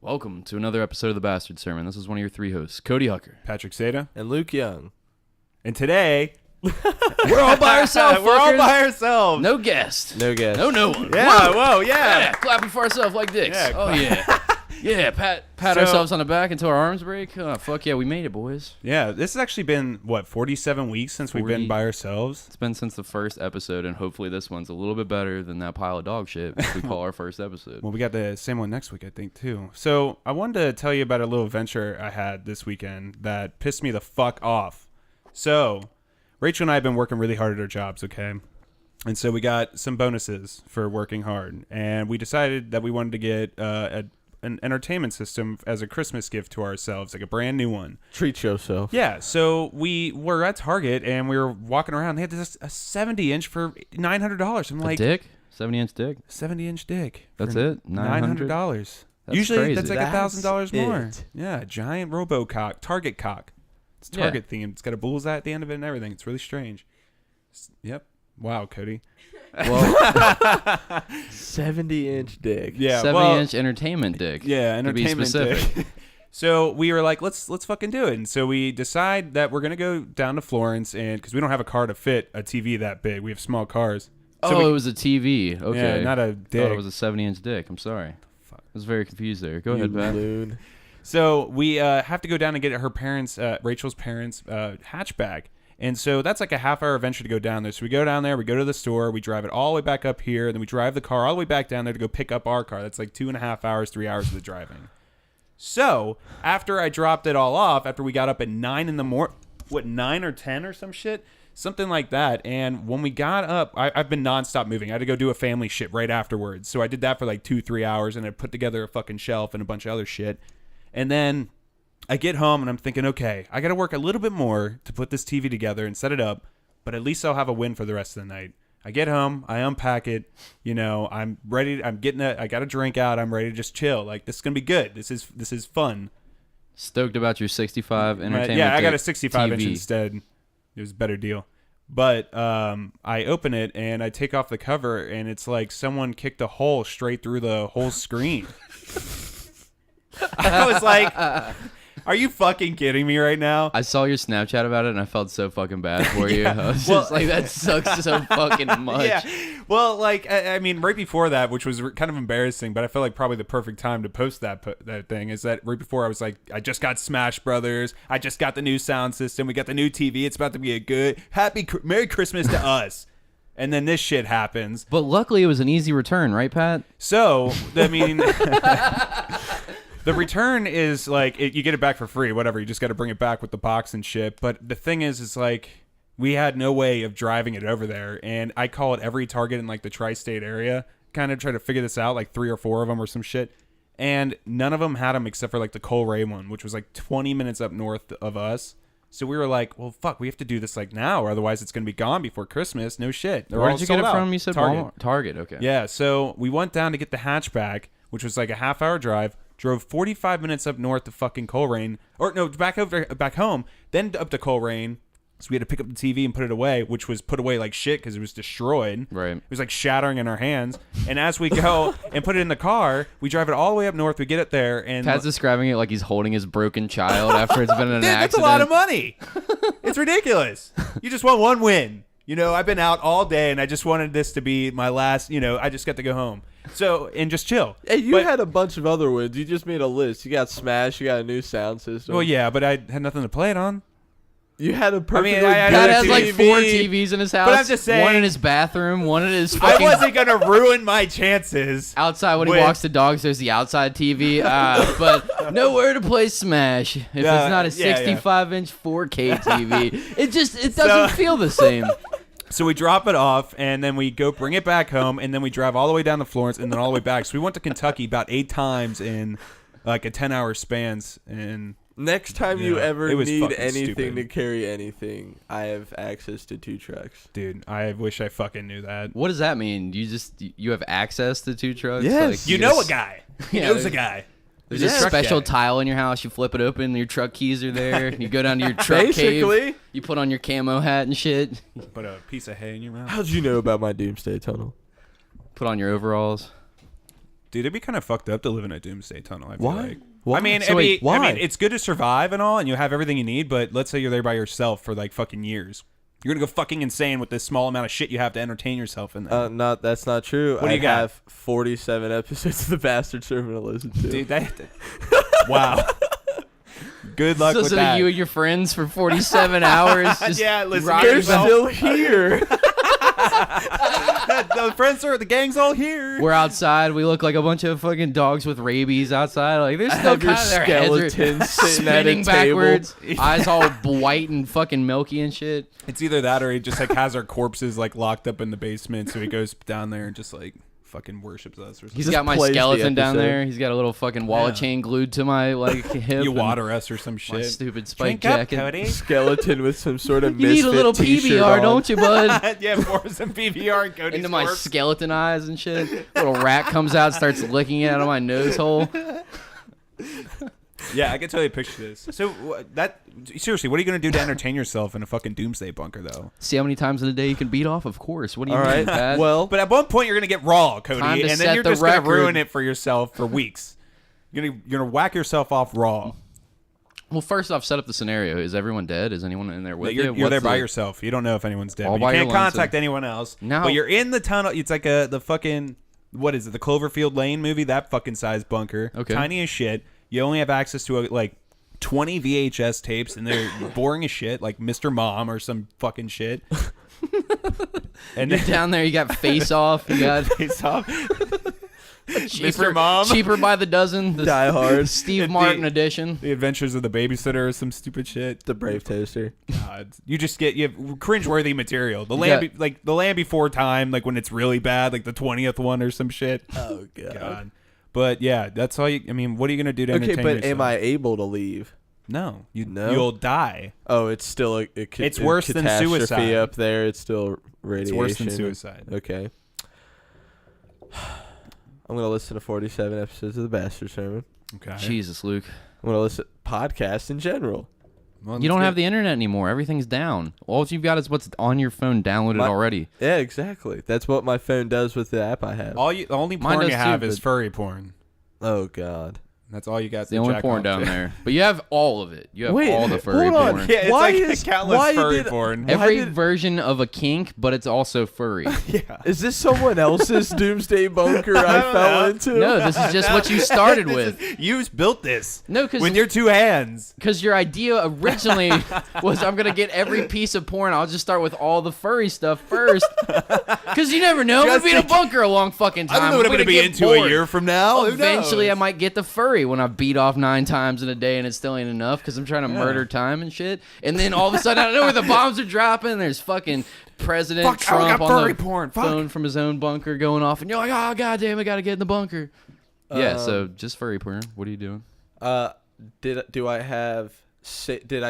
Welcome to another episode of The Bastard Sermon. This is one of your three hosts, Cody Hucker, Patrick Seta, and Luke Young. And today, we're all by ourselves. We're all by ourselves. No guest. No guest. No one. Yeah, whoa, yeah. Clapping for ourselves like dicks. Yeah, oh, yeah. Yeah, pat ourselves on the back until our arms break. Oh, fuck yeah, we made it, boys. Yeah, this has actually been, 47 weeks since we've been by ourselves? It's been since the first episode, and hopefully this one's a little bit better than that pile of dog shit we call our first episode. Well, we got the same one next week, I think, too. So I wanted to tell you about a little adventure I had this weekend that pissed me the fuck off. So Rachel and I have been working really hard at our jobs, okay? And so we got some bonuses for working hard, and we decided that we wanted to get an entertainment system as a Christmas gift to ourselves, like a brand new one. Treat yourself. Yeah, so we were at Target and we were walking around. They had this a 70-inch for $900. I'm like, dick? 70-inch dick? 70-inch dick. That's it? $900. That's Usually crazy. that's like $1,000 more. It. Yeah, giant RoboCock, Target cock. It's Target themed. It's got a bullseye at the end of it and everything. It's really strange. Yep. Wow, Cody. Well, 70-inch dick. Yeah, 70-inch entertainment dick. Yeah, entertainment to be specific. dick. So we were like, let's fucking do it. And so we decide that we're gonna go down to Florence, and because we don't have a car to fit a TV that big, we have small cars. So it was a TV. Okay. Yeah, not a I dick. thought it was a 70-inch dick. I'm sorry. I was very confused there. Go ahead, Pat. Loon. So we have to go down and get her parents, Rachel's parents' hatchback. And so that's like a half-hour adventure to go down there. So we go down there, we go to the store, we drive it all the way back up here, and then we drive the car all the way back down there to go pick up our car. That's like 2.5 hours, 3 hours of the driving. So after I dropped it all off, after we got up at 9 in the morning, 9 or 10 or some shit? Something like that. And when we got up, I've been nonstop moving. I had to go do a family shit right afterwards. So I did that for like 2-3 hours, and I put together a fucking shelf and a bunch of other shit. And then I get home and I'm thinking, okay, I got to work a little bit more to put this TV together and set it up, but at least I'll have a win for the rest of the night. I get home, I unpack it, I'm ready. I got a drink out. I'm ready to just chill. Like, this is going to be good. This is fun. Stoked about your 65 entertainment. Yeah, I got a 65 TV. inch instead. It was a better deal. But I open it and I take off the cover, and it's like someone kicked a hole straight through the whole screen. I was like, are you fucking kidding me right now? I saw your Snapchat about it, and I felt so fucking bad for you. I was just like, that sucks so fucking much. Yeah. Well, like, I mean, right before that, which was kind of embarrassing, but I felt like probably the perfect time to post that thing, is that right before I was like, I just got Smash Brothers. I just got the new sound system. We got the new TV. It's about to be a good, Merry Christmas to us. And then this shit happens. But luckily, it was an easy return, right, Pat? So, I mean... The return is like, you get it back for free, whatever. You just got to bring it back with the box and shit. But the thing is like, we had no way of driving it over there. And I call it every Target in like the tri-state area, kind of try to figure this out, like 3 or 4 of them or some shit. And none of them had them except for like the Colray one, which was like 20 minutes up north of us. So we were like, well, fuck, we have to do this like now, or otherwise it's going to be gone before Christmas. No shit. Where did you get it from? You said Target. Walmart. Target, okay. Yeah, so we went down to get the hatchback, which was like a half-hour drive. Drove 45 minutes up north to fucking Coleraine. Or no, back home. Then up to Coleraine. So we had to pick up the TV and put it away, which was put away like shit because it was destroyed. Right. It was like shattering in our hands. And as we go and put it in the car, we drive it all the way up north. We get it there. And Pat's describing it like he's holding his broken child after it's been in an accident. That's a lot of money. It's ridiculous. You just want one win. I've been out all day, and I just wanted this to be my last, I just got to go home. So, and just chill. Hey, you had a bunch of other wins. You just made a list. You got Smash. You got a new sound system. Well, yeah, but I had nothing to play it on. You had a perfectly Pat has like 4 TVs in his house. But I'm just saying, one in his bathroom, one in his fucking... I wasn't going to ruin my chances. Outside, when he walks the dogs, there's the outside TV. But nowhere to play Smash if it's not a 65-inch 4K TV. It doesn't feel the same. So we drop it off, and then we go bring it back home, and then we drive all the way down to Florence, and then all the way back. So we went to Kentucky about 8 times in like a 10-hour spans. And next time you ever need anything stupid. to carry anything, I have access to 2 trucks. Dude, I wish I fucking knew that. What does that mean? You have access to 2 trucks? Yes. Like, you know a guy. He knows a guy. There's a special tile in your house. You flip it open, your truck keys are there. You go down to your truck cave. You put on your camo hat and shit. Put a piece of hay in your mouth. How'd you know about my doomsday tunnel? Put on your overalls. Dude, it'd be kind of fucked up to live in a doomsday tunnel. I feel Why? like. Why? I mean, So wait, why? I mean, it's good to survive and all, and you have everything you need. But let's say you're there by yourself for like fucking years. You're gonna go fucking insane with this small amount of shit you have to entertain yourself in there. That's not true. What do you got? have 47 episodes of The Bastard Servant to listen to. Dude, wow. Good luck with that. You and your friends for 47 hours. Just Yeah, listen, rock They're yourself. still here. The friends are the gang's all here. We're outside. We look like a bunch of fucking dogs with rabies outside. Like there's still have your kind of their heads are skeleton sitting at a spinning table. backwards, eyes all white and fucking milky and shit. It's either that or he just like has our corpses like locked up in the basement, so he goes down there and just like fucking worships us or something. He's Just got my plays the skeleton down episode. there. He's got a little fucking wallet chain glued to my like hip. You and water us or some my shit. stupid spike Drink up, jacket. Cody. Skeleton with some sort of You need a Misfit little t-shirt PBR, on. don't you, bud? Yeah, pour some PBR and Cody's Into my corpse. skeleton eyes and shit. Little rat comes out, starts licking it out of my nose hole. Yeah, I can totally picture this. So seriously, what are you gonna do to entertain yourself in a fucking doomsday bunker, though? See how many times in a day you can beat off? Of course. What do you All mean, right. Pat? Well, But at one point, you're gonna get raw, Time Cody, to and set then you're the just gonna record. ruin it for yourself for weeks. You're gonna whack yourself off raw. Well, first off, set up the scenario. Is everyone dead? Is anyone in there with you? You're there What's by the- yourself. You don't know if anyone's dead. All But by you your can't lonesome. contact anyone else. No. But you're in the tunnel. It's like the fucking what is it? The Cloverfield Lane movie. That fucking size bunker. Okay. Tiny as shit. You only have access to like 20 VHS tapes, and they're boring as shit, like Mr. Mom or some fucking shit. And You're then down there. You got Face Off. You got face off. cheaper, Mr. Mom. cheaper by the dozen. The Die Hard. Steve The- Martin edition. The Adventures of the Babysitter or some stupid shit. the Brave Toaster. God, you just get you have cringeworthy material. The got- like the Land Before Time, like when it's really bad, like the 20th one or some shit. Oh God. But yeah, that's all you. I mean, what are you gonna do to Okay, entertain but yourself? am I able to leave? No, No? you'll die. Oh, it's still It's worse than catastrophe suicide. up there. It's still radiation. It's worse than suicide. Okay. I'm gonna listen to 47 episodes of The Bastard Sermon. Okay. Jesus, Luke. I'm gonna listen to podcasts in general. Well, You don't let's have the internet anymore. Everything's down. All you've got is what's on your phone downloaded already. Yeah, exactly. That's what my phone does with the app I have. the only Mine porn you does have too, is but- furry porn. Oh God. That's all you got. It's the only porn down there. But you have all of it. You have Wait, all the furry hold on. porn. Yeah, it's Why like is- countless why furry did- porn. Why Every did- version of a kink, but it's also furry. Yeah. Is this someone else's doomsday bunker I don't fell know. into? No, this is just what you started with. You built this. No, because with your two hands. your idea originally was I'm gonna get every piece of porn. I'll just start with all the furry stuff first. Because you never know. I'm gonna be in a bunker a long fucking time. I don't know what I'm gonna gonna be get into bored. a year from now. Who Eventually, I knows? might get the furry when I beat off 9 times in a day and it still ain't enough because I'm trying to murder time and shit. And then all of a sudden, I don't know where the bombs are dropping. There's fucking President Fuck, I Trump got on furry the porn. Fuck. phone from his own bunker going off, and you're like, oh goddamn, I gotta get in the bunker. Yeah, so just furry porn. What are you doing? Did I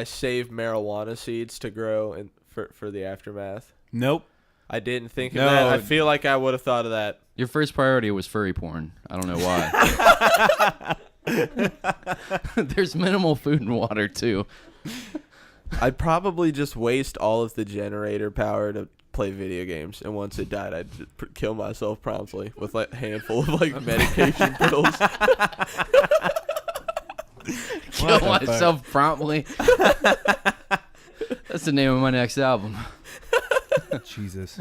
save marijuana seeds to grow and for the aftermath? Nope. I didn't think of No. that. I feel like I would have thought of that. Your first priority was furry porn. I don't know why. There's minimal food and water too. I'd probably just waste all of the generator power to play video games, and once it died, I'd just kill myself promptly with like a handful of like medication pills. Kill the fuck? myself promptly. That's the name of my next album. Jesus.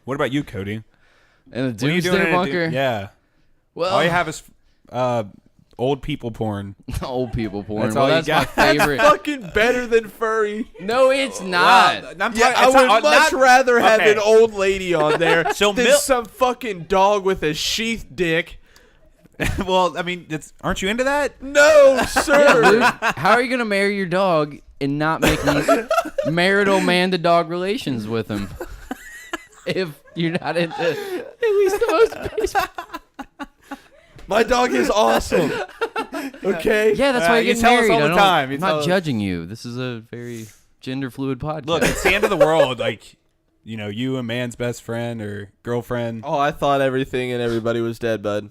What about you, Cody? And the What are you doing doomsday in a bunker. yeah. Well, All you have is old people porn. old people porn. That's well, all you that's got. my favorite. Fucking better than furry. No, it's not. Yeah, I would much rather have okay. an old lady on there So than Mil- some fucking dog with a sheath dick. Well, I mean, aren't you into that? No, sir. Luke, how are you gonna marry your dog and not make marital man-to-dog relations with him if you're not into at least the most basic? My dog is awesome. Okay? Yeah, that's why you you're getting tell us married. all the I don't- time. You I'm tell not us. judging you. This is a very gender-fluid podcast. Look, it's the end of the world. Like, you a man's best friend or girlfriend. Oh, I thought everything and everybody was dead, bud.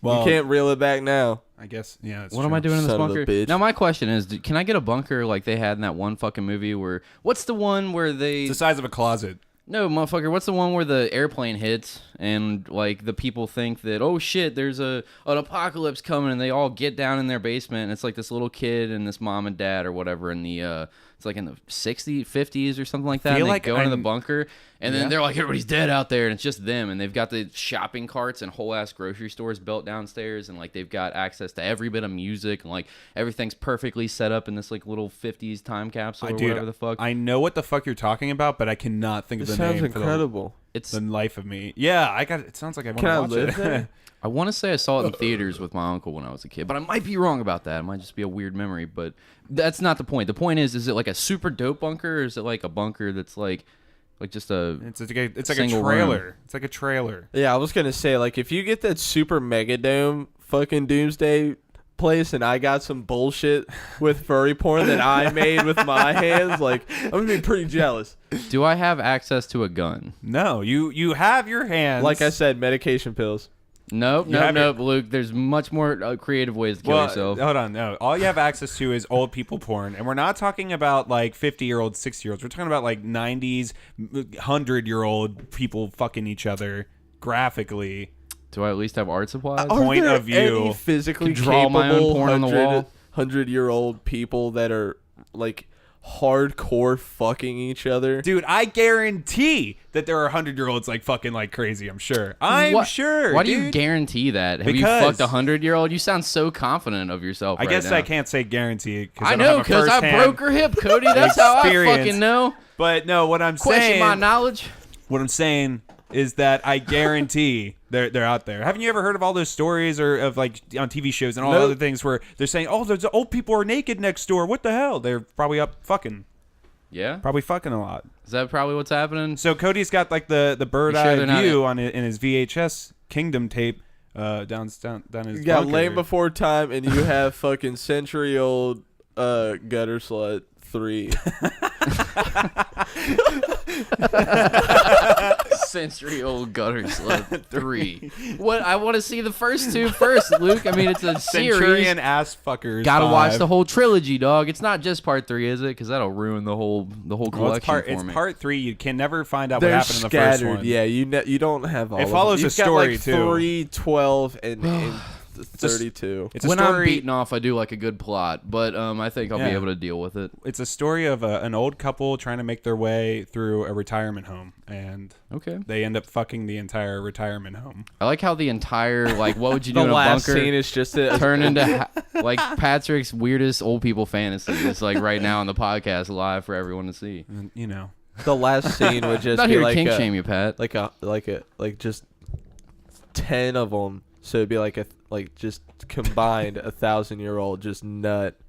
Well, You can't reel it back now. I guess. Yeah. That's what true. am I doing in this Son of a bunker? bitch. Now my question is, can I get a bunker like they had in that one fucking movie where? What's the one where they? It's the size of a closet. No, motherfucker, what's the one where the airplane hits and, like, the people think that, oh, shit, there's an apocalypse coming, and they all get down in their basement, and it's, like, this little kid and this mom and dad or whatever in the, it's, like, in the 60s, 50s or something like that, and they go into the bunker, and then they're like, everybody's dead out there, and it's just them, and they've got the shopping carts and whole-ass grocery stores built downstairs, and, like, they've got access to every bit of music, and, like, everything's perfectly set up in this, like, little 50s time capsule or whatever the fuck. I know what the fuck you're talking about, but I cannot think of the name. Sounds incredible. It's the life of me. Yeah, it sounds like I want to watch live it. there? I want to say I saw it in theaters with my uncle when I was a kid, but I might be wrong about that. It might just be a weird memory, but that's not the point. The point is it like a super dope bunker, or is it like a bunker that's like just a... It's like a single trailer. room? It's like a trailer. Yeah, I was going to say, like, if you get that super mega dome fucking doomsday place and I got some bullshit with furry porn that I made with my hands, like, I'm going to be pretty jealous. Do I have access to a gun? No, you have your hands. Like I said, medication pills. Nope, Luke. There's much more creative ways to kill yourself. Hold on, no. All you have access to is old people porn, and we're not talking about like 50-year-olds, 60-year-olds. We're talking about like 90s, 100-year-old people fucking each other graphically. Do I at least have art supplies? Point of view. Any physically draw my own porn on the wall? 100-year-old people that are like hardcore fucking each other. Dude, I guarantee that there are 100-year-olds like fucking like crazy. I'm sure. I'm sure. Why dude. do you guarantee that? Have Because you fucked a 100-year-old? You sound so confident of yourself. I right guess now. I can't say guarantee. I know because I broke her hip, Cody. That's how I fucking know. But no, what I'm Question saying. my knowledge. What I'm saying is that I guarantee they're out there. Haven't you ever heard of all those stories or of like on TV shows and all other things where they're saying, "Oh, there's old people are naked next door. What the hell?" They're probably up fucking. Yeah. Probably fucking a lot. Is that probably what's happening? So Cody's got like the bird eye view on it in his VHS Kingdom tape down his You got bunker. Lame Before Time, and you have fucking century-old gutter slut 3. Century-old gutter slut 3. What? I want to see the first two first, Luke. I mean, it's a series. Centurion ass fuckers. Gotta 5. watch the whole trilogy, dog. It's not just part 3, is it? Because that'll ruin the whole collection for it's me. part 3. You can never find out They're what happened in the scattered. first one. Yeah, you don't have all. It follows of a story, You've got, like, too. 3, 12, and 32. It's a when story. I'm beaten off, I do like a good plot, but I think I'll be able to deal with it. It's a story of an old couple trying to make their way through a retirement home, and they end up fucking the entire retirement home. I like how the entire what would you do The in a last bunker scene is just a turn into like Patrick's weirdest old people fantasy. It's like right now on the podcast live for everyone to see. And, you know, the last scene would just I'm not be here to like kink a, shame you, Pat. like just 10 of them. So it'd be like just combined 1,000-year-old just nut,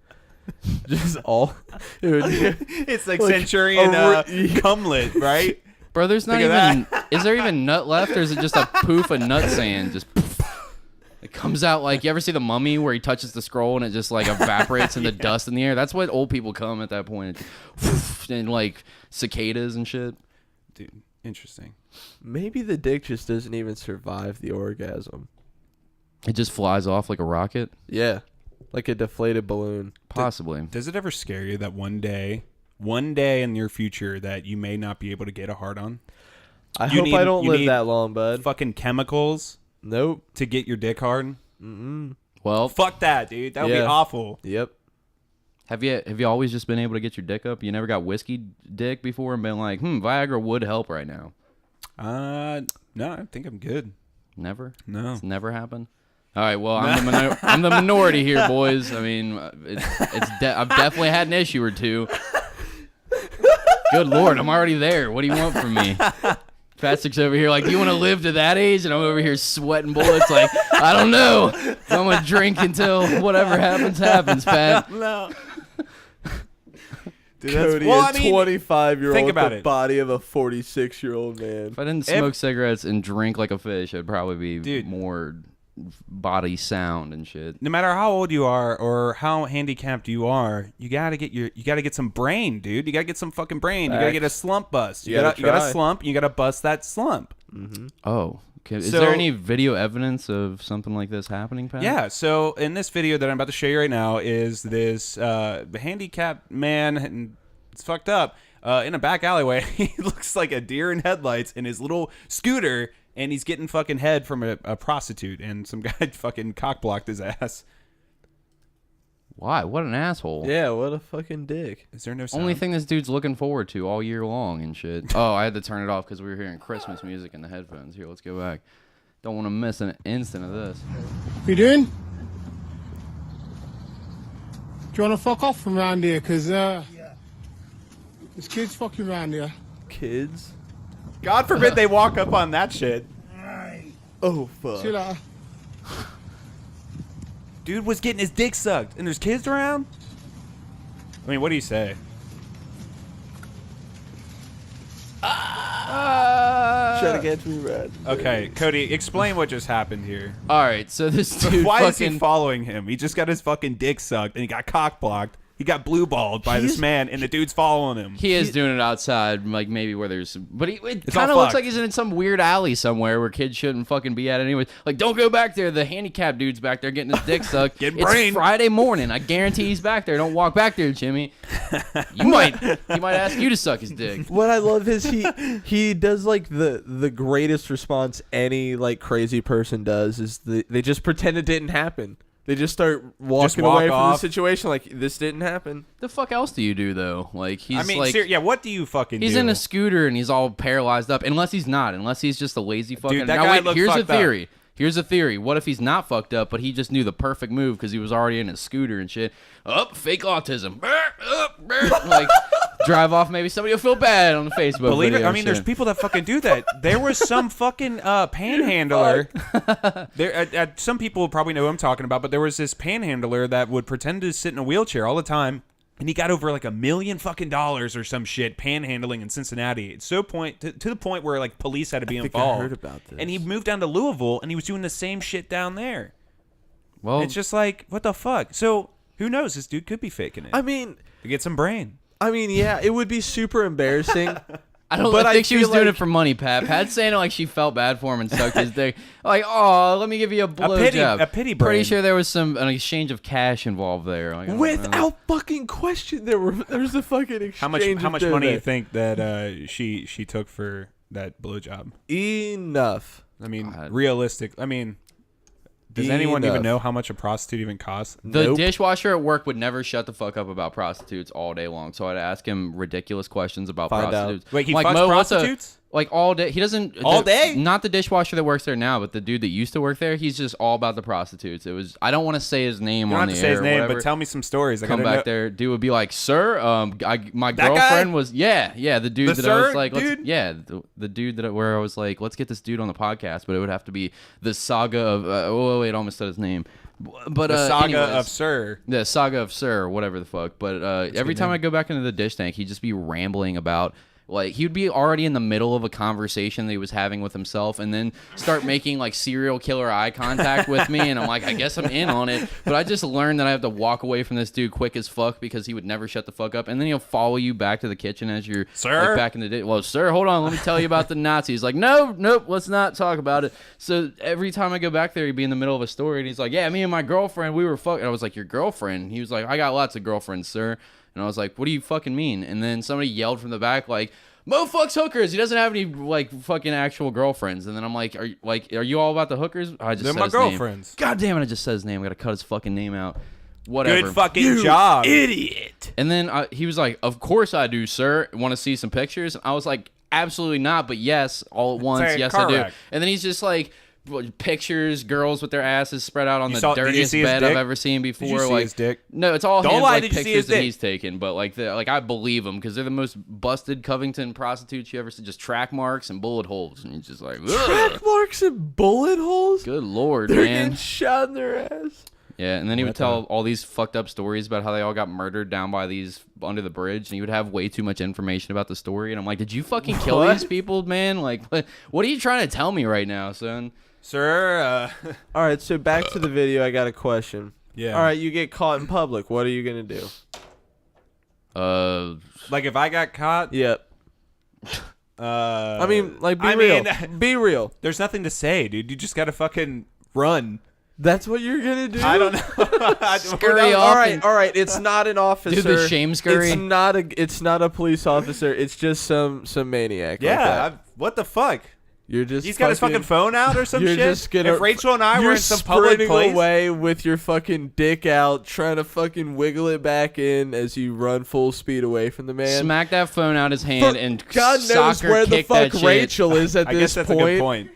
just all. it's like Centurion cumlet, right? Bro, there's not even. Is there even nut left, or is it just a poof of nut sand? Just it comes out like you ever see the Mummy where he touches the scroll and it just like evaporates in the dust in the air? That's what old people come at that point, and like cicadas and shit. Dude, interesting. Maybe the dick just doesn't even survive the orgasm. It just flies off like a rocket. Yeah, like a deflated balloon. Possibly. Does it ever scare you that one day in your future that you may not be able to get a hard on? I hope I don't live that long, bud. Fucking chemicals. Nope. To get your dick hard. Well, fuck that, dude. That would be awful. Yep. Have you always just been able to get your dick up? You never got whiskey dick before and been like, Viagra would help right now? No, I think I'm good. Never? No. It's never happened? All right, well, I'm the minority here, boys. I mean, I've definitely had an issue or two. Good Lord, I'm already there. What do you want from me? Patrick's over here like, do you want to live to that age? And I'm over here sweating bullets like, I don't know. I'm going to drink until whatever happens, Pat. No. Dude, Cody, well, a 25-year-old think about with the it. body of a 46-year-old man. If I didn't smoke cigarettes and drink like a fish, I'd probably be more body sound and shit. No matter how old you are or how handicapped you are, you gotta get some brain, dude. You gotta get some fucking brain. You gotta get a slump bust. You gotta slump. You gotta bust that slump. Mm-hmm. Oh, okay. Is there any video evidence of something like this happening, Pat? Yeah. So in this video that I'm about to show you right now is this handicapped man, and it's fucked up. in a back alleyway. He looks like a deer in headlights in his little scooter, and he's getting fucking head from a prostitute, and some guy fucking cock blocked his ass. Why? What an asshole. Yeah, what a fucking dick. Is there no sound? Only thing this dude's looking forward to all year long and shit. Oh, I had to turn it off because we were hearing Christmas music in the headphones. Here, let's go back. Don't want to miss an instant of this. What you doing? Do you want to fuck off from around here? Because there's kids fucking around here. Kids? God forbid they walk up on that shit. Oh, fuck. See you later. Dude was getting his dick sucked, and there's kids around? I mean, what do you say? Try to get me red. Okay, Cody, explain what just happened here. All right, so this dude Why is he fucking... following him? He just got his fucking dick sucked, and he got cock blocked. He got blue balled by this man, and the dude's following him. He is doing it outside, like maybe where there's, but it It's kind all of looks fucked. like he's in some weird alley somewhere where kids shouldn't fucking be at anyway. Like, don't go back there. The handicapped dude's back there getting his dick sucked. Getting it's brained. Friday morning. I guarantee he's back there. Don't walk back there, Jimmy. He might ask you to suck his dick. What I love is he does like the greatest response any like crazy person does is they just pretend it didn't happen. They just start walking walk away from the off. situation like this didn't happen. The fuck else do you do though? Like he's I mean, like yeah, what do you fucking do? he's in a scooter and he's all paralyzed up. Unless he's not. Unless he's just a lazy fucking. Dude, that now guy wait, looked here's a fucked up. theory. Here's a theory. What if he's not fucked up, but he just knew the perfect move because he was already in a scooter and shit? Fake autism. Like, drive off. Maybe somebody will feel bad on the Facebook. Believe it? video I mean, and there's shit. people that fucking do that. There was some fucking panhandler. Some people probably know who I'm talking about, but there was this panhandler that would pretend to sit in a wheelchair all the time. And he got over like $1 million fucking or some shit panhandling in Cincinnati. It's to the point where like police had to be involved. I heard about this. And he moved down to Louisville, and he was doing the same shit down there. Well, It's just like, what the fuck? So who knows? This dude could be faking it. I mean, To get some brain. yeah, it would be super embarrassing. I don't but I think she was feel doing like- it for money, Pat. Pat's saying it like she felt bad for him and sucked his dick. Like, oh, let me give you a blowjob. a pity Pretty brain. sure there was an exchange of cash involved there. Like, I don't know. Without fucking question, there was a fucking exchange. How much of money do you dough think that she took for that blowjob? there. Enough. I mean, God. realistic. I mean, does anyone Enough. even know how much a prostitute even costs? The Nope. dishwasher at work would never shut the fuck up about prostitutes all day long. So I'd ask him ridiculous questions about Find out. prostitutes. Wait, he like, fucks Mo, what's a- prostitutes? Like all day. He doesn't. All day? Not the dishwasher that works there now, but the dude that used to work there. He's just all about the prostitutes. It was. I don't want to say his name You don't on have the to say air his or name, whatever. but tell me some stories. I Come gotta back know. there. Dude would be like, "Sir, my That girlfriend guy? was the dude The that I was sir like, let's, dude? yeah, the dude that where I was like, let's get this dude on the podcast, but it would have to be the saga of wait, I almost said his name, but The saga anyways. of Sir. The saga of Sir, or whatever the fuck. But every time I go back into the dish tank, he'd just be rambling about. Like, he would be already in the middle of a conversation that he was having with himself and then start making, like, serial killer eye contact with me. And I'm like, I guess I'm in on it. But I just learned that I have to walk away from this dude quick as fuck because he would never shut the fuck up. And then he'll follow you back to the kitchen as you're Sir? like, back in the day. Well, sir, hold on. Let me tell you about the Nazis. Like, nope, let's not talk about it. So every time I go back there, he'd be in the middle of a story. And he's like, yeah, me and my girlfriend, we were fucking. I was like, your girlfriend? He was like, I got lots of girlfriends, sir. And I was like, what do you fucking mean? And then somebody yelled from the back, like, Mo fucks hookers. He doesn't have any, like, fucking actual girlfriends. And then I'm like, are you all about the hookers? I just They're said my his name. girlfriends. God damn it, I just said his name. I gotta cut his fucking name out. Whatever. Good fucking job. Idiot. And then he was like, of course I do, sir. Want to see some pictures? I was like, absolutely not, but yes, all at once. like a Yes, car I do. wreck. And then he's just like, pictures, girls with their asses spread out on You the saw- did you dirtiest see his bed dick? I've ever seen before. Did you see like, his dick? No, it's all Don't him, lie, like, did you see pictures his that dick? he's taken. But like I believe him because they're the most busted Covington prostitutes you ever see. Just track marks and bullet holes, and he's just like, ugh. Track marks and bullet holes. Good lord, They're man. getting shot in their ass. Yeah, and then he would tell all these fucked up stories about how they all got murdered down by these under the bridge, and he would have way too much information about the story. And I'm like, did you fucking kill What? these people, man? Like, what are you trying to tell me right now, son? Sir, All right, so back to the video. I got a question. yeah. All right, you get caught in public. What are you gonna do? Like if I got caught, Yep. I mean, like, be I real. mean- Be real. there's nothing to say, dude. You just gotta fucking run. That's what you're gonna do? I don't know. Scurry off. All right. It's not an officer. Do the shame scurry. It's not a police officer. It's just some maniac. Yeah. What the fuck? You're just. He's got his fucking phone out or some you're shit. Just gonna, if Rachel and I were in some public sprinting place, away with your fucking dick out, trying to fucking wiggle it back in as you run full speed away from the man. Smack that phone out his hand and God knows soccer where the kick fuck that Rachel is at I this guess that's point. a good point.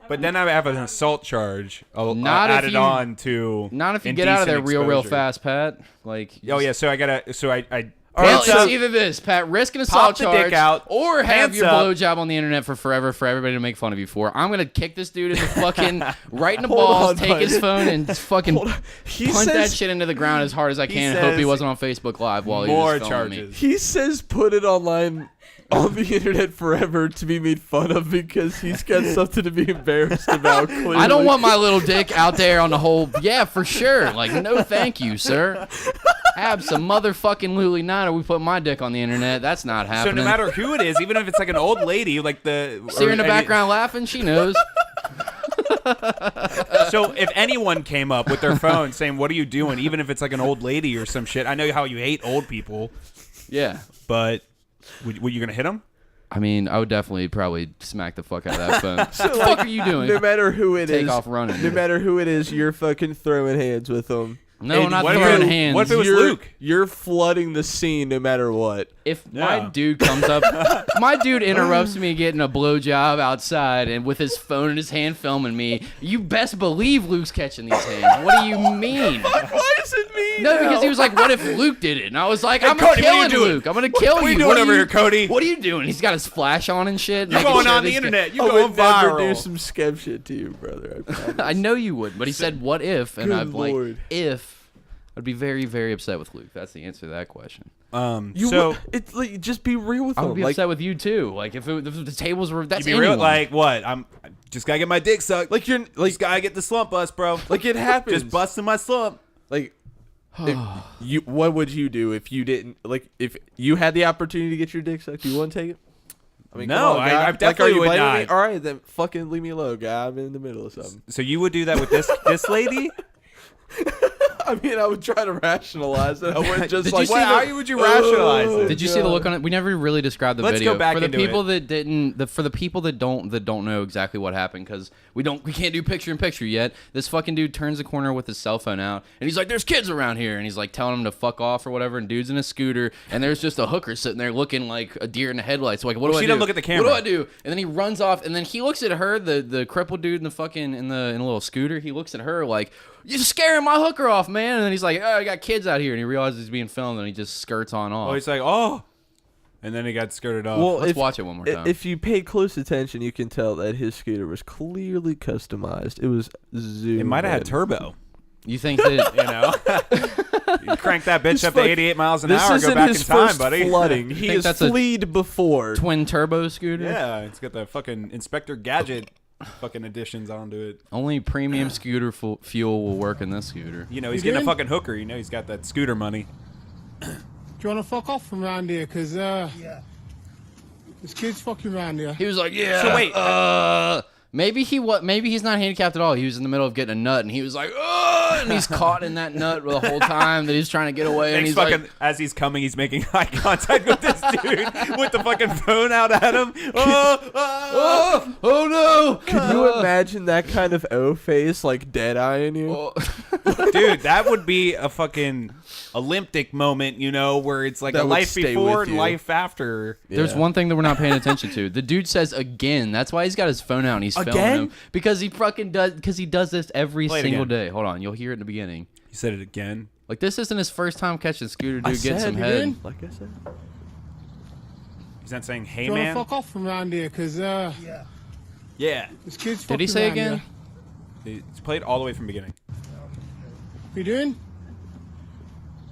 But then I have an assault charge Not if added you- on to. Not if you get out of there indecent real exposure. fast, Pat. Like. Oh yeah, so I gotta. So I Well, pants up, it's either this, Pat, risk an assault the dick charge, out, or have pants your up. blowjob on the internet for forever for everybody to make fun of you for. I'm gonna kick this dude in the fucking right in the Hold balls, on, take his buddy. phone, and fucking Hold on. He punt that says- shit into the ground as hard as I He can. And hope he says wasn't on Facebook Live while he more was filming me. charges. He says put it online on the internet forever to be made fun of because he's got something to be embarrassed about. Clearly. I don't want my little dick out there on the whole. Yeah, for sure. Like, no, thank you, sir. Abso-motherfucking-lutely not. Are we putting my dick on the internet? That's not So happening. no matter who it is, even if it's like an old lady, like See her in the background laughing. She knows. So if anyone came up with their phone saying, "What are you doing?" Even if it's like an old lady or some shit, I know how you hate old people, Yeah. but were you gonna hit them? I mean, I would definitely probably smack the fuck out of that phone. What the fuck are you doing? No matter who it is, Take off running. No matter who it is, you're fucking throwing hands with them. No, And not what if throwing it- hands. what if it was you're, Luke? You're flooding the scene no matter what. If my Yeah. dude comes up, my dude interrupts me getting a blowjob outside and with his phone in his hand filming me, you best believe Luke's catching these hands. What do you mean? Why is it me? No, because he was like, what if Luke did it? And I was like, I'm Cody, what are you killing doing? Luke. I'm going to kill What are you. you doing over here, Cody? What are you doing? He's got his flash on and shit. You're making going sure on the these internet. I You're going would never do viral. some scab shit to you, brother. I promise. I know you would, but he said, what if? And Good I'm like, Lord. if. I'd be very, very upset with Luke. That's the answer to that question. You So would, it's like just be real with I them. would be like, upset with you too. Like if the tables were that's you be real, anyone. like what? I just gotta get my dick sucked. like you're like Just gotta get the slump bust, bro. like it happens. Just busting my slump. Like, if you, what would you do if you didn't like if you had the opportunity to get your dick sucked? You wouldn't take it. I mean, No, come on, guy. I definitely are you would blaming not. Me? All right, then fucking leave me alone, guy. I'm in the middle of something. So you would do that with this lady? I mean, I would try to rationalize it. I wouldn't just Did like. you see the- How would you rationalize it? Did you see the look on it? We never really described the Let's video. go back for the into people it. that didn't, for the people that don't know exactly what happened, because we can't do picture in picture yet. This fucking dude turns the corner with his cell phone out, and he's like, "There's kids around here," and he's like telling them to fuck off or whatever. And dude's in a scooter, and there's just a hooker sitting there looking like a deer in the headlights. Like, what do I do? she doesn't look at the camera. What do I do? And then he runs off, and then he looks at her, the crippled dude in the fucking in a little scooter. He looks at her like, "You're scaring my hooker off, man." And then he's like, "Oh, I got kids out here," and he realizes he's being filmed, and he just skirts on off. Oh, he's like, oh, and then he got skirted off. Well, Let's watch it one more time. If you paid close attention, you can tell that his scooter was clearly customized. It was zoomed. it might have had in. turbo. You think that? You know, you crank that bitch up to fuck- 88 miles an This hour. isn't Go back his in time, first buddy. flooding. He think has that's a fleed before. Twin turbo scooter? Yeah, it's got the fucking Inspector Gadget fucking additions onto it. Only premium scooter fuel will work in this scooter. You know, he's You getting a good? fucking hooker. You know, he's got that scooter money. Do you want to fuck off from around here? Because, there's kids fucking around here. He was like, "Yeah." So wait, maybe he's not handicapped at all. He was in the middle of getting a nut, and he was like, and he's caught in that nut the whole time that he's trying to get away. And He's he's fucking like, as he's coming, he's making eye contact with this dude with the fucking phone out at him. "Oh no!" Could you imagine that kind of O face, like dead eyeing you? Dude, that would be a fucking Olympic moment, you know, where it's like That a would life stay before with and you. life after. There's Yeah. one thing that we're not paying attention to. The dude says again. That's why he's got his phone out and he's filming Again? him because he fucking does. Because he does this every Play it single again. day. Hold on, you'll hear it in the beginning. You said it again. Like this isn't his first time catching scooter I dude getting said, some head. like I said. He's not saying, "Hey, Do you want to man." fuck off from around here? Because, Yeah. there's kids fucking Did he say around again? here. It's played all the way from the beginning. What you doing?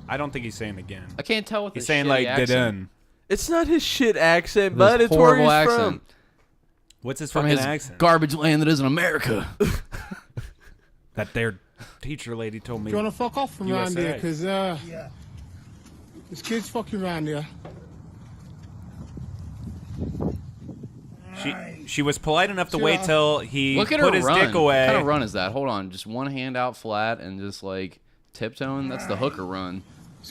I don't think he's saying again. I can't tell with He's his saying shitty like accent. done. It's not his shit accent, This but it's where horrible he's accent. from. What's his From fucking his accent? garbage land that isn't America. That their teacher lady told me. Do you want to fuck off from around USA. here? Because, there's kids fucking around here. She was polite enough to wait till he Look at put her his run. dick away. What kind of run is that? Hold on, just one hand out flat and just like tiptoeing. That's the hooker run.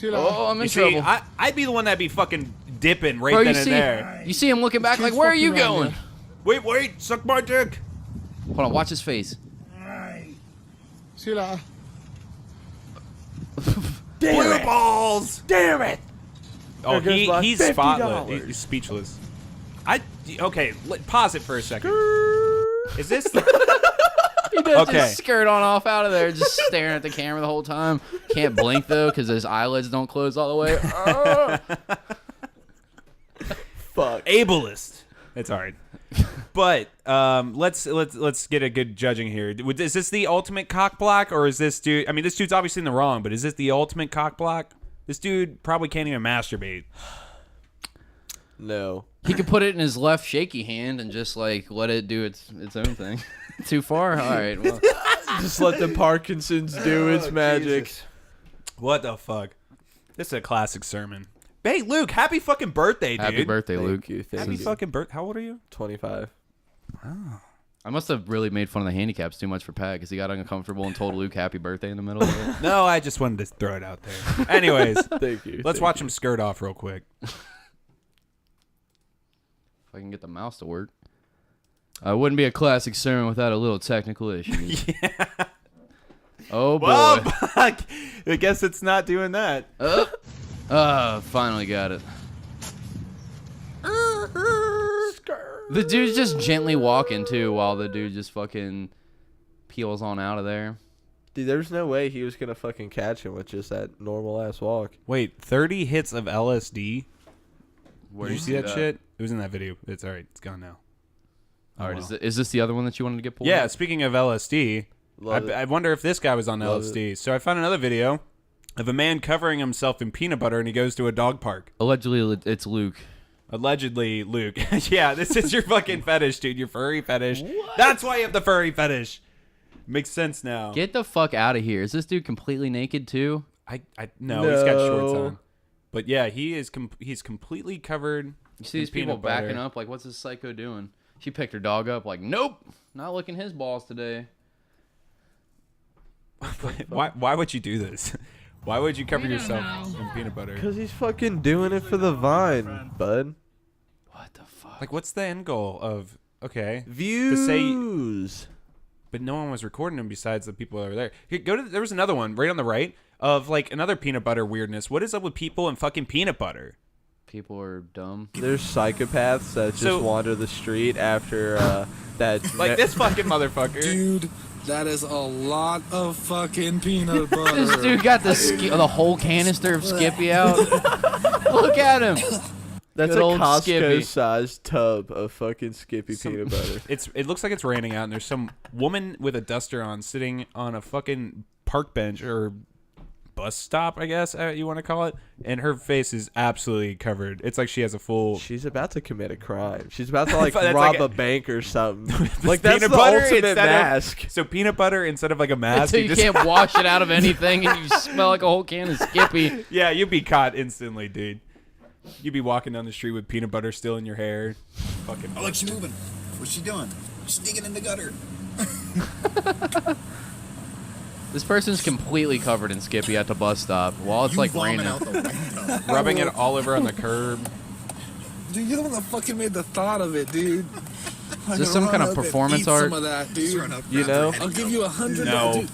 Oh, I'm in trouble. I'd be the one that'd be fucking dipping right Bro, then and there. You see him looking back like, where are you going? Wait, suck my dick. Hold on, watch his face. See you later. Blue balls. Damn it! Oh, There goes my he's $50. spotless. He's speechless. Okay, pause it for a second. Is this? He does Okay. just skirt on off out of there, just staring at the camera the whole time. Can't blink though because his eyelids don't close all the way. Fuck. Ableist. It's alright. But let's get a good judging here. Is this the ultimate cock block, or is this dude? I mean, this dude's obviously in the wrong, but is this the ultimate cock block? This dude probably can't even masturbate. No. He could put it in his left shaky hand and just like let it do its own thing. Too far? All right. Well. Just let the Parkinson's do its magic. Jesus. What the fuck? This is a classic sermon. Hey, Luke, happy fucking birthday, dude. Happy birthday, Thank Luke. you. Happy fucking birthday. How old are you? 25. I must have really made fun of the handicaps too much for Pat because he got uncomfortable and told Luke happy birthday in the middle of it. No, I just wanted to throw it out there. Anyways, Thank you. let's watch him skirt off real quick. If I can get the mouse to work. It wouldn't be a classic sermon without a little technical issues. Yeah. Oh, boy. Well, fuck. I guess it's not doing that. Finally got it. The dude's just gently walking, too, while the dude just fucking peels on out of there. Dude, there's no way he was going to fucking catch him with just that normal-ass walk. Wait, 30 hits of LSD? Where Did you see that shit? It was in that video. It's all right. It's gone now. All right, is this the other one that you wanted to get pulled Yeah, up? speaking of LSD, I wonder if this guy was on Love LSD. So I found another video of a man covering himself in peanut butter, and he goes to a dog park. Allegedly, it's Luke. Allegedly, Luke. Yeah, this is your fucking fetish, dude. Your furry fetish. What? That's why you have the furry fetish. Makes sense now. Get the fuck out of here. Is this dude completely naked, too? No, he's got shorts on. But yeah, he's completely covered. You see these people backing up? Like, what's this psycho doing? She picked her dog up like, nope, not licking his balls today. Why would you do this? Why would you cover yourself in peanut butter? Because he's fucking doing it for the vine, bud. What the fuck? Like, what's the end goal of, okay, Views. but no one was recording him besides the people that were there. Here, there was another one right on the right of, like, another peanut butter weirdness. What is up with people and fucking peanut butter? People are dumb. There's psychopaths that just wander the street after that. Like this fucking motherfucker. Dude, that is a lot of fucking peanut butter. This dude got the whole canister of Skippy out. Look at him. That's Good a old Costco-sized tub of fucking Skippy peanut butter. It looks like it's raining out, and there's some woman with a duster on sitting on a fucking park bench or bus stop, I guess you want to call it, and her face is absolutely covered. It's like she has a full. She's about to commit a crime. She's about to like That's rob like a bank or something. Like that's peanut the butter ultimate instead mask. So peanut butter instead of like a mask. Until you can't wash it out of anything, and you smell like a whole can of Skippy. Yeah, you'd be caught instantly, dude. You'd be walking down the street with peanut butter still in your hair. Fucking. Oh, look, she's moving. What's she doing? She's digging in the gutter. This person's completely covered in Skippy at the bus stop while it's like raining. Out the window. Rubbing it all over on the curb. Dude, you're the one that fucking made the thought of it, dude. Is this some kind of performance art? Some of that, dude. You know? I'll give you $100. No. Dude.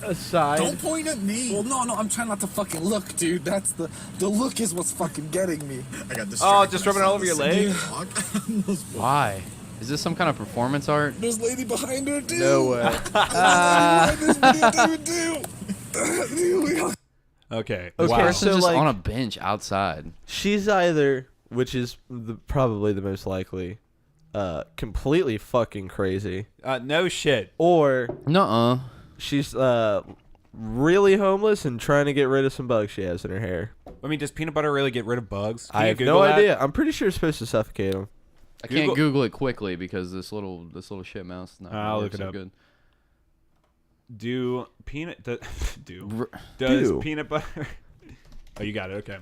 Aside. Don't point at me. Well, no, I'm trying not to fucking look, dude. That's the look is what's fucking getting me. I got this. Oh, just rubbing it all over your leg? Why? Is this some kind of performance art? There's a lady behind her, dude. No way. Okay. Okay, Wow. Person's so, just like- on a bench outside. She's either, which is probably the most likely, completely fucking crazy, No shit. or Nuh-uh. she's really homeless and trying to get rid of some bugs she has in her hair. I mean, does peanut butter really get rid of bugs? Can I you have Google no that? idea. I'm pretty sure it's supposed to suffocate them. I can't Google it quickly because this little shit mouse is not I'll work look it so up. good. Do peanut does Do. peanut butter? Oh, you got it. Okay.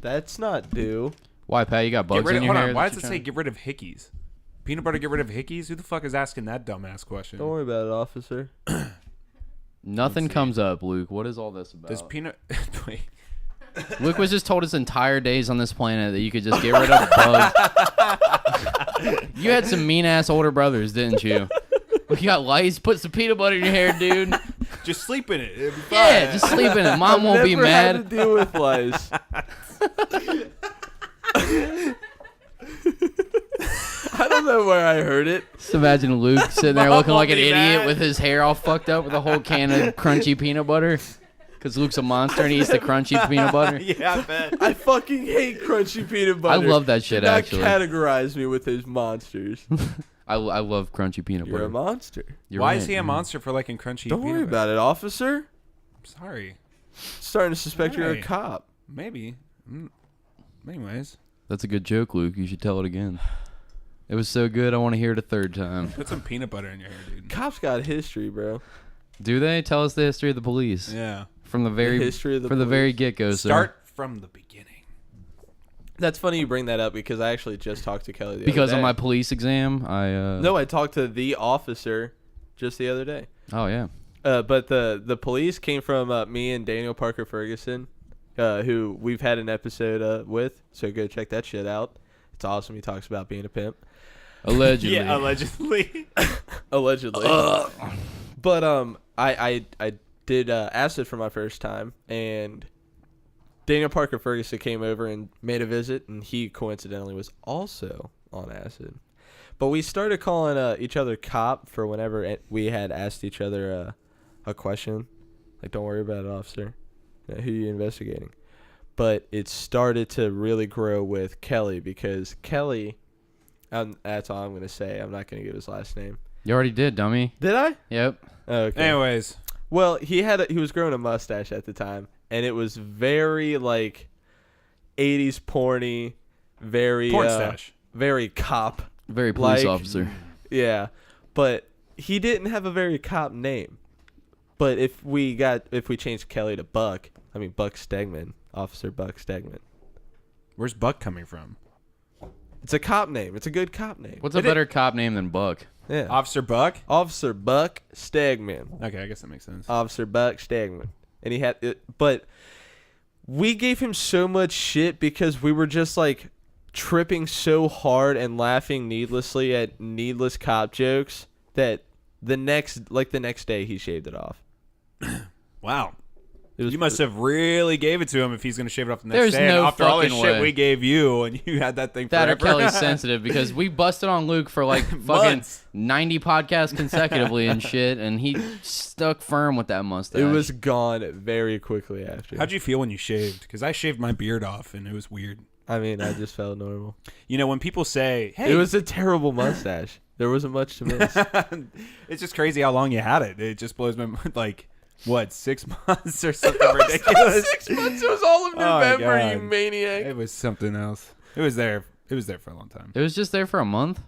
That's not do. Why, Pat? You got bugs in your hair? Why does it say get rid of hickeys? Peanut butter get rid of hickeys? Who the fuck is asking that dumbass question? Don't worry about it, officer. Nothing comes up, Luke. What is all this about? Does peanut... Wait. Luke was just told his entire days on this planet that you could just get rid of bugs. You had some mean-ass older brothers, didn't you? You got lice? Put some peanut butter in your hair, dude. Just sleep in it. It'll be fine. Yeah, just sleep in it. Mom won't be mad. Had to deal with lice. I don't know where I heard it. Just imagine Luke sitting there looking like an be idiot mad. with his hair all fucked up with a whole can of crunchy peanut butter. Because Luke's a monster and he eats the crunchy peanut butter. Yeah, I bet. I fucking hate crunchy peanut butter. I love that shit, Do not actually. categorize me with those monsters. I love crunchy peanut You're butter. a monster. You're Why right. is he a monster for liking crunchy Don't peanut worry butter? about it, officer. I'm sorry. Starting to suspect you're a Right. cop. Maybe. Anyways. That's a good joke, Luke. You should tell it again. It was so good, I want to hear it a third time. Put some peanut butter in your hair, dude. Cops got history, bro. Do they? Tell us the history of the police. Yeah. From the very history of the from the very police. get-go, sir. Start from the beginning. That's funny you bring that up because I actually just talked to Kelly the Because other on day. my police exam, No, I talked to the officer just the other day. Oh, yeah. But the police came from me and Daniel Parker Ferguson, who we've had an episode with. So go check that shit out. It's awesome. He talks about being a pimp. Allegedly. Yeah, allegedly. Allegedly. But I did acid for my first time, and Daniel Parker Ferguson came over and made a visit, and he coincidentally was also on acid. But we started calling each other cop for whenever we had asked each other a question. Like, don't worry about it, officer. Who are you investigating? But it started to really grow with Kelly because Kelly, that's all I'm going to say. I'm not going to give his last name. You already did, dummy. Did I? Yep. Okay. Anyways. Well, he was growing a mustache at the time, and it was very like 80s porny, very Porn stash. very cop. Very police Like- officer. Yeah, but he didn't have a very cop name. But if we changed Kelly to Buck Stegman, Officer Buck Stegman. Where's Buck coming from? It's a cop name. It's a good cop name. What's a better cop name than Buck? Yeah. Officer Buck? Officer Buck Stegman. Okay, I guess that makes sense. Officer Buck Stegman. And he had it, but we gave him so much shit because we were just like tripping so hard and laughing needlessly at needless cop jokes that the next day he shaved it off. Wow. It was, You must have really gave it to him if he's going to shave it off the next There's day. And no after all this fucking shit way. we gave you, and you had that thing That or forever. Kelly's sensitive because we busted on Luke for like fucking Months. 90 podcasts consecutively and shit, and he stuck firm with that mustache. it was gone very quickly after. How'd you feel when you shaved? Because I shaved my beard off, and it was weird. I mean, I just felt normal. You know, when people say, hey, It was a terrible mustache. There wasn't much to miss. it's just crazy how long you had it. It just blows my mind. Like, what, 6 months or something ridiculous? 6 months. It was all of Oh, my November, you God. maniac. It was something else. It was there. It was there for a long time. It was just there for a month?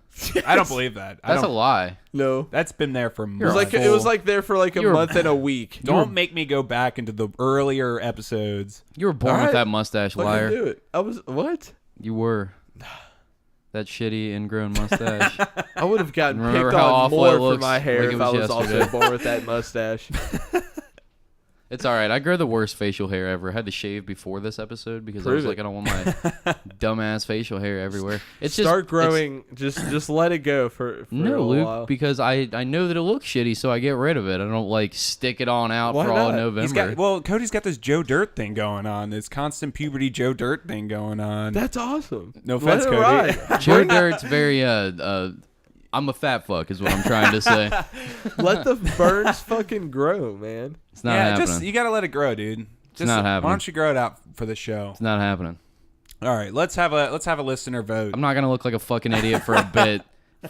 I don't believe that. That's a lie. No. That's been there for It was months. like it was like there for like a You're- month and a week. Don't make me go back into the earlier episodes. You were born All with right. that mustache, Fucking liar. do it. I was what? You were. That shitty ingrown mustache. I would have gotten Remember picked how on awful more it for looks my hair like it if I was was also yesterday. born with that mustache. It's all right. I grow the worst facial hair ever. I had to shave before this episode because I Prove was it. like, I don't want my dumbass facial hair everywhere. It's just Start it's- growing. Just let it go for No, a Luke, while. because I know that it looks shitty, so I get rid of it. I don't like stick it on out Why for all of not? November. Cody's got this Joe Dirt thing going on. This constant puberty Joe Dirt thing going on. That's awesome. No Let offense, it Cody. ride. Joe Dirt's very I'm a fat fuck is what I'm trying to say. Let the burns fucking grow, man. It's not happening. just you gotta let it grow, dude. Just, not happening. Why don't you grow it out for the show? It's not happening. All right, let's have a listener vote. I'm not gonna look like a fucking idiot for a bit.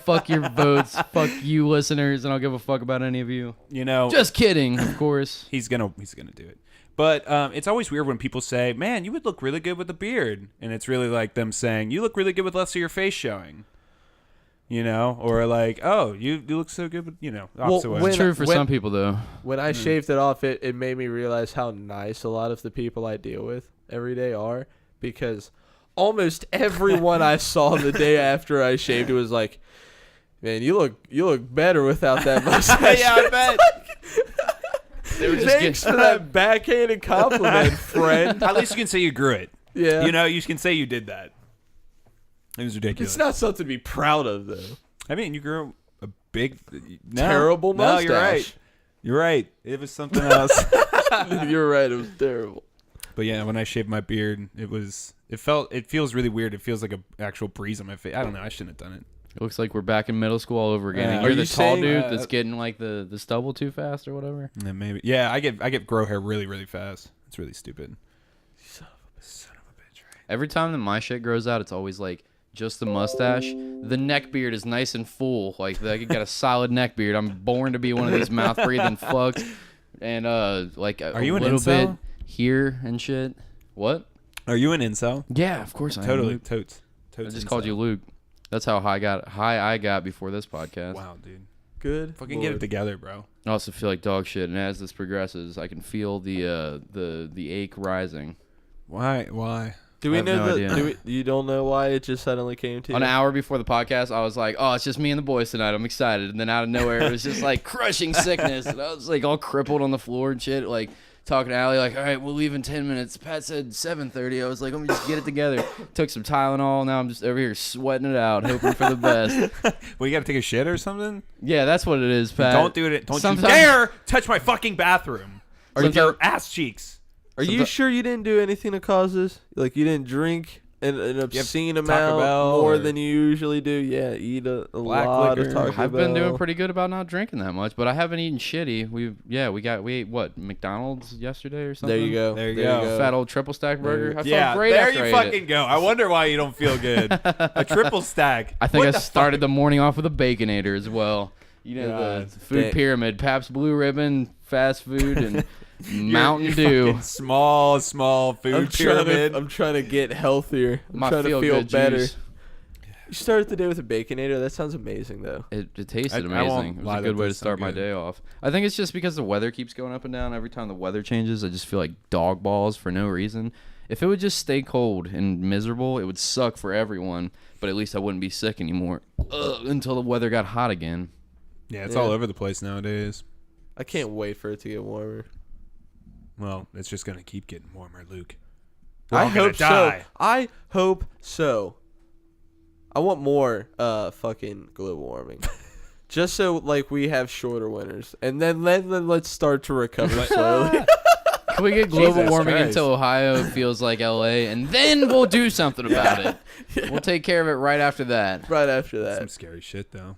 Fuck your votes. Fuck you listeners. I don't give a fuck about any of you. You know, Just kidding, of course. he's gonna do it. But it's always weird when people say, "Man, you would look really good with a beard," and it's really like them saying, "You look really good with less of your face showing." You know, or like, "Oh, you look so good with," you know, opposite way. when- It's true for some people though. When I shaved it off, it made me realize how nice a lot of the people I deal with every day are, because almost everyone I saw the day after I shaved was like, man, you look better without that mustache. Yeah, I bet. They were just Thanks for that backhanded compliment, friend. At least you can say you grew it. Yeah. You know, you can say you did that. It was ridiculous. It's not something to be proud of, though. I mean, you grew a big, terrible mustache. No, you're right. You're right. It was something else. You're right. It was terrible. But yeah, when I shaved my beard, it feels really weird. It feels like an actual breeze on my face. I don't know. I shouldn't have done it. It looks like we're back in middle school all over again. And Are you're you the tall saying, dude that's getting like the stubble too fast or whatever. Yeah, maybe. Yeah, I get grow hair really, really fast. It's really stupid. Son of a bitch, right? Every time that my shit grows out, it's always like just the mustache. The neck beard is nice and full. Like I got a solid neck beard. I'm born to be one of these mouth breathing fucks. And like Are you an little incel? bit here and shit. What? Are you an incel? Yeah, of course I am. Totally. Luke. Totes. I just called you Luke. That's how high I got before this podcast. Wow, dude. Good. Fucking get it together, bro. I also feel like dog shit, and as this progresses, I can feel the ache rising. Why? Do I we have know no that? idea. You don't know why it just suddenly came to you? An hour before the podcast, I was like, "Oh, it's just me and the boys tonight. I'm excited." And then out of nowhere, it was just like crushing sickness, and I was like all crippled on the floor and shit, like talking to Allie, like, "All right, we'll leave in 10 minutes." Pat said 7:30. I was like, "Let me just get it together." Took some Tylenol. Now I'm just over here sweating it out, hoping for the best. Well, you got to take a shit or something? Yeah, that's what it is, Pat. Don't do it. Don't you Sometimes- dare touch my fucking bathroom. With your ass cheeks. Are you sure you didn't do anything to cause this? Like you didn't drink an obscene Taco amount Bell more or than you usually do? Yeah, eat a black lot liquor. of Taco Bell. I've been doing pretty good about not drinking that much, but I haven't eaten shitty. We ate what, McDonald's yesterday or something? There you go. There you go. Fat old triple stack burger. I Yeah, felt great there after you I ate fucking it. go. I wonder why you don't feel good. A triple stack. I think What I the started fuck? the morning off with a Baconator as well. You know, God, the food dang. pyramid, Pabst Blue Ribbon, fast food, and Mountain Your Dew. fucking small food pyramid. I'm trying to get healthier. I'm My trying to feel feel-good better. juice. You started the day with a Baconator. That sounds amazing, though. It tasted I won't amazing. It was lie, a that good way to does start sound my good. day off. I think it's just because the weather keeps going up and down. Every time the weather changes, I just feel like dog balls for no reason. If it would just stay cold and miserable, it would suck for everyone, but at least I wouldn't be sick anymore. Until the weather got hot again. Yeah, it's Yeah. all over the place nowadays. I can't wait for it to get warmer. Well, it's just going to keep getting warmer, Luke. I all gonna hope so. die. I hope so. I want more fucking global warming. Just so like we have shorter winters. And then let's start to recover slowly. Can we get global Jesus warming Christ. until Ohio feels like LA, and then we'll do something about it. We'll take care of it right after that. Right after Some that. scary shit, though.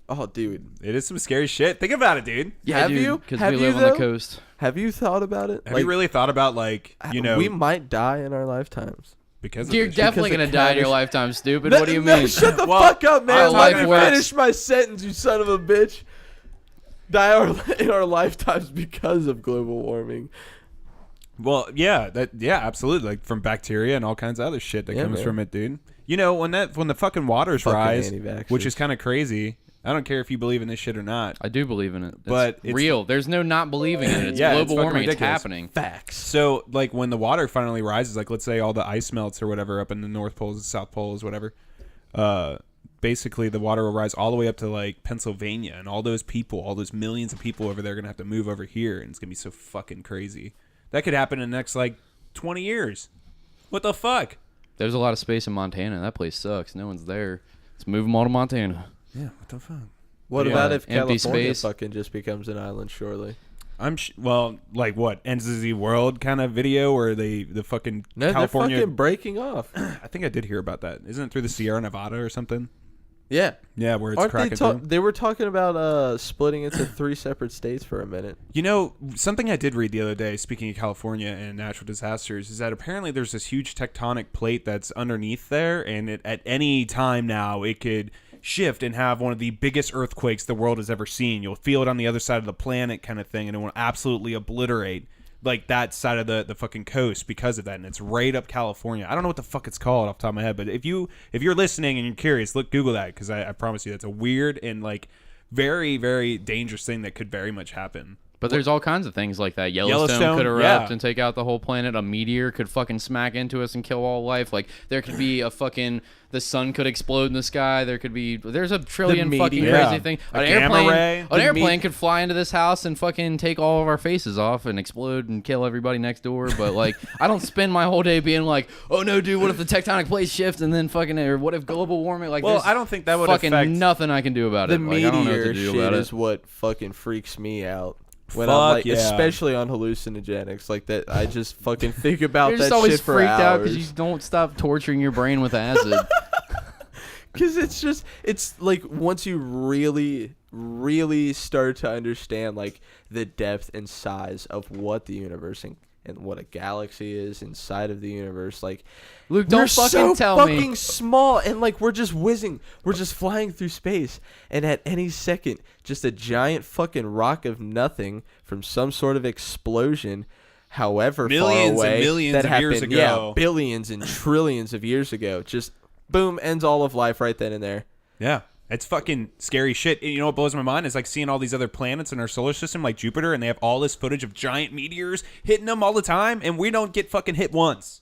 Oh, dude. It is some scary shit. Think about it, dude. Yeah, Have dude, you? Because Have we you, live on the though? coast. Have you thought about it? Have you really thought about, like, you know, we might die in our lifetimes. because of You're this shit? definitely Because going of to die in your catastrophe. lifetime, stupid. What do you mean? Shut the Well, fuck up, our man. Let life me works. finish my sentence, you son of a bitch. Die in our lifetimes because of global warming. Well, yeah, absolutely. Like from bacteria and all kinds of other shit that Yeah, comes man. from it, dude. You know, when the fucking waters Fucking rise, anti-vaxxers. which is kind of crazy. I don't care if you believe in this shit or not. I do believe in it. It's But it's- real. There's no not believing in it. It's Yeah, it's global fucking warming. It's ridiculous. happening. Facts. So, like, when the water finally rises, like, let's say all the ice melts or whatever up in the North Poles and South Poles, whatever, basically the water will rise all the way up to, like, Pennsylvania, and all those people, all those millions of people over there are going to have to move over here, and it's going to be so fucking crazy. That could happen in the next, like, 20 years. What the fuck? There's a lot of space in Montana. That place sucks. No one's there. Let's move them all to Montana. Yeah, what the fuck? What Yeah, about if empty California space. fucking just becomes an island shortly? Well, like what? NSFW World kind of video where the fucking No, California. they're fucking breaking off. I think I did hear about that. Isn't it through the Sierra Nevada or something? Yeah. Yeah, where it's Aren't they cracking through. they were talking about splitting into 3 separate states for a minute. You know, something I did read the other day, speaking of California and natural disasters, is that apparently there's this huge tectonic plate that's underneath there, and at any time now it could shift and have one of the biggest earthquakes the world has ever seen. You'll feel it on the other side of the planet kind of thing, and it will absolutely obliterate like that side of the fucking coast because of that, and it's right up California. I don't know what the fuck it's called off the top of my head, but if you're listening and you're curious, Google that, because I promise you that's a weird and like very, very dangerous thing that could very much happen. But there's all kinds of things like that. Yellowstone could erupt and take out the whole planet. A meteor could fucking smack into us and kill all life. Like, there could be the sun could explode in the sky. There's a trillion fucking crazy things. An airplane could fly into this house and fucking take all of our faces off and explode and kill everybody next door. But, like, I don't spend my whole day being like, oh no, dude, what if the tectonic plates shift and then fucking, or what if global warming? Like, well, I don't think that would fucking affect nothing I can do about it. The Like, I don't know what meteor to do shit about is it. what fucking freaks me out. When I'm like, yeah. especially on hallucinogenics like that, I just fucking think about You're that just always shit for freaked out hours. because you don't stop torturing your brain with acid. Because it's like once you really, really start to understand like the depth and size of what the universe and what a galaxy is inside of the universe, like Luke, don't fucking so tell fucking me. small, and like we're just whizzing, we're just flying through space, and at any second, just a giant fucking rock of nothing from some sort of explosion, however Millions far away and millions that of happened, years ago. yeah, billions and trillions of years ago, just boom, ends all of life right then and there. Yeah. It's fucking scary shit. You know what blows my mind is like seeing all these other planets in our solar system like Jupiter, and they have all this footage of giant meteors hitting them all the time, and we don't get fucking hit once.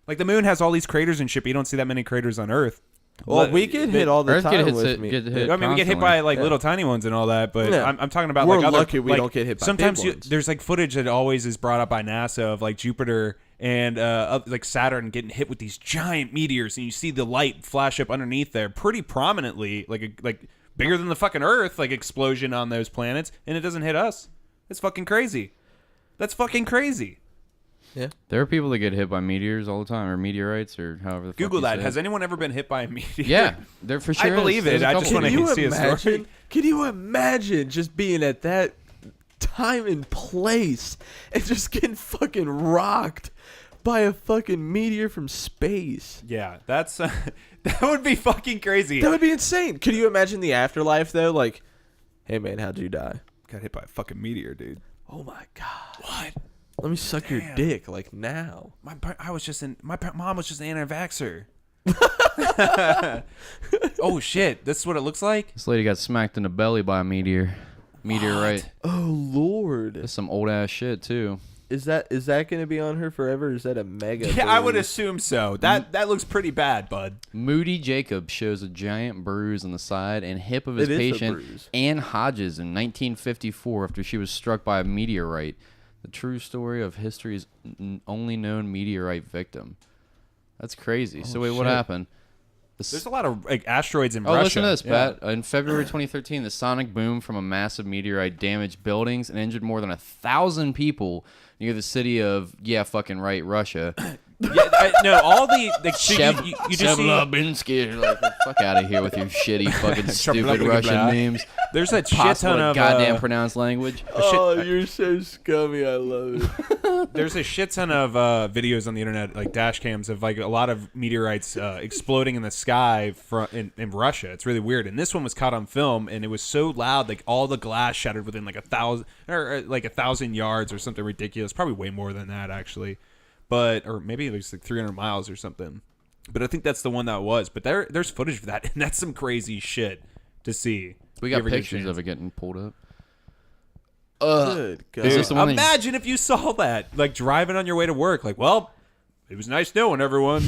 Like the moon has all these craters and shit, but you don't see that many craters on Earth. Well, we get hit all the Earth time get with hit, me. get hit I mean, we get hit constantly. by like little tiny ones and all that, but Yeah. I'm talking about We're like other. lucky we like, don't get hit by sometimes big ones. there's like footage that always is brought up by NASA of like Jupiter and like Saturn getting hit with these giant meteors, and you see the light flash up underneath there pretty prominently, like bigger than the fucking Earth, like explosion on those planets, and it doesn't hit us. It's fucking crazy. That's fucking crazy. Yeah. There are people that get hit by meteors all the time, or meteorites, or however the fuck Google you that. say Has it. anyone ever been hit by a meteor? Yeah, there for sure. I believe is. it. There's a I just couple want to people. see a story. Can you imagine just being at that time and place and just getting fucking rocked by a fucking meteor from space? Yeah, that's that would be fucking crazy. That would be insane. Could you imagine the afterlife though? Like, hey man, how'd you die? Got hit by a fucking meteor, dude. Oh my god. What? Let me suck your dick like now. My mom was just an anti-vaxxer. Oh shit! This is what it looks like. This lady got smacked in the belly by a meteorite. Oh lord. That's some old ass shit too. Is that gonna be on her forever? Or is that a mega? Yeah, I would bruise? assume so. That looks pretty bad, bud. Moody Jacob shows a giant bruise on the side and hip of his It is a patient bruise. Ann Hodges in 1954 after she was struck by a meteorite. The true story of history's only known meteorite victim. That's crazy. So wait, what shit. happened? There's a lot of like asteroids in Oh, Russia. listen to this, Yeah. Pat. In February 2013, the sonic boom from a massive meteorite damaged buildings and injured more than 1,000 people near the city of, fucking right, Russia. Yeah, no, all the so you just see Chelyabinsk. Like, the fuck out of here with your shitty, fucking stupid Russian names. there's a shit Possible ton of goddamn pronounced language. Oh, you're so scummy. I love it. there's a shit ton of videos on the internet, like dash cams of like a lot of meteorites exploding in the sky in Russia. It's really weird. And this one was caught on film, and it was so loud, like all the glass shattered within like 1,000 or like 1,000 yards or something ridiculous. Probably way more than that actually, or maybe it was like 300 miles or something. But I think that's the one that was. But there's footage of that, and that's some crazy shit to see. We got pictures of it getting pulled up. Good God. Is this the one that- Imagine if you saw that, like driving on your way to work. Like, well, it was nice knowing everyone.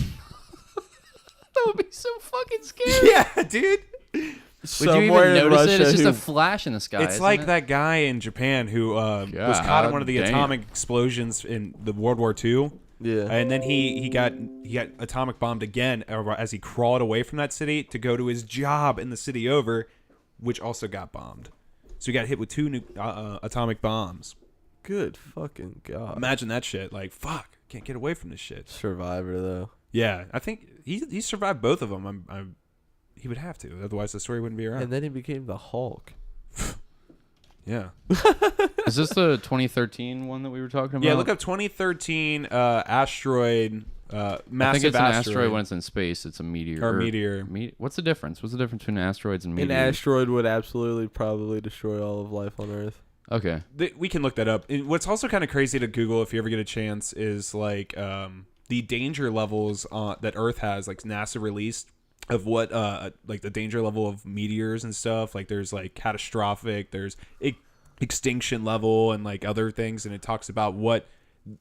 That would be so fucking scary. Yeah, dude. Would you Somewhere even in notice it? It's Russia just a who- flash in the sky. It's isn't like it? that guy in Japan who was caught in one of the God damn. atomic explosions in the World War II. Yeah. And then he got atomic bombed again as he crawled away from that city to go to his job in the city over, which also got bombed. So he got hit with 2 atomic bombs. Good fucking God. Imagine that shit. Like, fuck, can't get away from this shit. Survivor though. Yeah, I think he survived both of them. He would have to, otherwise the story wouldn't be around. And then he became the Hulk. Yeah. Is this the 2013 one that we were talking about? Yeah, look up 2013 asteroid, massive I think it's an asteroid. asteroid when it's in space. It's a meteor. Or meteor. What's the difference? What's the difference between asteroids and An meteors? asteroid would absolutely probably destroy all of life on Earth. Okay. We can look that up. And what's also kind of crazy to Google if you ever get a chance is like the danger levels that Earth has, like NASA released of what like the danger level of meteors and stuff. Like there's like catastrophic, there's extinction level and like other things, and it talks about what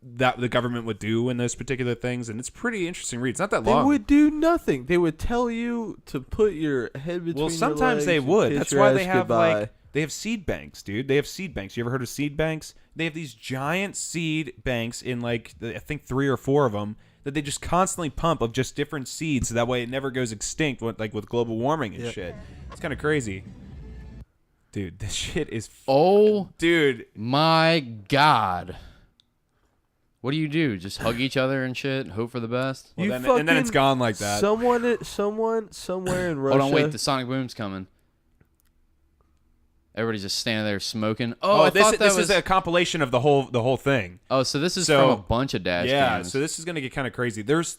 that the government would do in those particular things, and it's pretty interesting read. It's not that They long. would do nothing. They would tell you to put your head between. Well, your sometimes legs they and would. kiss That's your why ass they have goodbye. like they have seed banks, dude. They have seed banks. You ever heard of seed banks? They have these giant seed banks in like I think 3 or 4 of them that they just constantly pump of just different seeds, so that way it never goes extinct. With global warming and shit. It's kind of crazy, dude. This shit is. Dude, my God. What do? Just hug each other and shit, hope for the best? Well, and then it's gone like that. Someone somewhere in Russia. Hold on, wait, the sonic boom's coming. Everybody's just standing there smoking. Oh, I thought this was is a compilation of the whole thing. Oh, so this is from a bunch of dash cams. So this is gonna get kind of crazy. There's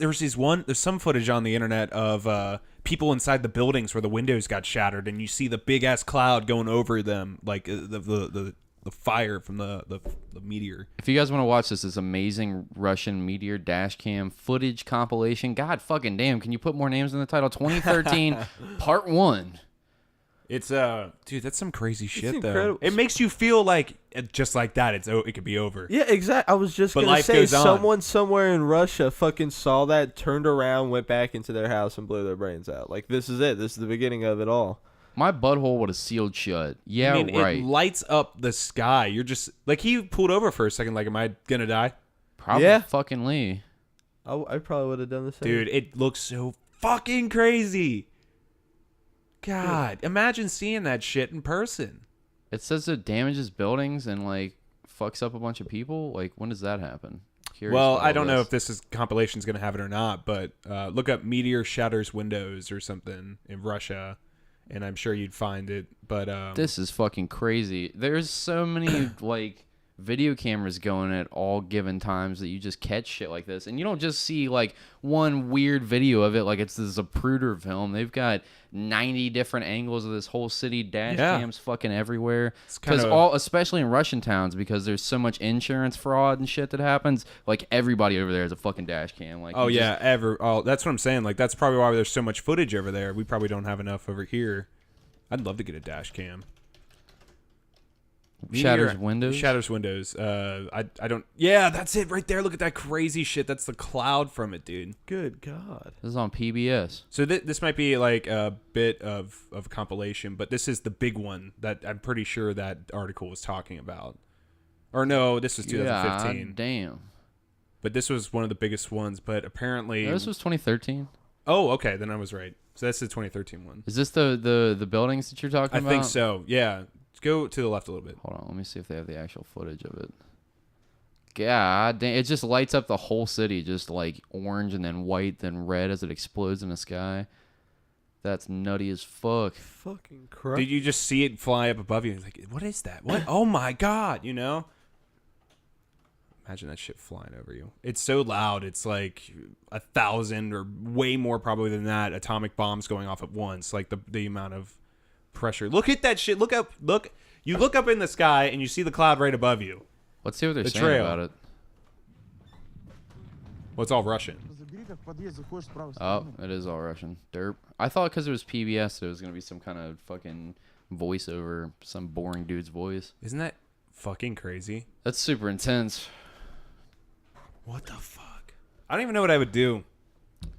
some footage on the internet of people inside the buildings where the windows got shattered, and you see the big ass cloud going over them, like the fire from the meteor. If you guys want to watch this amazing Russian meteor dash cam footage compilation, God fucking damn, can you put more names in the title? 2013 Part 1. It's dude, that's some crazy shit though. Incredible. It makes you feel like just like that it could be over. Yeah, exactly. I was just But gonna life say goes on. someone somewhere in Russia fucking saw that, turned around, went back into their house, and blew their brains out. Like, this is it. This is the beginning of it all. My butthole would have sealed shut. Yeah, I mean, right. It lights up the sky. You're just like he pulled over for a second. Like, am I gonna die? Probably Yeah. fucking Lee. I probably would have done the same. Dude, it looks so fucking crazy. God, imagine seeing that shit in person. It says it damages buildings and like fucks up a bunch of people. Like, when does that happen? Curious Well, about I all don't know this. if this compilation's gonna have it or not, but look up "meteor shatters windows" or something in Russia, and I'm sure you'd find it. But This is fucking crazy. There's so many like video cameras going at all given times that you just catch shit like this, and you don't just see like one weird video of it like it's the Zapruder film. They've got 90 different angles of this whole city, dash cams fucking everywhere. Because especially in Russian towns, because there's so much insurance fraud and shit that happens. Like, everybody over there is a fucking dash cam. Like, that's what I'm saying. Like, that's probably why there's so much footage over there. We probably don't have enough over here. I'd love to get a dash cam. Shatters windows. Shatters windows. I don't. Yeah, that's it right there. Look at that crazy shit. That's the cloud from it, dude. Good God. This is on PBS. So this might be like a bit of compilation, but this is the big one that I'm pretty sure that article was talking about. Or no, this was 2015. God damn. But this was one of the biggest ones. But apparently, No, this was 2013. Oh, okay, then I was right. So that's the 2013 one. Is this the buildings that you're talking about? I think so. Yeah. Go to the left a little bit. Hold on, let me see if they have the actual footage of it. God damn, it just lights up the whole city, just like orange and then white, then red as it explodes in the sky. That's nutty as fuck. Fucking crap. Did you just see it fly up above you? Like, what is that? What? Oh my God! You know? Imagine that shit flying over you. It's so loud. It's like 1,000 or way more probably than that atomic bombs going off at once. Like the amount of pressure. Look at that shit. Look up. Look. You look up in the sky and you see the cloud right above you. Let's see what they're The saying trail. about it. Well, it's all Russian. Oh, it is all Russian. Derp. I thought because it was PBS, there was going to be some kind of fucking voiceover, some boring dude's voice. Isn't that fucking crazy? That's super intense. What the fuck? I don't even know what I would do.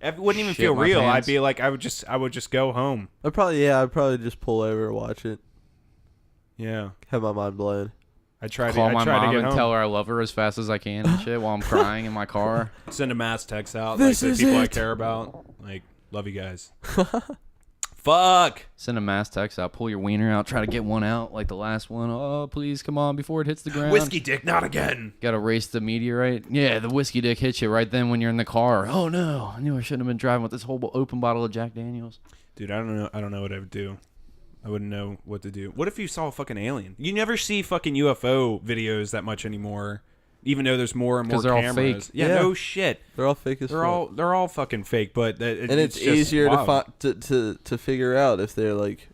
It wouldn't even Shit feel my real. pants. I'd be like, I would just go home. I'd probably just pull over and watch it. Yeah. Have my mind blown. I try Call to my I try to mom get and home. tell her I love her as fast as I can and shit while I'm crying in my car. Send a mass text out This like is the people I it. care about. Like, love you guys. Fuck. Send a mass text out. Pull your wiener out. Try to get one out like the last one. Oh, please, come on, before it hits the ground. Whiskey dick, not again. Gotta race the meteorite. Yeah, the whiskey dick hits you right then when you're in the car. Oh no, I knew I shouldn't have been driving with this whole open bottle of Jack Daniels. Dude, I don't know what I would do. I wouldn't know what to do. What if you saw a fucking alien? You never see fucking UFO videos that much anymore, even though there's more and more 'Cause they're all cameras. fake. Yeah, Yeah. no shit. They're all fake as fuck. They're all fucking fake, but And it's just easier wild. to figure out if they're like.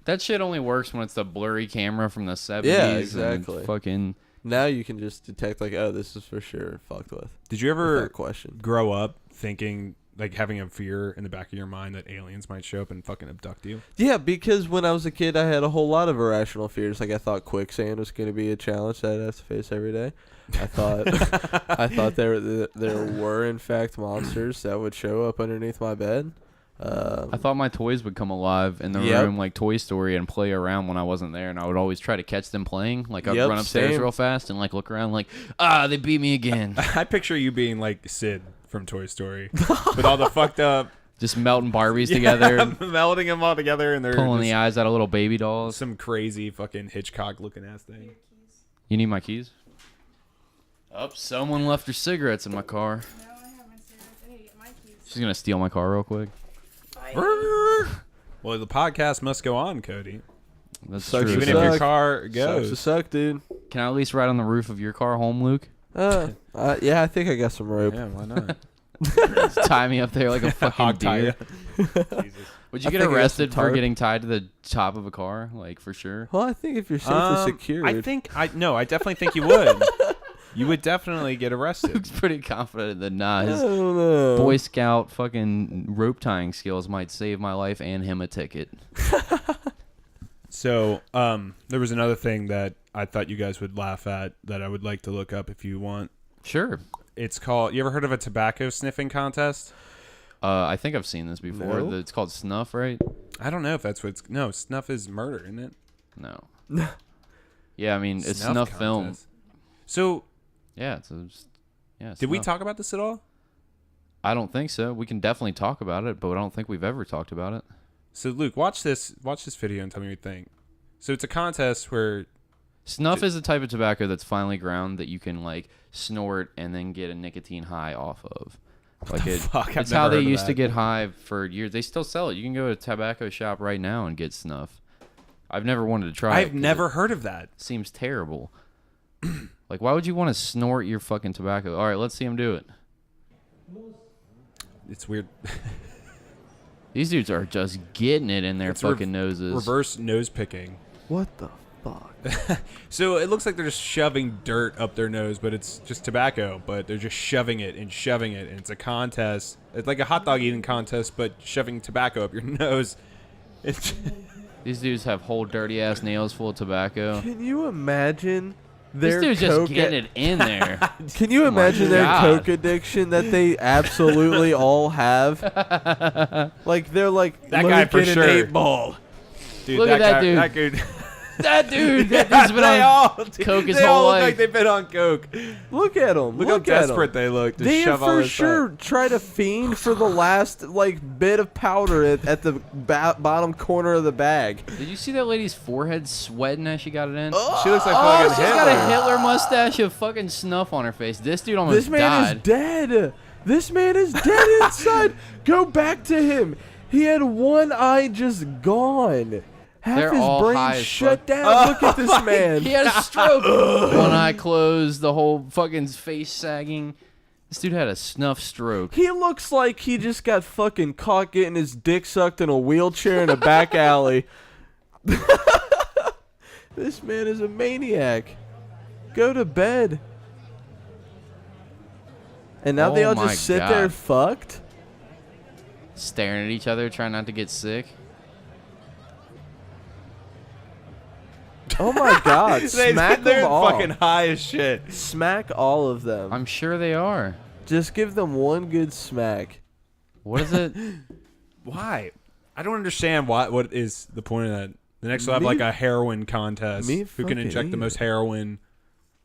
That shit only works when it's the blurry camera from the 70s. Yeah, exactly. And fucking. Now you can just detect like, oh, this is for sure fucked with. Did you ever Without question. grow up thinking like having a fear in the back of your mind that aliens might show up and fucking abduct you? Yeah, because when I was a kid, I had a whole lot of irrational fears. Like I thought quicksand was going to be a challenge that I'd have to face every day. I thought there were in fact monsters that would show up underneath my bed. I thought my toys would come alive in the room like Toy Story and play around when I wasn't there, and I would always try to catch them playing. Like I'd run upstairs real fast and like look around like, they beat me again. I picture you being like Sid from Toy Story with all the fucked up, just melting Barbies together, melding them all together, and they're pulling the eyes out of little baby dolls. Some crazy fucking Hitchcock looking ass thing. You need my keys? Oh, someone left their cigarettes in my car. No, I have my cigarettes. I need to get my keys. She's gonna steal my car real quick. Well, the podcast must go on, Cody. That's Sucks true. to Even if your suck. car goes. Sucks to suck, dude. Can I at least ride on the roof of your car home, Luke? Yeah, I think I got some rope. Yeah, why not? Just tie me up there like a fucking Hog tie deer. Jesus. Would you I get think I got some arrested for tarp. getting tied to the top of a car? Like, for sure? Well, I think if you're safely secured. I definitely think you would. You would definitely get arrested. Luke's pretty confident that I his don't know. Boy Scout fucking rope tying skills might save my life and him a ticket. So, there was another thing that I thought you guys would laugh at that I would like to look up if you want. Sure. It's called, you ever heard of a tobacco sniffing contest? I think I've seen this before. No. It's called snuff, right? I don't know if that's what it's, no, snuff is murder, isn't it? No. Yeah, I mean, it's snuff film. contest. So, Yeah, yeah. did we snuff. talk about this at all? I don't think so. We can definitely talk about it, but I don't think we've ever talked about it. So, Luke, watch this video and tell me what you think. So, it's a contest where Snuff is a type of tobacco that's finely ground that you can like snort and then get a nicotine high off of. Like fuck? I've it's how never they heard of used to that. get high for years. They still sell it. You can go to a tobacco shop right now and get snuff. I've never wanted to try it. I've 'cause never heard of that. it seems terrible. Like, why would you want to snort your fucking tobacco? All right, let's see him do it. It's weird. These dudes are just getting it in their It's fucking noses. Reverse nose picking. What the fuck? So it looks like they're just shoving dirt up their nose, but it's just tobacco. But they're just shoving it, and it's a contest. It's like a hot dog eating contest, but shoving tobacco up your nose. It's These dudes have whole dirty ass nails full of tobacco. Can you imagine This their dude's just coke getting it in there. Can you imagine their God. coke addiction that they absolutely all have? Like they're like That "Let guy me for get sure. an 8-ball. dude, Look at that guy, dude. That dude. That dude, that dude's been they on all, coke his they whole all look life. like they've been on coke. Look at them. Look how at 'em. desperate they look to They shove all for this sure up. try to fiend for the last like bit of powder at the bottom corner of the bag. Did you see that lady's forehead sweating as she got it in? She looks like Oh, fucking she's Hitler. got a Hitler mustache of fucking snuff on her face. This dude almost This man died. is dead. This man is dead inside. Go back to him. He had one eye just gone. Half They're his all brain high as shut fuck. down. Look at this man. He had a stroke. One eye closed, the whole fucking face sagging. This dude had a snuff stroke. He looks like he just got fucking caught getting his dick sucked in a wheelchair in a back alley. This man is a maniac. Go to bed. And now they Oh all my just sit there God. fucked? Staring at each other, trying not to get sick. Oh my God. Smack They're them all. fucking high as shit. Smack all of them. I'm sure they are. Just give them one good smack. What is it? Why? I don't understand what is the point of that. The next will have Me- like a heroin contest. me Who can fucking inject the either. most heroin?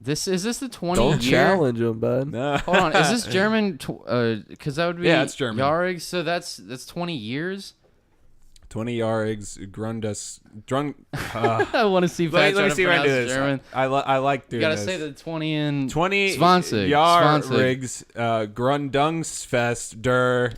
Is this the 20 Don't year? challenge them, bud. No. Hold on, is this German? Because that would be Yeah, it's German. Jahrhunds, so that's 20 years. 20 yards, Grundus, I want to see if let I me see if I can do this. German. I like doing You gotta this. say the 20 and 20 Zwanzig. Jahrrigs, Grundungsfest der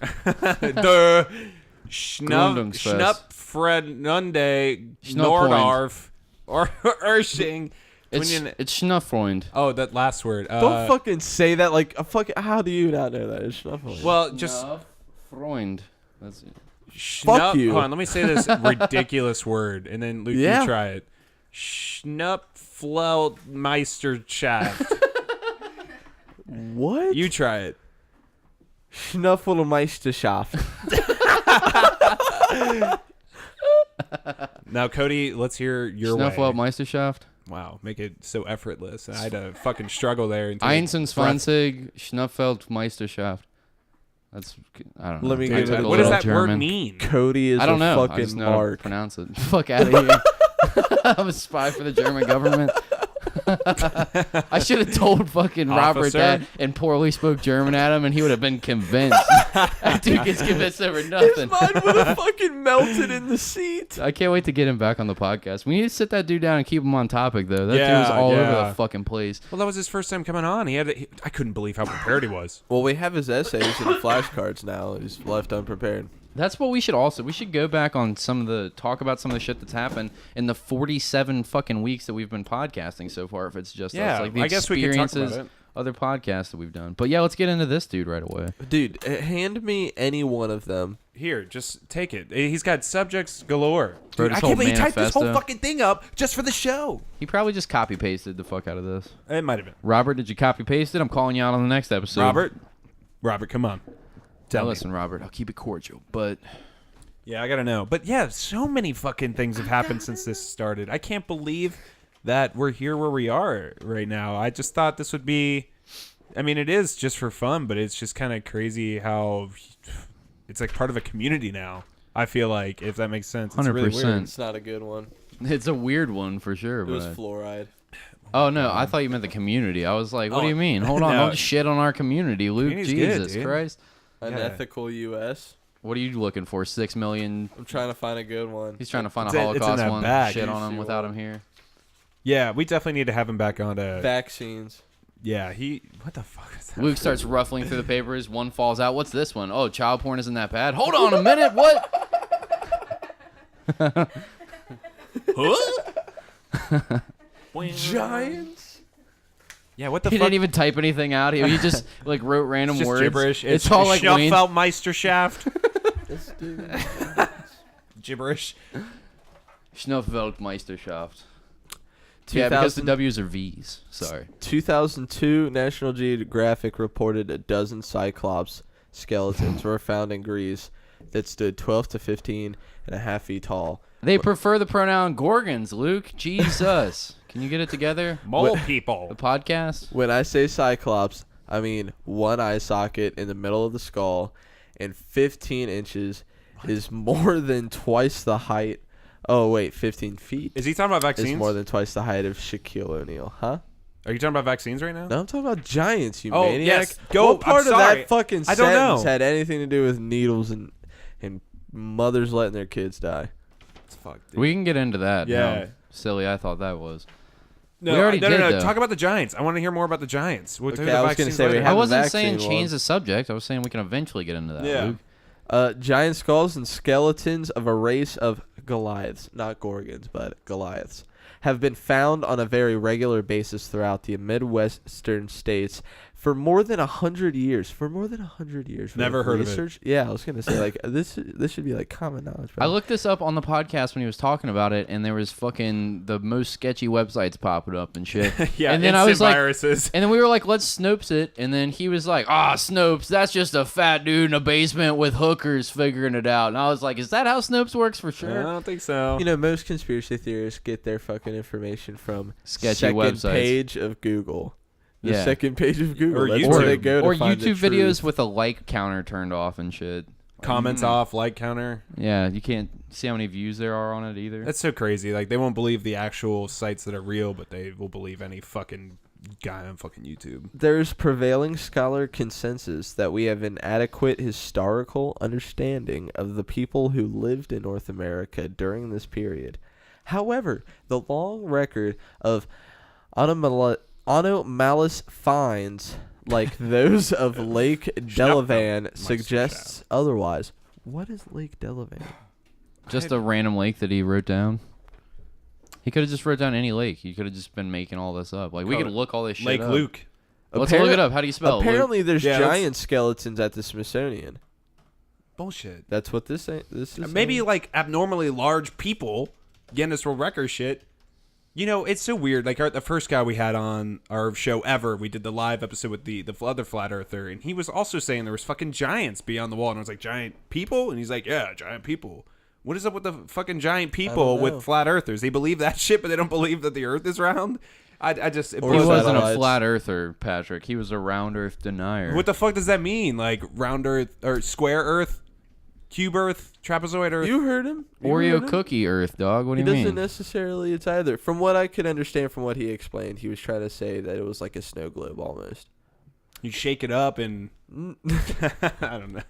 Gründungsfest. Schnupfrednunde Schnupppoint. Nordorf or Ersching. It's Schnuffreund. Oh, that last word. Don't fucking say that like a fucking. How do you not know that? It's snuffling. Well, just Freund. That's it. Fuck you. Hold on, let me say this ridiculous word, and then Luke, Yeah. you try it. Schnupffelmeisterschaft. What? You try it. Schnuffelmeisterschaft. Now, Cody, let's hear your way. Schnuffweltmeisterschaft. Wow, make it so effortless. I had to fucking struggle there. Until 21 Schnuffeltmeisterschaft. That's, I don't know. Let me I get took it. a What does little that word German. mean? Cody is I don't know. I fucking just know how to mark. pronounce it. Fuck out of here. I'm a spy for the German government. I should have told fucking Robert Officer. that and poorly spoke German at him, and he would have been convinced. That dude gets convinced over nothing. Mine would have fucking melted in the seat. I can't wait to get him back on the podcast. We need to sit that dude down and keep him on topic, though. That dude was Yeah, all over yeah. the fucking place. Well, that was his first time coming on. I couldn't believe how prepared he was. Well, we have his essays and flashcards now. He's left unprepared. That's what we should also. We should go back on talk about some of the shit that's happened in the 47 fucking weeks that we've been podcasting so far. If it's just Yeah, us, like the I guess we could talk about experiences, it. other podcasts that we've done. But yeah, let's get into this dude right away. Dude, hand me any one of them. Here, just take it. He's got subjects galore. Wrote Dude, his I whole can't believe he typed this whole manifesto. fucking thing up just for the show. He probably just copy pasted the fuck out of this. It might have been. Robert, did you copy paste it? I'm calling you out on the next episode. Robert, come on. Now Tell me. listen, Robert, I'll keep it cordial, but Yeah, I gotta know. But yeah, so many fucking things have happened since this started. I can't believe that we're here where we are right now. I just thought this would be, I mean, it is just for fun, but it's just kind of crazy how it's like part of a community now. I feel like, if that makes sense. It's really 100%. weird. It's not a good one. it's a weird one for sure. It was But fluoride. oh no, I thought you meant the community. I was like, what do Oh, you mean? Hold on, no. don't shit on our community, Luke. Community's good, Jesus dude. Christ. Unethical U.S. What are you looking for? 6 million. I'm trying to find a good one. He's trying to find It's a in- it's in Holocaust that one. bag. Shit on him Juicy without one. him here. Yeah, we definitely need to have him back on to. Vaccines. Yeah, what the fuck is that? Luke starts ruffling through the papers. One falls out. What's this one? Oh, child porn isn't that bad. Hold on a minute. What? Giants? Yeah, what the He fuck? didn't even type anything out. He just like wrote random It's just words. gibberish. It's all like Wayne's Schnufffelmeisterschaft. This dude. Gibberish. Schnuffweltmeisterschaft. Yeah, because the W's are V's. Sorry. 2002, National Geographic reported a dozen Cyclops skeletons were found in Greece that stood 12 to 15 and a half feet tall. They prefer the pronoun Gorgons, Luke. Jesus. Can you get it together? Mole The people. podcast? When I say Cyclops, I mean one eye socket in the middle of the skull and 15 inches is more than twice the height. Oh, wait, 15 feet. Is he talking about Is vaccines? more than twice the height of Shaquille O'Neal, huh? Are you talking about vaccines right now? No, I'm talking about giants, you Oh, maniac. yes. Go. What part I'm of sorry. that fucking I don't sentence know. had anything to do with needles and mothers letting their kids die? Fuck, dude. We can get into that. Yeah. How silly I thought that was. No, We already no, did, no. though. Talk about the Giants. I want to hear more about the Giants. We'll Okay, talk about I was gonna vaccines say we later. have I the wasn't vaccine saying change one. the subject. I was saying we can eventually get into that. Yeah. Luke. Giant skulls and skeletons of a race of Goliaths, not Gorgons, but Goliaths, have been found on a very regular basis throughout the Midwestern states for more than 100 years. Never heard of it. research. Yeah, I was gonna say like this should be like common knowledge. I looked this up on the podcast when he was talking about it, and there was fucking the most sketchy websites popping up and shit. Yeah, and then I instant was like, viruses. and then we were like, let's Snopes it, and then he was like, Snopes, that's just a fat dude in a basement with hookers figuring it out. And I was like, is that how Snopes works for I sure? don't think so. You know, most conspiracy theorists get their fucking information from Sketchy second websites. page of Google. The Yeah. second page of Google. Or That's YouTube. where they go to Or find the YouTube videos truth. with a like counter turned off and shit. Comments off, like counter. Yeah, you can't see how many views there are on it either. That's so crazy. Like, they won't believe the actual sites that are real, but they will believe any fucking guy on fucking YouTube. There's prevailing scholar consensus that we have an adequate historical understanding of the people who lived in North America during this period. However, the long record of anomalous finds like those of Lake Delavan suggests otherwise. What is Lake Delavan? Just a random lake that he wrote down. He could have just wrote down any lake. He could have just been making all this up. Like, we could look all this shit Lake up. Luke. Let's look it up. How do you spell it, Luke? Apparently, there's Yeah, let's- giant skeletons at the Smithsonian. Bullshit. That's what this is. Maybe saying. like abnormally large people, Guinness World Record shit. You know, it's so weird. Like the first guy we had on our show ever, we did the live episode with the other flat earther, and he was also saying there was fucking giants beyond the wall, and I was like, giant people? And he's like, yeah, giant people. What is up with the fucking giant people with flat earthers? They believe that shit, but they don't believe that the earth is round? I just... He wasn't a flat earther, Patrick. He was a round earth denier. What the fuck does that mean? Like round earth, or square earth? Cube Earth, trapezoid Earth. You heard him. Oreo cookie Earth, dog. What do you mean? He doesn't necessarily. It's either. From what I could understand from what he explained, he was trying to say that it was like a snow globe almost. You shake it up and I don't know.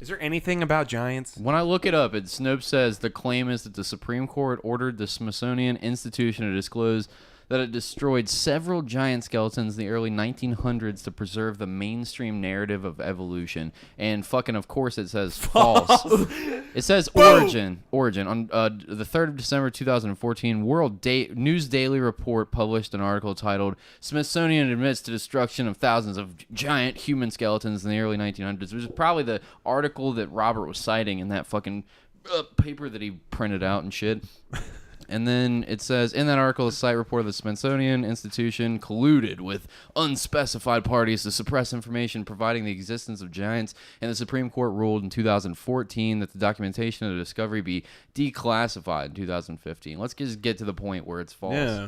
Is there anything about giants? When I look it up, Snopes says the claim is that the Supreme Court ordered the Smithsonian Institution to disclose that it destroyed several giant skeletons in the early 1900s to preserve the mainstream narrative of evolution. And fucking, of course, it says false. It says origin. On the 3rd of December 2014, News Daily Report published an article titled "Smithsonian Admits to Destruction of Thousands of Giant Human Skeletons in the Early 1900s," which is probably the article that Robert was citing in that fucking paper that he printed out and shit. And then it says, in that article, the site reported the Smithsonian Institution colluded with unspecified parties to suppress information providing the existence of giants, and the Supreme Court ruled in 2014 that the documentation of the discovery be declassified in 2015. Let's just get to the point where it's false. Yeah.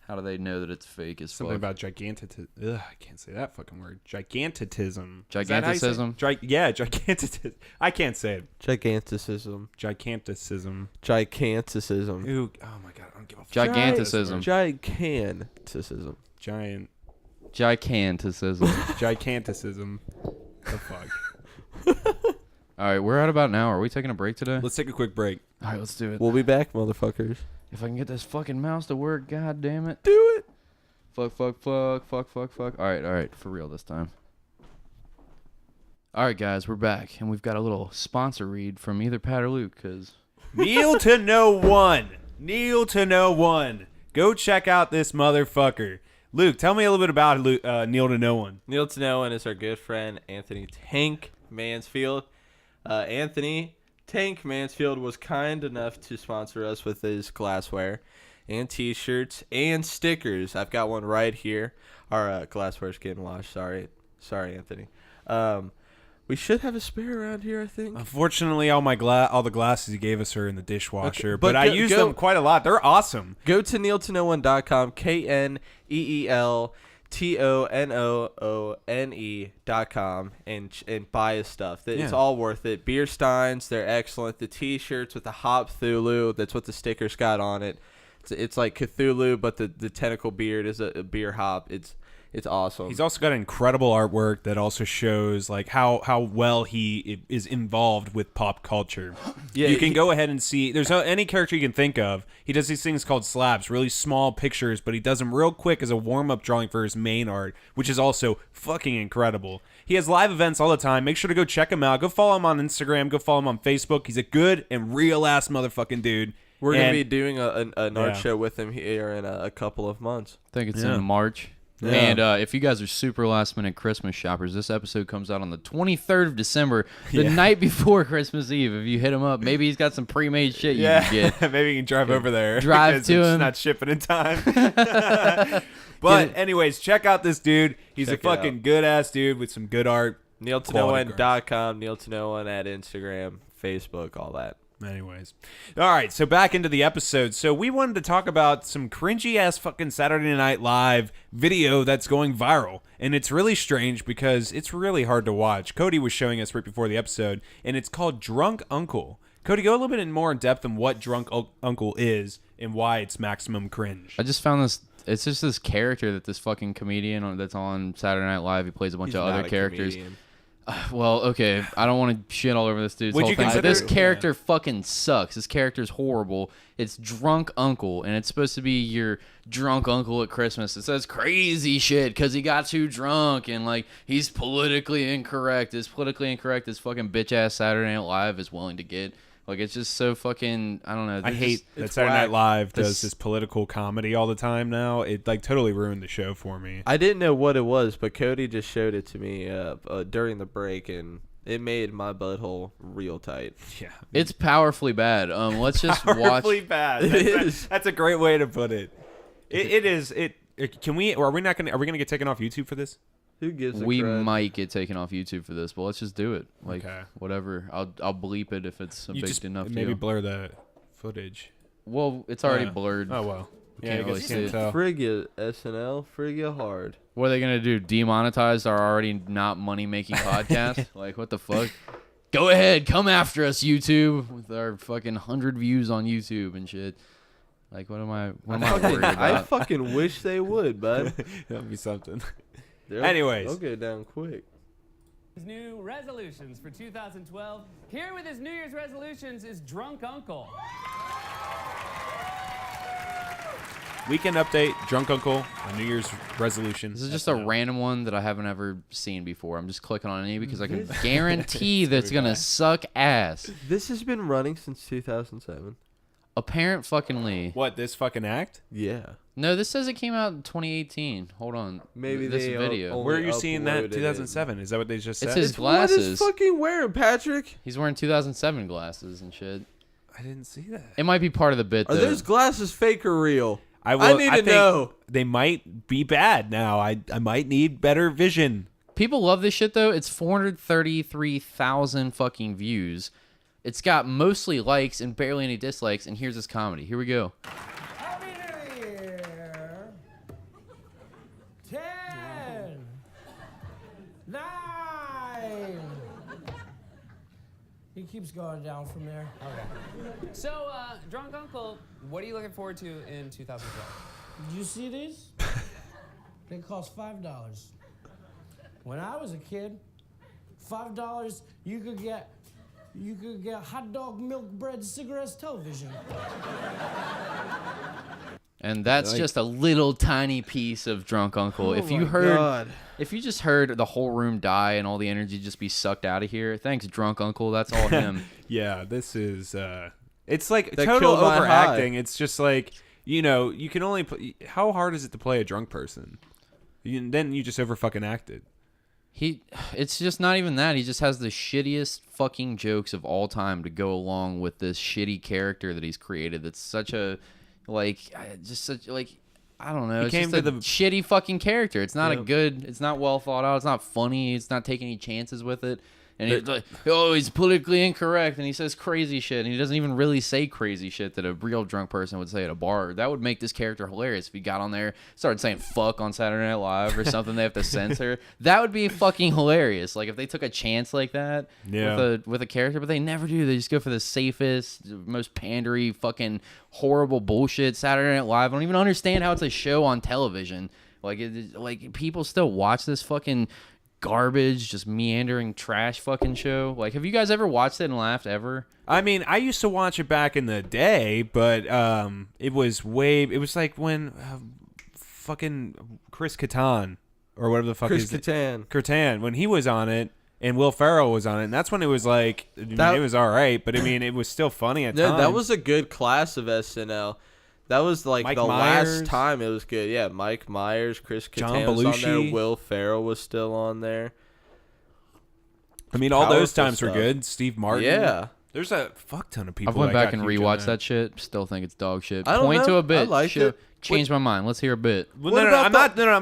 How do they know that it's fake as Something fuck? about gigantism. Ugh, I can't say that fucking word. Gigantism. Giganticism? Yeah, giganticism. I can't say it. Giganticism. Giganticism. Giganticism. Ooh, oh my god, I don't give a fuck. Giganticism. Giganticism. Giant. Giganticism. Giganticism. The fuck. All right, we're at about an hour. Are we taking a break today? Let's take a quick break. All right, let's do it. We'll be back, motherfuckers. If I can get this fucking mouse to work, god damn it. Do it. Fuck. All right, for real this time. All right, guys, we're back, and we've got a little sponsor read from either Pat or Luke, because... Kneel to no one. Kneel to no one. Go check out this motherfucker. Luke, tell me a little bit about Kneel to No One. Kneel to No One is our good friend, Anthony Tank Mansfield. Anthony Tank Mansfield was kind enough to sponsor us with his glassware and t-shirts and stickers. I've got one right here. Our glassware's getting washed. Sorry, Anthony. We should have a spare around here, I think. Unfortunately, all the glasses he gave us are in the dishwasher, Okay, but I use them quite a lot. They're awesome. Go to kneeltonoone.com, KNEELTONOONE.com, and buy his stuff. It's all worth it. Beer steins, they're excellent. The t-shirts with the Hop Cthulhu, that's what the stickers got on it. It's like Cthulhu, but the tentacle beard is a beer hop. It's awesome. He's also got incredible artwork that also shows like how well he is involved with pop culture. Yeah, you can go ahead and see. There's any character you can think of. He does these things called slabs, really small pictures, but he does them real quick as a warm-up drawing for his main art, which is also fucking incredible. He has live events all the time. Make sure to go check him out. Go follow him on Instagram. Go follow him on Facebook. He's a good and real-ass motherfucking dude. We're going to be doing an art show with him here in a couple of months. I think it's in March. Yeah. And if you guys are super last-minute Christmas shoppers, this episode comes out on the 23rd of December, the night before Christmas Eve. If you hit him up, maybe he's got some pre-made shit you can get. Maybe you can drive over there. Drive to him. It's not shipping in time. But anyways, check out this dude. He's a fucking good-ass dude with some good art. KneelToNoOne.com, KneelToNoOne at Instagram, Facebook, all that. Anyways. All right, so back into the episode. So we wanted to talk about some cringy-ass fucking Saturday Night Live video that's going viral. And it's really strange because it's really hard to watch. Cody was showing us right before the episode, and it's called Drunk Uncle. Cody, go a little bit more in depth on what Drunk Uncle is and why it's maximum cringe. I just found this. It's just this character that this fucking comedian that's on Saturday Night Live. He plays a bunch of other characters. Comedian. Well, okay, I don't want to shit all over this dude's whole thing, but this character fucking sucks. This character's horrible. It's Drunk Uncle, and it's supposed to be your drunk uncle at Christmas. It says crazy shit because he got too drunk, and, like, he's politically incorrect. As politically incorrect as fucking bitch-ass Saturday Night Live is willing to get. Like, it's just so fucking, I don't know. I hate that Saturday Night Live does this political comedy all the time now. It, like, totally ruined the show for me. I didn't know what it was, but Cody just showed it to me during the break, and It made my butthole real tight. Yeah. It's powerfully bad. Let's just Powerfully watch. bad. It is. That's a great way to put it. It is. Can we? Or are we not gonna? Are we gonna get taken off YouTube for this? Who gives a We crud? might get taken off YouTube for this, but let's just do it. Like Okay. whatever. I'll bleep it if it's a You big just enough maybe deal. blur the footage. Well, it's already Yeah. blurred. Oh well. Yeah, I Can't really guess see you it. can tell. Frig you, SNL. Frig you hard. What are they gonna do? Demonetize our already not money making podcast? Like what the fuck? Go ahead, come after us, YouTube, with our fucking 100 views on YouTube and shit. Like what am I worried about? I fucking wish they would, bud. That'd be something. Anyways. Anyways. They'll go down quick. His new resolutions for 2012. Here with his New Year's resolutions is Drunk Uncle. Weekend update. Drunk Uncle. A New Year's resolution. This is just a random one that I haven't ever seen before. I'm just clicking on any because I can guarantee that it's gonna suck ass. This has been running since 2007. Apparent fucking Lee. What, this fucking act? Yeah. No, this says it came out in 2018. Hold on. Maybe this they video. only Where are you seeing that? uploaded it. 2007. Is that what they just said? It's his What is glasses. fucking wearing, Patrick? He's wearing 2007 glasses and shit. I didn't see that. It might be part of the bit Are though. those glasses fake or real? I need to think know. They might be bad now. I might need better vision. People love this shit though. It's 433,000 fucking views. It's got mostly likes and barely any dislikes. And here's his comedy. Here we go. Happy New Year! 10, 9. He keeps going down from there. Okay. So, Drunk Uncle, what are you looking forward to in 2012? Did you see these? They cost $5. When I was a kid, $5 you could get hot dog, milk, bread, cigarettes, television. And that's just a little tiny piece of Drunk Uncle. If you heard, if you just heard the whole room die and all the energy just be sucked out of here, thanks, Drunk Uncle. That's all him. Yeah, this is. It's like That total killed my overacting. high. It's just like, you know, you can only. How hard is it to play a drunk person? Then you just over fucking acted. It's just not even that. He just has the shittiest fucking jokes of all time to go along with this shitty character that he's created. That's such a, like, just such, like, I don't know. It's came just to a the- shitty fucking character. It's not a Yep. good, it's not well thought out. It's not funny. It's not taking any chances with it. And he's like, oh, he's politically incorrect, and he says crazy shit, and he doesn't even really say crazy shit that a real drunk person would say at a bar. That would make this character hilarious if he got on there, started saying fuck on Saturday Night Live or something they have to censor. That would be fucking hilarious. Like if they took a chance like that with a character, but they never do. They just go for the safest, most pandery, fucking horrible bullshit. Saturday Night Live. I don't even understand how it's a show on television. Like people still watch this fucking garbage, just meandering trash fucking show. Like, have you guys ever watched it and laughed ever? I mean, I used to watch it back in the day, but it was like when fucking Chris Kattan or whatever the fuck Chris is it? Kattan, when he was on it and Will Ferrell was on it, and that's when it was like, I mean, it was all right, but I mean, it was still funny at times. that was a good class of SNL. That was like Mike the Myers. last time it was good. Yeah, Mike Myers, Chris John Kattan was on there. Belushi. Will Ferrell was still on there. I mean, all those Powerful times were stuff. good. Steve Martin. Yeah. There's a fuck ton of people. I went that back got and huge on rewatched that shit. Still think it's dog shit. I don't Point to know. a bit. I liked it. Changed my mind. Let's hear a bit. Well, What no, about I'm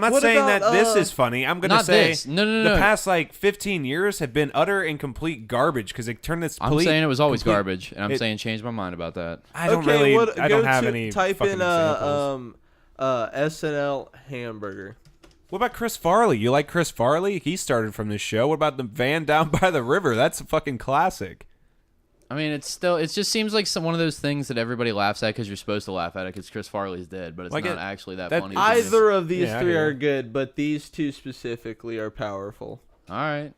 not what saying about, that this is funny. I'm gonna Not say this. No. the past like 15 years have been utter and complete garbage because they turned this. I'm saying it was always complete- garbage, and I'm saying change my mind about that. I don't really. I don't have any. Type fucking in examples. SNL hamburger. What about Chris Farley? You like Chris Farley? He started from this show. What about the van down by the river? That's a fucking classic. I mean, it just seems like one of those things that everybody laughs at because you're supposed to laugh at it because Chris Farley's dead, but it's Like not actually that that- funny. Either of these Yeah, I three hear are you. good, but these two specifically are powerful. All right.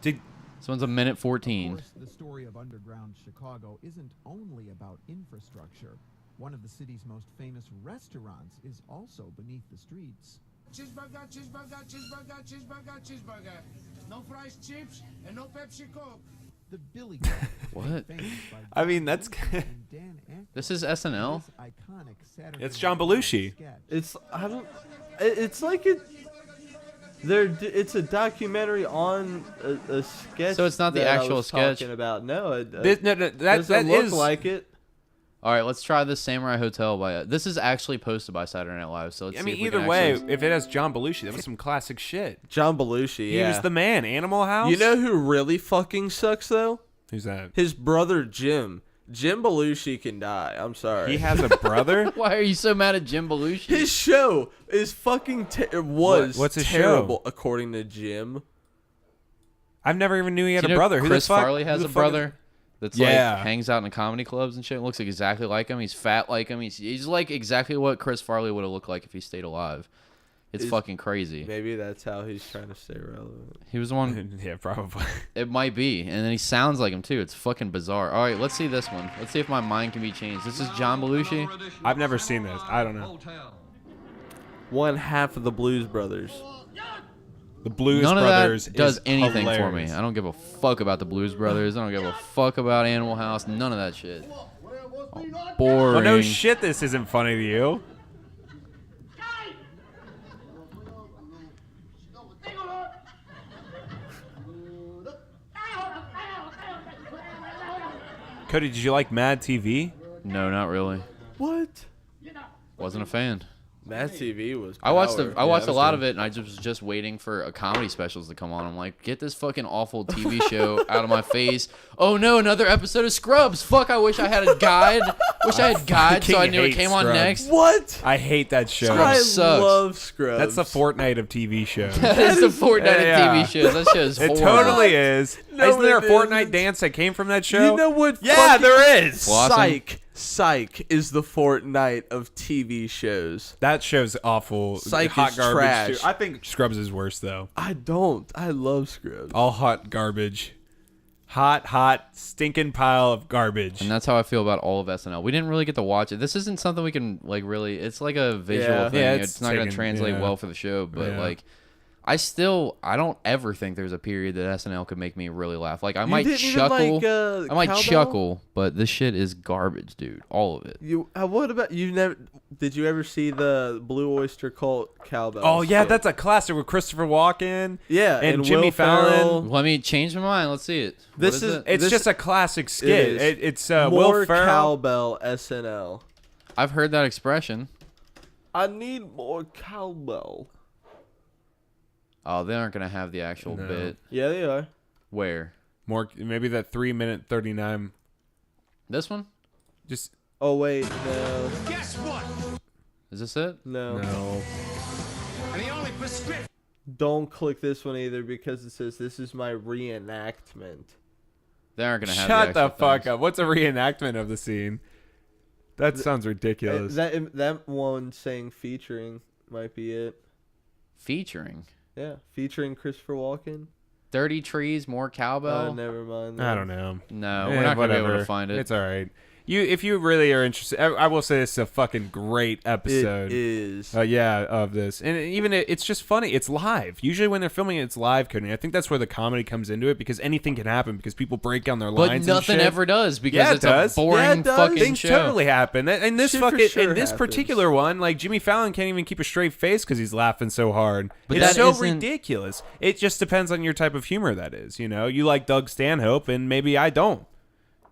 Did This one's a minute 14. The story of underground Chicago isn't only about infrastructure. One of the city's most famous restaurants is also beneath the streets. Cheeseburger, cheeseburger, cheeseburger, cheeseburger, cheeseburger. No fries, chips, and no Pepsi Coke. The Billy What? I mean, that's This is SNL? It's John Belushi. It's I don't. It's like it. It's a documentary on a sketch. So it's not the that I actual was sketch? Talking about no, That doesn't look like it. All right, let's try this Samurai Hotel by. This is actually posted by Saturday Night Live. So let's I see mean, if we either can way, actually... if it has John Belushi, that was some classic shit. John Belushi, He was the man. Animal House. You know who really fucking sucks though? Who's that? His brother Jim. Jim Belushi can die. I'm sorry. He has a brother? Why are you so mad at Jim Belushi? His show is fucking What's his terrible, show? according to Jim. I've never even knew he had Do you a know brother. Who Chris the fuck? Farley who has the a fuck brother that's Yeah. like hangs out in comedy clubs and shit. Looks like exactly like him. He's fat like him. He's like exactly what Chris Farley would have looked like if he stayed alive. It's fucking crazy. Maybe that's how he's trying to stay relevant. He was the one. Yeah, probably. It might be, and then he sounds like him too. It's fucking bizarre. All right, let's see this one. Let's see if my mind can be changed. This is John Belushi. I've never seen this. I don't know. One half of the Blues Brothers. The Blues None Brothers of that does is anything for hilarious. me. I don't give a fuck about the Blues Brothers. I don't give a fuck about Animal House. None of that shit. Boring. Well, no shit, this isn't funny to you. Cody, did you like Mad TV? No, not really. What? Wasn't a fan. Mad TV was. I watched power. I watched a lot of it, and I was just waiting for a comedy specials to come on. I'm like, get this fucking awful TV show out of my face. Oh no, another episode of Scrubs. Fuck, I wish I had a guide. Wish I had guide so I knew it came on Scrubs. next. What? I hate that show. Scrubs I sucks. love Scrubs. That's the Fortnite of TV shows. That is the Fortnite Yeah. of TV shows. That shit is It horrible. totally is. No, Isn't there a it Fortnite isn't. dance that came from that show? You know what? Yeah, fucking- there is. Blossom? Psych is the Fortnite of TV shows. That show's awful. Psych hot is garbage. trash. Too. I think Scrubs is worse though. I don't. I love Scrubs. All hot garbage. Hot, stinking pile of garbage. And that's how I feel about all of SNL. We didn't really get to watch it. This isn't something we can like really. It's like a visual Yeah. thing. Yeah, it's not going to translate well for the show. But Yeah. like, I don't ever think there's a period that SNL could make me really laugh. Like I might didn't even chuckle. like, I might Cowbell? chuckle, but this shit is garbage, dude. All of it. You. What about you? Never. Did you ever see the Blue Oyster Cult Cowbell? Oh yeah, skit? that's a classic with Christopher Walken. Yeah, and Will Jimmy Fallon. Ferrell. Let me change my mind. Let's see it. What This is is- it? It's This- just a classic skit. It is. It's More Will Ferrell. cowbell SNL. I've heard that expression. I need more cowbell. Oh, they aren't gonna have the actual No. bit. Yeah, they are. Where? More maybe that 3-minute 39. This one? Just Oh wait, no, Is this it? no. no. Don't click this one either because it says this is my reenactment. They aren't gonna have. Shut the actual fuck things. up. What's a reenactment of the scene? That sounds ridiculous. That one saying featuring might be it. Featuring Yeah, featuring Christopher Walken. 30 trees, more cowbell. Never mind. I don't know. No, we're not gonna be able to find it. It's all right. If you really are interested, I will say this is a fucking great episode. It is. Yeah, of this, and even it's just funny. It's live. Usually when they're filming it, it's live coding. I think that's where the comedy comes into it because anything can happen because people break down their But lines. nothing and shit. ever does because Yeah, it it's does. a boring Yeah, it does. fucking Things show. totally happen. And this Shit for fucking sure in this happens. particular one, like Jimmy Fallon can't even keep a straight face because he's laughing so hard. But It's that so isn't- ridiculous. It just depends on your type of humor. That is, you like Doug Stanhope, and maybe I don't.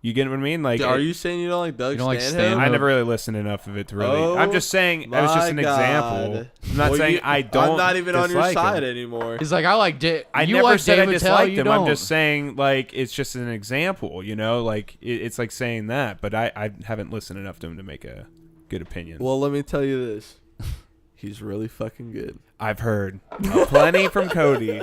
You get what I mean? Like, Are you saying you don't like Doug You don't like Stanhope? Stanhope? I never really listened enough of it to really. Oh, I'm just saying. It was just an my example. God. I'm not Well, saying you- I don't. I'm not even on your dislike side him. anymore. He's like, I like Dave. I You never like said Dave I Attell, disliked you him. don't. I'm just saying, like, it's just an example. Like it's like saying that, but I haven't listened enough to him to make a good opinion. Well, let me tell you this. He's really fucking good. I've heard plenty from Cody.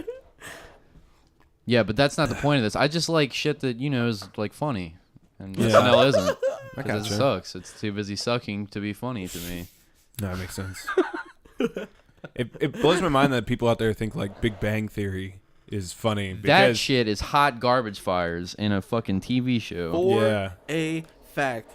Yeah, but that's not the point of this. I just like shit that is like funny, and Yeah. SNL isn't. I Because it gotcha. sucks. It's too busy sucking to be funny to me. No, that makes sense. It blows my mind that people out there think like Big Bang Theory is funny. That Because, shit is hot garbage fires in a fucking TV show. For Yeah. a fact.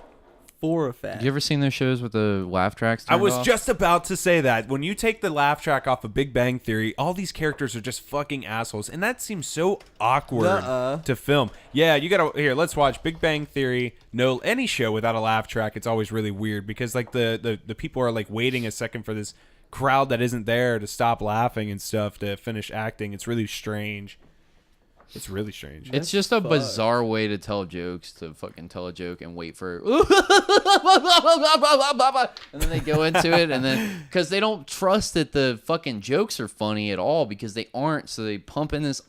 For a fact. Have you ever seen those shows with the laugh tracks? I turned was off? just about to say that. When you take the laugh track off of Big Bang Theory, all these characters are just fucking assholes. And that seems so awkward Nuh-uh. to film. Yeah, you gotta... Here, let's watch Big Bang Theory. No, any show without a laugh track, it's always really weird. Because, like, the people are, like, waiting a second for this crowd that isn't there to stop laughing and stuff to finish acting. It's really strange. It's really strange. It's just a bizarre way to tell jokes, to fucking tell a joke and wait for and then they go into it, and then because they don't trust that the fucking jokes are funny at all, because they aren't, so they pump in this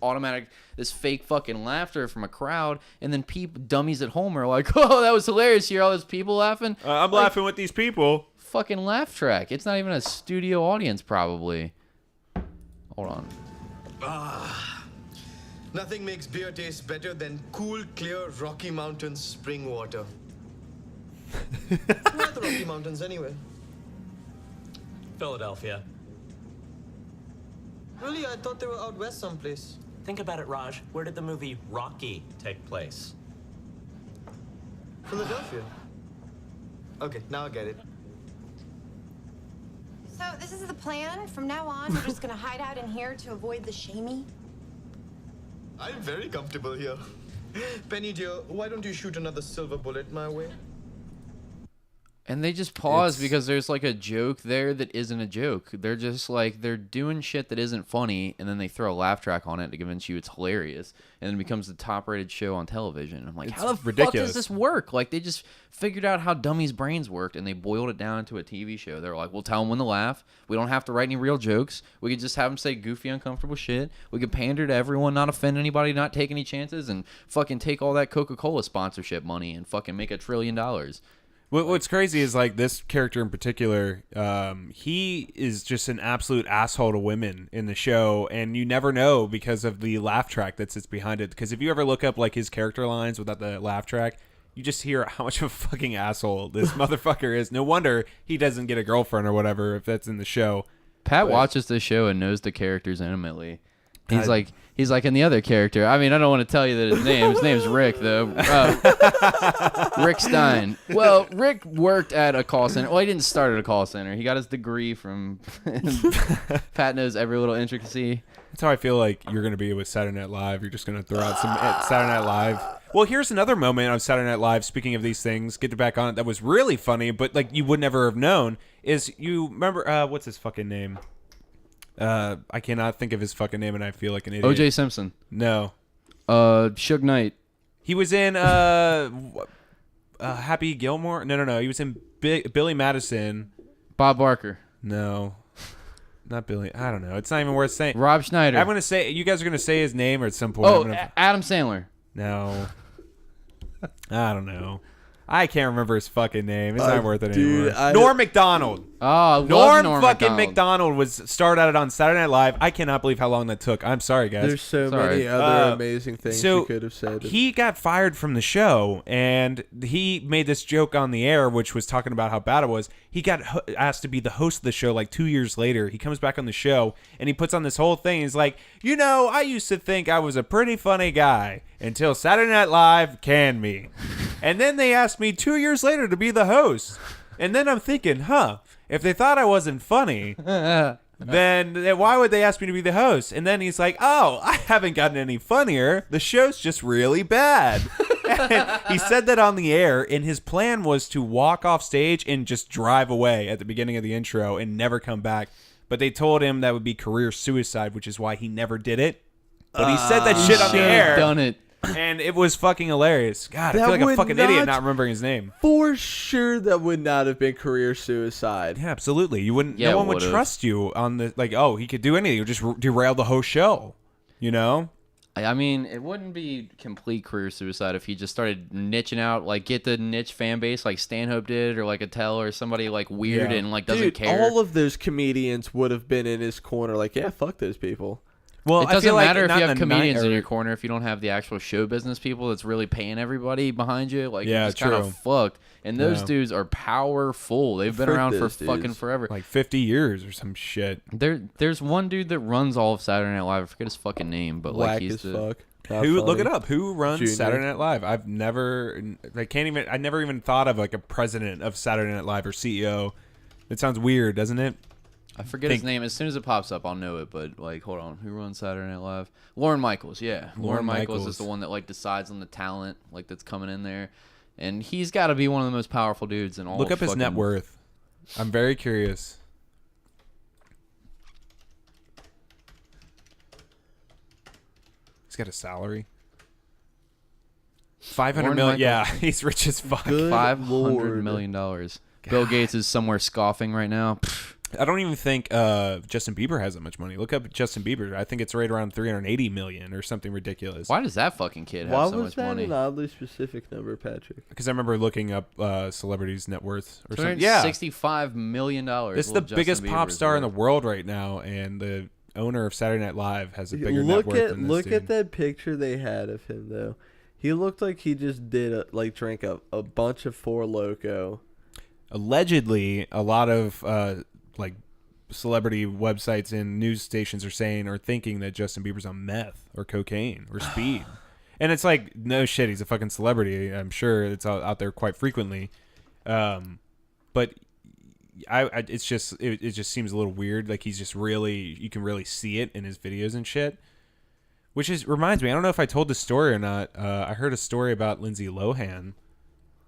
fake fucking laughter from a crowd, and then dummies at home are like, oh, that was hilarious, you hear all those people laughing? I'm laughing with these people. Fucking laugh track. It's not even a studio audience, probably. Hold on. Nothing makes beer taste better than cool, clear Rocky Mountains spring water. Where are the Rocky Mountains anyway? Philadelphia. Really? I thought they were out west someplace. Think about it, Raj. Where did the movie Rocky take place? Philadelphia. Okay, now I get it. So this is the plan? From now on, we're just gonna hide out in here to avoid the shamey? I'm very comfortable here. Penny dear, why don't you shoot another silver bullet my way? And they just pause because there's like a joke there that isn't a joke. They're just like, they're doing shit that isn't funny, and then they throw a laugh track on it to convince you it's hilarious, and it becomes the top-rated show on television. I'm like, how the fuck does this work? Like, they just figured out how dummies' brains worked, and they boiled it down into a TV show. They're like, we'll tell them when to laugh. We don't have to write any real jokes. We could just have them say goofy, uncomfortable shit. We could pander to everyone, not offend anybody, not take any chances, and fucking take all that Coca-Cola sponsorship money and fucking make $1 trillion. What's crazy is, like, this character in particular, he is just an absolute asshole to women in the show, and you never know because of the laugh track that sits behind it. Because if you ever look up, like, his character lines without the laugh track, you just hear how much of a fucking asshole this motherfucker is. No wonder he doesn't get a girlfriend or whatever if that's in the show. Pat watches the show and knows the characters intimately. He's like in the other character. I mean, I don't want to tell you that his name. His name's Rick, though. Rick Stein. Well, Rick worked at a call center. Well, he didn't start at a call center. He got his degree from. Pat knows every little intricacy. That's how I feel like you're going to be with Saturday Night Live. You're just going to throw out some Saturday Night Live. Well, here's another moment on Saturday Night Live. Speaking of these things, get back on it. That was really funny, but like you would never have known. Is you remember what's his fucking name? I cannot think of his fucking name, and I feel like an idiot. O.J. Simpson. No. Suge Knight. He was in Happy Gilmore. No. He was in Billy Madison. Bob Barker. No. Not Billy. I don't know. It's not even worth saying. Rob Schneider. I'm gonna say. You guys are gonna say his name or at some point. Oh, Adam Sandler. No. I don't know. I can't remember his fucking name. It's not worth it anymore. Norm Macdonald. Oh, Norm fucking Macdonald was started out on Saturday Night Live. I cannot believe how long that took. I'm sorry, guys. There's so many other amazing things you could have said. He got fired from the show, and he made this joke on the air, which was talking about how bad it was. He got asked to be the host of the show like 2 years later. He comes back on the show, and he puts on this whole thing. He's like, I used to think I was a pretty funny guy until Saturday Night Live canned me. And then they asked me 2 years later to be the host. And then I'm thinking, if they thought I wasn't funny, then why would they ask me to be the host? And then he's like, I haven't gotten any funnier. The show's just really bad. And he said that on the air, and his plan was to walk off stage and just drive away at the beginning of the intro and never come back. But they told him that would be career suicide, which is why he never did it. But he said that shit on the air. Done it. And it was fucking hilarious. God, I feel like a fucking idiot not remembering his name. For sure, that would not have been career suicide. Yeah, absolutely. You wouldn't. Yeah, no one would trust you on the he could do anything. You would just derail the whole show. I mean, it wouldn't be complete career suicide if he just started niching out, like get the niche fan base like Stanhope did, or like Attell, or somebody like weird and like doesn't care. All of those comedians would have been in his corner. Like, yeah, fuck those people. Well, it doesn't matter if you have comedians in your corner if you don't have the actual show business people that's really paying everybody behind you. Like, you're just kind of fucked. And those dudes are powerful. They've been around for fucking forever. Like 50 years or some shit. There's one dude that runs all of Saturday Night Live. I forget his fucking name, but Whack like he's as fuck. Look it up. Who runs Junior. Saturday Night Live? I never even thought of like a president of Saturday Night Live or CEO. It sounds weird, doesn't it? I forget his name. As soon as it pops up, I'll know it. But like, hold on, who runs Saturday Night Live? Lorne Michaels. Yeah, Lorne Michaels is the one that like decides on the talent like that's coming in there, and he's got to be one of the most powerful dudes in all. Look up his net worth. I'm very curious. got a salary. 500 million. Yeah, he's rich as fuck. $500 million. Bill Gates is somewhere scoffing right now. I don't even think Justin Bieber has that much money. Look up Justin Bieber. I think it's right around 380 million or something ridiculous. Why does that fucking kid have so much money? Why was that an oddly specific number, Patrick? Because I remember looking up celebrities' net worth or something. Yeah, $65 million. It's the biggest pop star in the world right now, and the owner of Saturday Night Live has a bigger net worth than this Look dude. at that picture they had of him, though. He looked like he just drank a bunch of Four Loko. Allegedly, a lot of celebrity websites and news stations are thinking that Justin Bieber's on meth or cocaine or speed. And it's like, no shit, he's a fucking celebrity. I'm sure it's out there quite frequently. But it just seems a little weird. Like he's just you can really see it in his videos and shit. Which reminds me, I don't know if I told this story or not. I heard a story about Lindsay Lohan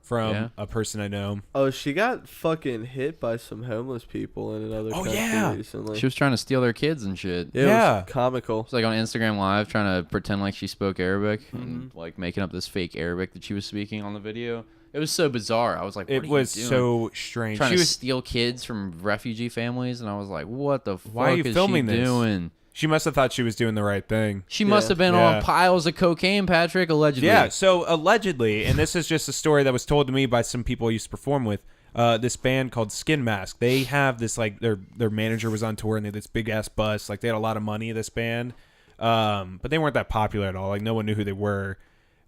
from a person I know. Oh, she got fucking hit by some homeless people in another country recently. She was trying to steal their kids and shit. It was comical. It's like on Instagram Live trying to pretend like she spoke Arabic and like making up this fake Arabic that she was speaking on the video. It was so bizarre. I was like, what it was so strange. Trying to steal kids from refugee families, and I was like, what the fuck Why are you is filming she this? doing? She must have thought she was doing the right thing. She must have been on piles of cocaine, Patrick, allegedly. Yeah, so allegedly, and this is just a story that was told to me by some people I used to perform with, this band called Skin Mask. They have this, like, their manager was on tour, and they had this big-ass bus. Like, they had a lot of money, this band. But they weren't that popular at all. Like, no one knew who they were.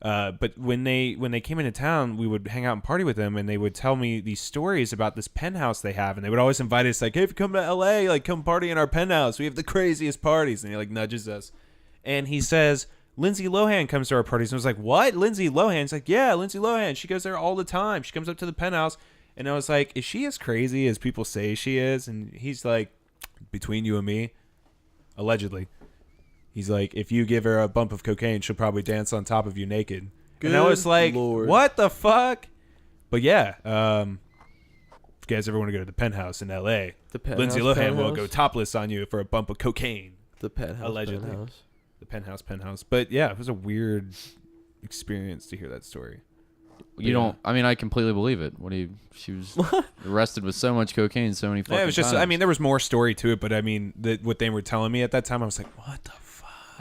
But when they came into town, we would hang out and party with them, and they would tell me these stories about this penthouse they have, and they would always invite us, like, hey, if you come to LA, like, come party in our penthouse. We have the craziest parties. And he, like, nudges us. And he says, Lindsay Lohan comes to our parties. And I was like, what? Lindsay Lohan? He's like, yeah, Lindsay Lohan. She goes there all the time. She comes up to the penthouse. And I was like, is she as crazy as people say she is? And he's like, between you and me, allegedly. He's like, if you give her a bump of cocaine, she'll probably dance on top of you naked. And I was like, what the fuck? But yeah, if you guys ever want to go to the penthouse in L.A., Lindsay Lohan will go topless on you for a bump of cocaine. The penthouse. Allegedly. Penthouse. The penthouse. But yeah, it was a weird experience to hear that story. I completely believe it. She was arrested with so much cocaine so many fucking it was just, times. there was more story to it, but what they were telling me at that time, I was like, what the fuck?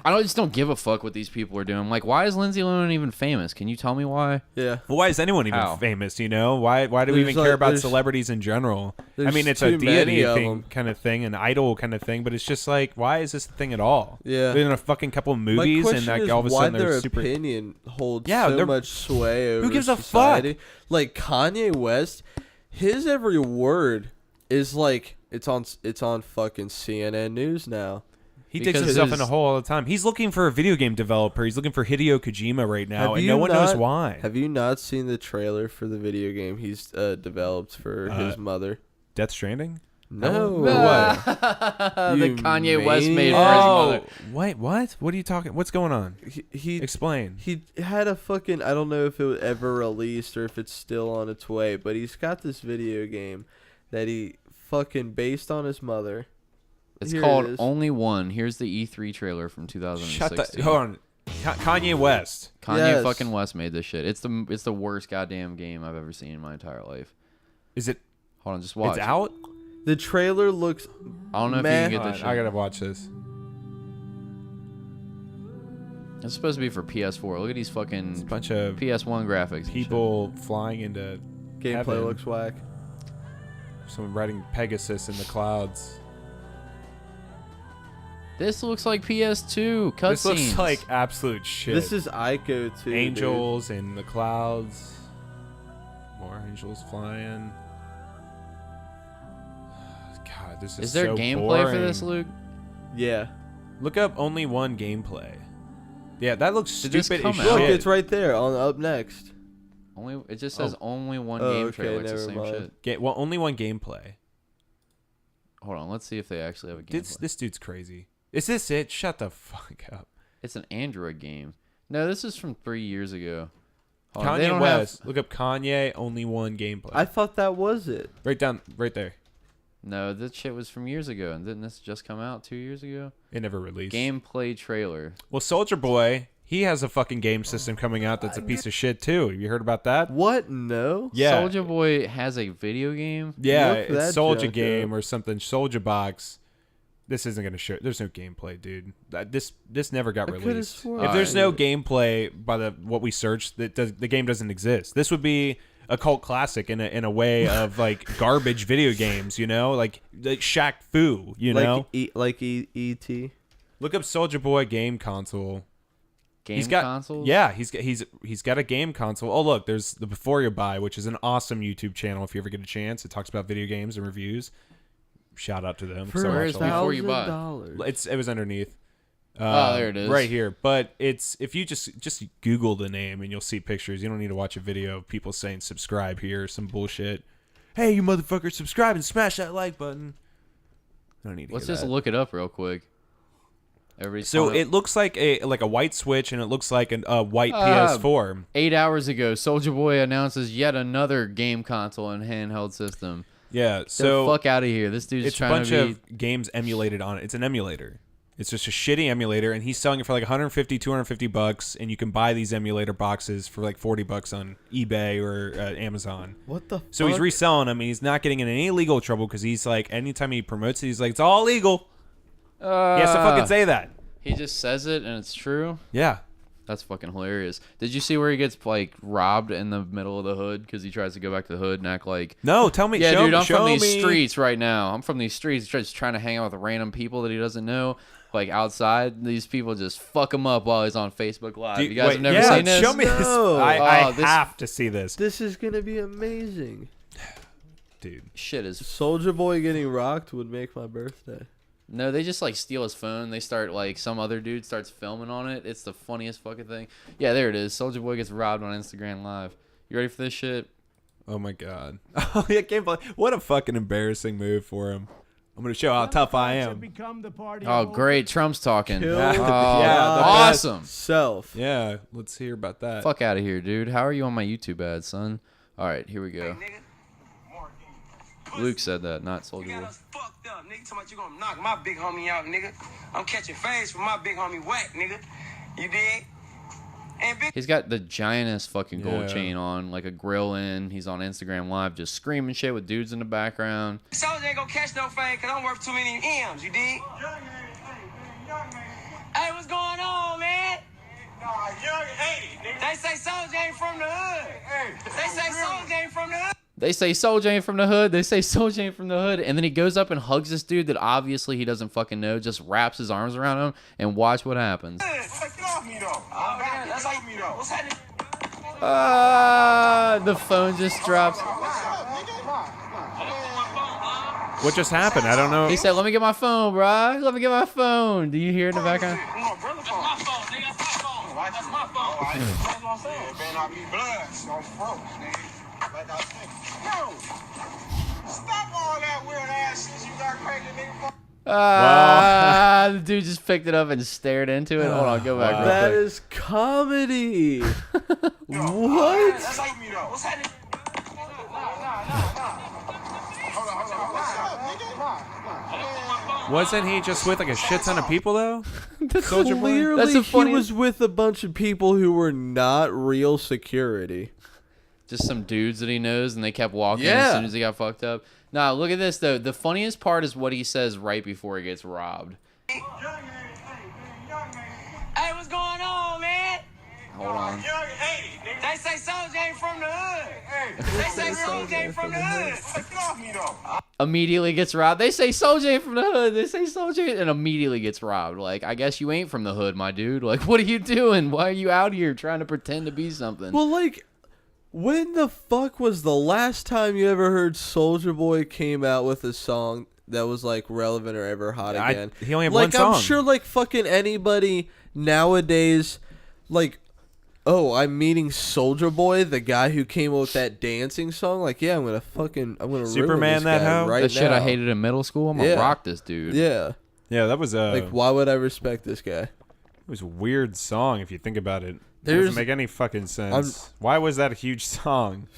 I just don't give a fuck what these people are doing. I'm like, why is Lindsay Lohan even famous? Can you tell me why? Yeah. Well, why is anyone even famous, you know? Why do we even care about celebrities in general? I mean, it's a deity kind of thing, an idol kind of thing, but it's just like, why is this a thing at all? Yeah. They're in a fucking couple of movies, and like all of a sudden they're super... their opinion holds so much sway over who gives society. a fuck? Like Kanye West, his every word is like, it's on fucking CNN News now. He digs himself in a hole all the time. He's looking for a video game developer. He's looking for Hideo Kojima right now, and no one knows why. Have you not seen the trailer for the video game he's developed for his mother? Death Stranding? No. What? The Kanye West made for his mother. Wait, what? What are you talking? What's going on? He Explain. He had a fucking, I don't know if it was ever released or if it's still on its way, but he's got this video game that he fucking based on his mother. It's called Only One. Here's the E3 trailer from 2016. Hold on. Kanye West. Kanye fucking West made this shit. It's the worst goddamn game I've ever seen in my entire life. Is it? Hold on, just watch. It's out? The trailer looks I don't know if you can get this shit. I gotta watch this. It's supposed to be for PS4. Look at these fucking bunch of PS1 graphics. People flying into gameplay heaven. looks whack. Someone riding Pegasus in the clouds. This looks like PS2 cutscenes. This looks like absolute shit. This is Ico too. Angels in the clouds. More angels flying. God, this is there so gameplay boring. for this, Luke? Yeah. Look up Only One gameplay. Yeah, that looks stupid as shit. Look, it's right there on up next. It just says Only One game trailer. It's the same shit. Only one gameplay. Hold on, let's see if they actually have a gameplay. This dude's crazy. Is this it? Shut the fuck up. It's an Android game. No, this is from 3 years ago. Kanye West. Look up Kanye Only One gameplay. I thought that was it. Right there. No, this shit was from years ago, and didn't this just come out 2 years ago? It never released. Gameplay trailer. Well, Soldier Boy, he has a fucking game system coming out that's a piece of shit too. Have you heard about that? What? No. Yeah. Soldier Boy has a video game? Yeah, Look it's that Soldier junk Game up. or something. Soldier Box. This isn't gonna show. There's no gameplay, dude. This never got I could've released. sworn- If there's no gameplay by what we searched, the game doesn't exist. This would be a cult classic in a way of like garbage video games, you know, like Shaq Fu, you know, like E.T. Look up Soldier Boy game console. Game got, consoles? Yeah, he's got a game console. Oh look, there's the Before You Buy, which is an awesome YouTube channel. If you ever get a chance, it talks about video games and reviews. Shout out to them. Where is Before You Buy? It was underneath. Oh, there it is. Right here. But it's if you just Google the name and you'll see pictures. You don't need to watch a video of people saying subscribe here or some bullshit. Hey, you motherfucker, subscribe and smash that like button. I don't need to Let's hear just that. look it up real quick. So it looks like a white Switch and it looks like a white PS4. 8 hours ago, Soldier Boy announces yet another game console and handheld system. Yeah, Get so the fuck out of here. This dude's it's a trying bunch to be... of games emulated on it. It's an emulator. It's just a shitty emulator, and he's selling it for like $150, $250, and you can buy these emulator boxes for like $40 on eBay or Amazon. What the? So he's fuck? reselling them, and he's not getting in any legal trouble because he's like, anytime he promotes it, he's like, it's all legal. He has to fucking say that. He just says it, and it's true? Yeah. That's fucking hilarious. Did you see where he gets like robbed in the middle of the hood because he tries to go back to the hood and act like? No, tell me. Yeah, show dude, me, I'm from show these me. streets right now. I'm from these streets, just trying to hang out with random people that he doesn't know. Like outside, these people just fuck him up while he's on Facebook Live. You guys have never seen this? Show me this. No. I this have to see this. This is gonna be amazing, dude. Shit is. Soldier Boy getting rocked would make my birthday. No, they just like steal his phone. They start like some other dude starts filming on it. It's the funniest fucking thing. Yeah, there it is. Soldier Boy gets robbed on Instagram Live. You ready for this shit? Oh my god. Oh yeah, gameplay. What a fucking embarrassing move for him. I'm gonna show how tough I am. Oh great, Trump's talking. Kill Oh, the awesome. Self. Yeah, let's hear about that. Fuck out of here, dude. How are you on my YouTube ads, son? All right, here we go. Luke said that, not Soldier Boy. Fucked up, nigga. Talking about you gonna knock my big homie out, nigga. I'm catching phase from my big homie whack, nigga. You dig? And big. He's got the giantest fucking gold Yeah. chain on, like a grill in. He's on Instagram Live just screaming shit with dudes in the background. Soldier ain't gonna catch no fame because I'm worth too many M's, you dig? Hey, what's going on, man? They say Soldier ain't from the hood. They say Soldier ain't from the hood. They say Soldier ain't from the hood. They say Soldier ain't from the hood. And then he goes up and hugs this dude that obviously he doesn't fucking know, just wraps his arms around him, and watch what happens. Get off me, though. Oh, man, that's how you, what's happening? The phone just drops. What just happened? I don't know. He said, let me get my phone, bro. Let me get my phone. Do you hear it in the background? That's my phone, nigga. That's my phone. That's my phone. That's what I'm saying. It better not be blood. So froze, nigga. Like I said. Yo, stop all that weird ass shit you got cranking, nigga. The dude just picked it up and stared into it. Hold on, go back real That quick. is comedy. What? That's like me, though. What's happening? Wasn't he just with like a shit ton of people though? Soldier Boy? Clearly, That's the he funniest- was with a bunch of people who were not real security. Just some dudes that he knows, and they kept walking as Yeah. soon as he got fucked up. Nah, look at this, though. The funniest part is what he says right before he gets robbed. Hey, what's going on, man? Hold on. They say Soldier ain't from the hood. They say Soldier ain't from the hood. Get off me, though. Immediately gets robbed. They say Soldier ain't from the hood. They say Soldier ain't, and immediately gets robbed. Like, I guess you ain't from the hood, my dude. Like, what are you doing? Why are you out here trying to pretend to be something? Well, like, when the fuck was the last time you ever heard Soldier Boy came out with a song that was like relevant or ever hot again? He only had like, one song. I'm sure like fucking anybody nowadays, like, oh, I'm meeting Soldier Boy, the guy who came up with that dancing song. Like, yeah, I'm gonna ruin Superman this that guy hoe? right that shit now. I hated in middle school. I'm gonna Yeah. rock this dude. Yeah, Yeah, that was like, why would I respect this guy? It was a weird song if you think about it. It There's- doesn't make any fucking sense. Why was that a huge song?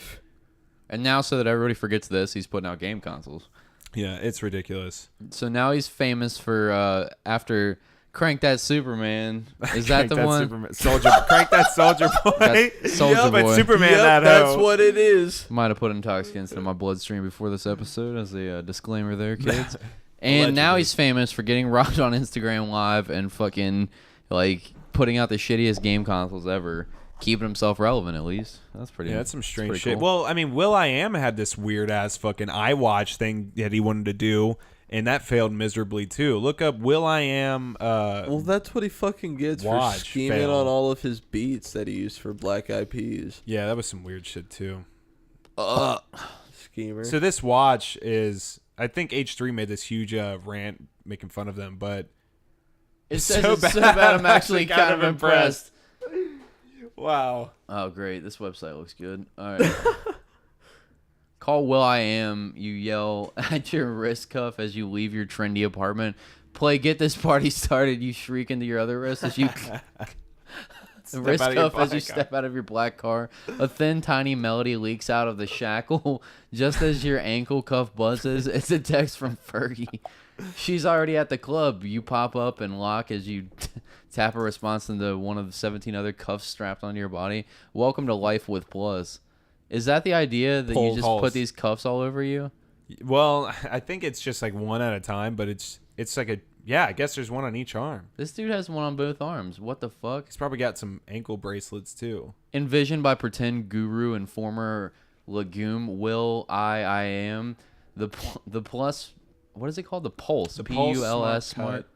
And now, so that everybody forgets this, he's putting out game consoles. Yeah, it's ridiculous. So now he's famous for after Crank That Superman. Is that the one? Crank That Soldier Boy. Soldier Boy. But Superman that's what it is. Might have put intoxicants in my bloodstream before this episode as a disclaimer there, kids. And now he's famous for getting robbed on Instagram Live and fucking like putting out the shittiest game consoles ever. Keeping himself relevant, at least. That's pretty. Yeah, that's some strange shit. Cool. Well, I mean, will.i.am had this weird ass fucking iWatch thing that he wanted to do, and that failed miserably too. Look up will.i.am. Well, that's what he fucking gets for scheming on all of his beats that he used for Black Eyed Peas. Yeah, that was some weird shit too. Schemer. So this watch is, I think H3 made this huge rant making fun of them, but it's so bad. I'm actually kind of impressed. Wow. Oh, great. This website looks good. All right. Call will.i.am. You yell at your wrist cuff as you leave your trendy apartment. Play Get This Party Started. You shriek into your other wrist as you... wrist cuff as you step out of your black car. A thin, tiny melody leaks out of the shackle. Just as your ankle cuff buzzes, it's a text from Fergie. She's already at the club. You pop up and lock as you tap a response into one of the 17 other cuffs strapped onto your body. Welcome to life with Plus. Is that the idea that you just put these cuffs all over you? Well, I think it's just like one at a time, but it's like a, yeah, I guess there's one on each arm. This dude has one on both arms. What the fuck? He's probably got some ankle bracelets too. Envisioned by pretend guru and former legume will.i.am. The Plus, what is it called? The Pulse. The Pulse P-U-L-S Smart.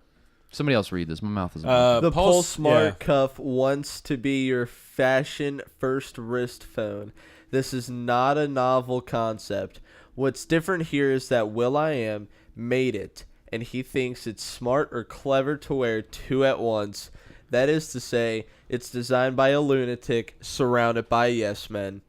Somebody else read this. My mouth is the Pulse Smart Cuff wants to be your fashion first wrist phone. This is not a novel concept. What's different here is that will.i.am made it, and he thinks it's smart or clever to wear two at once. That is to say, it's designed by a lunatic surrounded by yes men.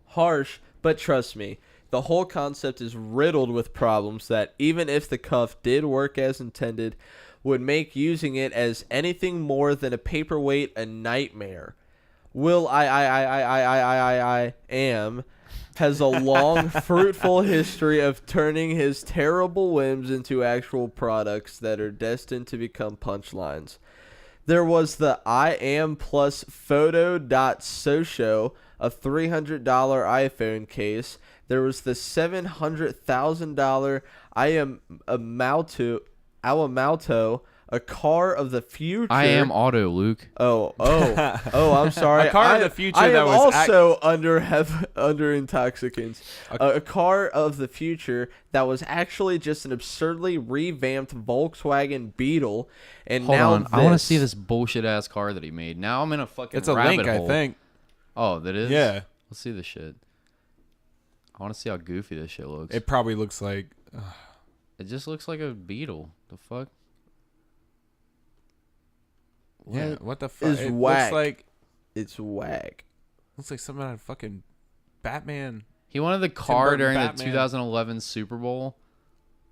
Harsh, but trust me, the whole concept is riddled with problems that, even if the cuff did work as intended, would make using it as anything more than a paperweight a nightmare. will.i.am has a long, fruitful history of turning his terrible whims into actual products that are destined to become punchlines. There was the I Am Plus Photo.Socio, a $300 iPhone case. There was the $700,000 Awamalto, a car of the future. I Am Auto, Luke. Oh, I'm sorry. A car of the future I that am was also under intoxicants. A car of the future that was actually just an absurdly revamped Volkswagen Beetle. And Hold now on. I want to see this bullshit ass car that he made. Now I'm in a fucking It's a rabbit link, hole. I think. Oh, that is? Yeah. Let's see this shit. I want to see how goofy this shit looks. It probably looks like... It just looks like a Beetle. The fuck? Yeah, what the fuck? It's It whack. looks like... It's whack. Looks like something out of fucking Batman. He wanted the car Burton during Batman. the 2011 Super Bowl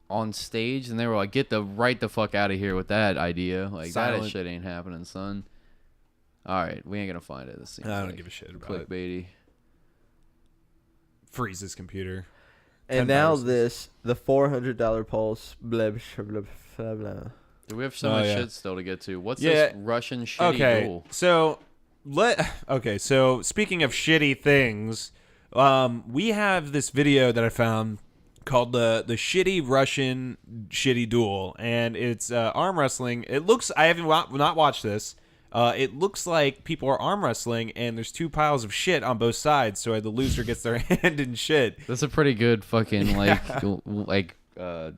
on stage, and they were like, "Get the fuck out of here with that idea! Like Silent. that shit ain't happening, son." All right, we ain't gonna find it. This seems I don't like give a shit about it. clickbaity. Freeze this computer. And now this, the $400 Pulse. Blah, blah, blah, blah, blah. Do we have so much shit still to get to? What's Yeah. this Russian shitty duel? So so speaking of shitty things, we have this video that I found called the shitty Russian shitty duel, and it's arm wrestling. It looks, I haven't not watched this. It looks like people are arm wrestling, and there's two piles of shit on both sides, so the loser gets their hand in shit. That's a pretty good fucking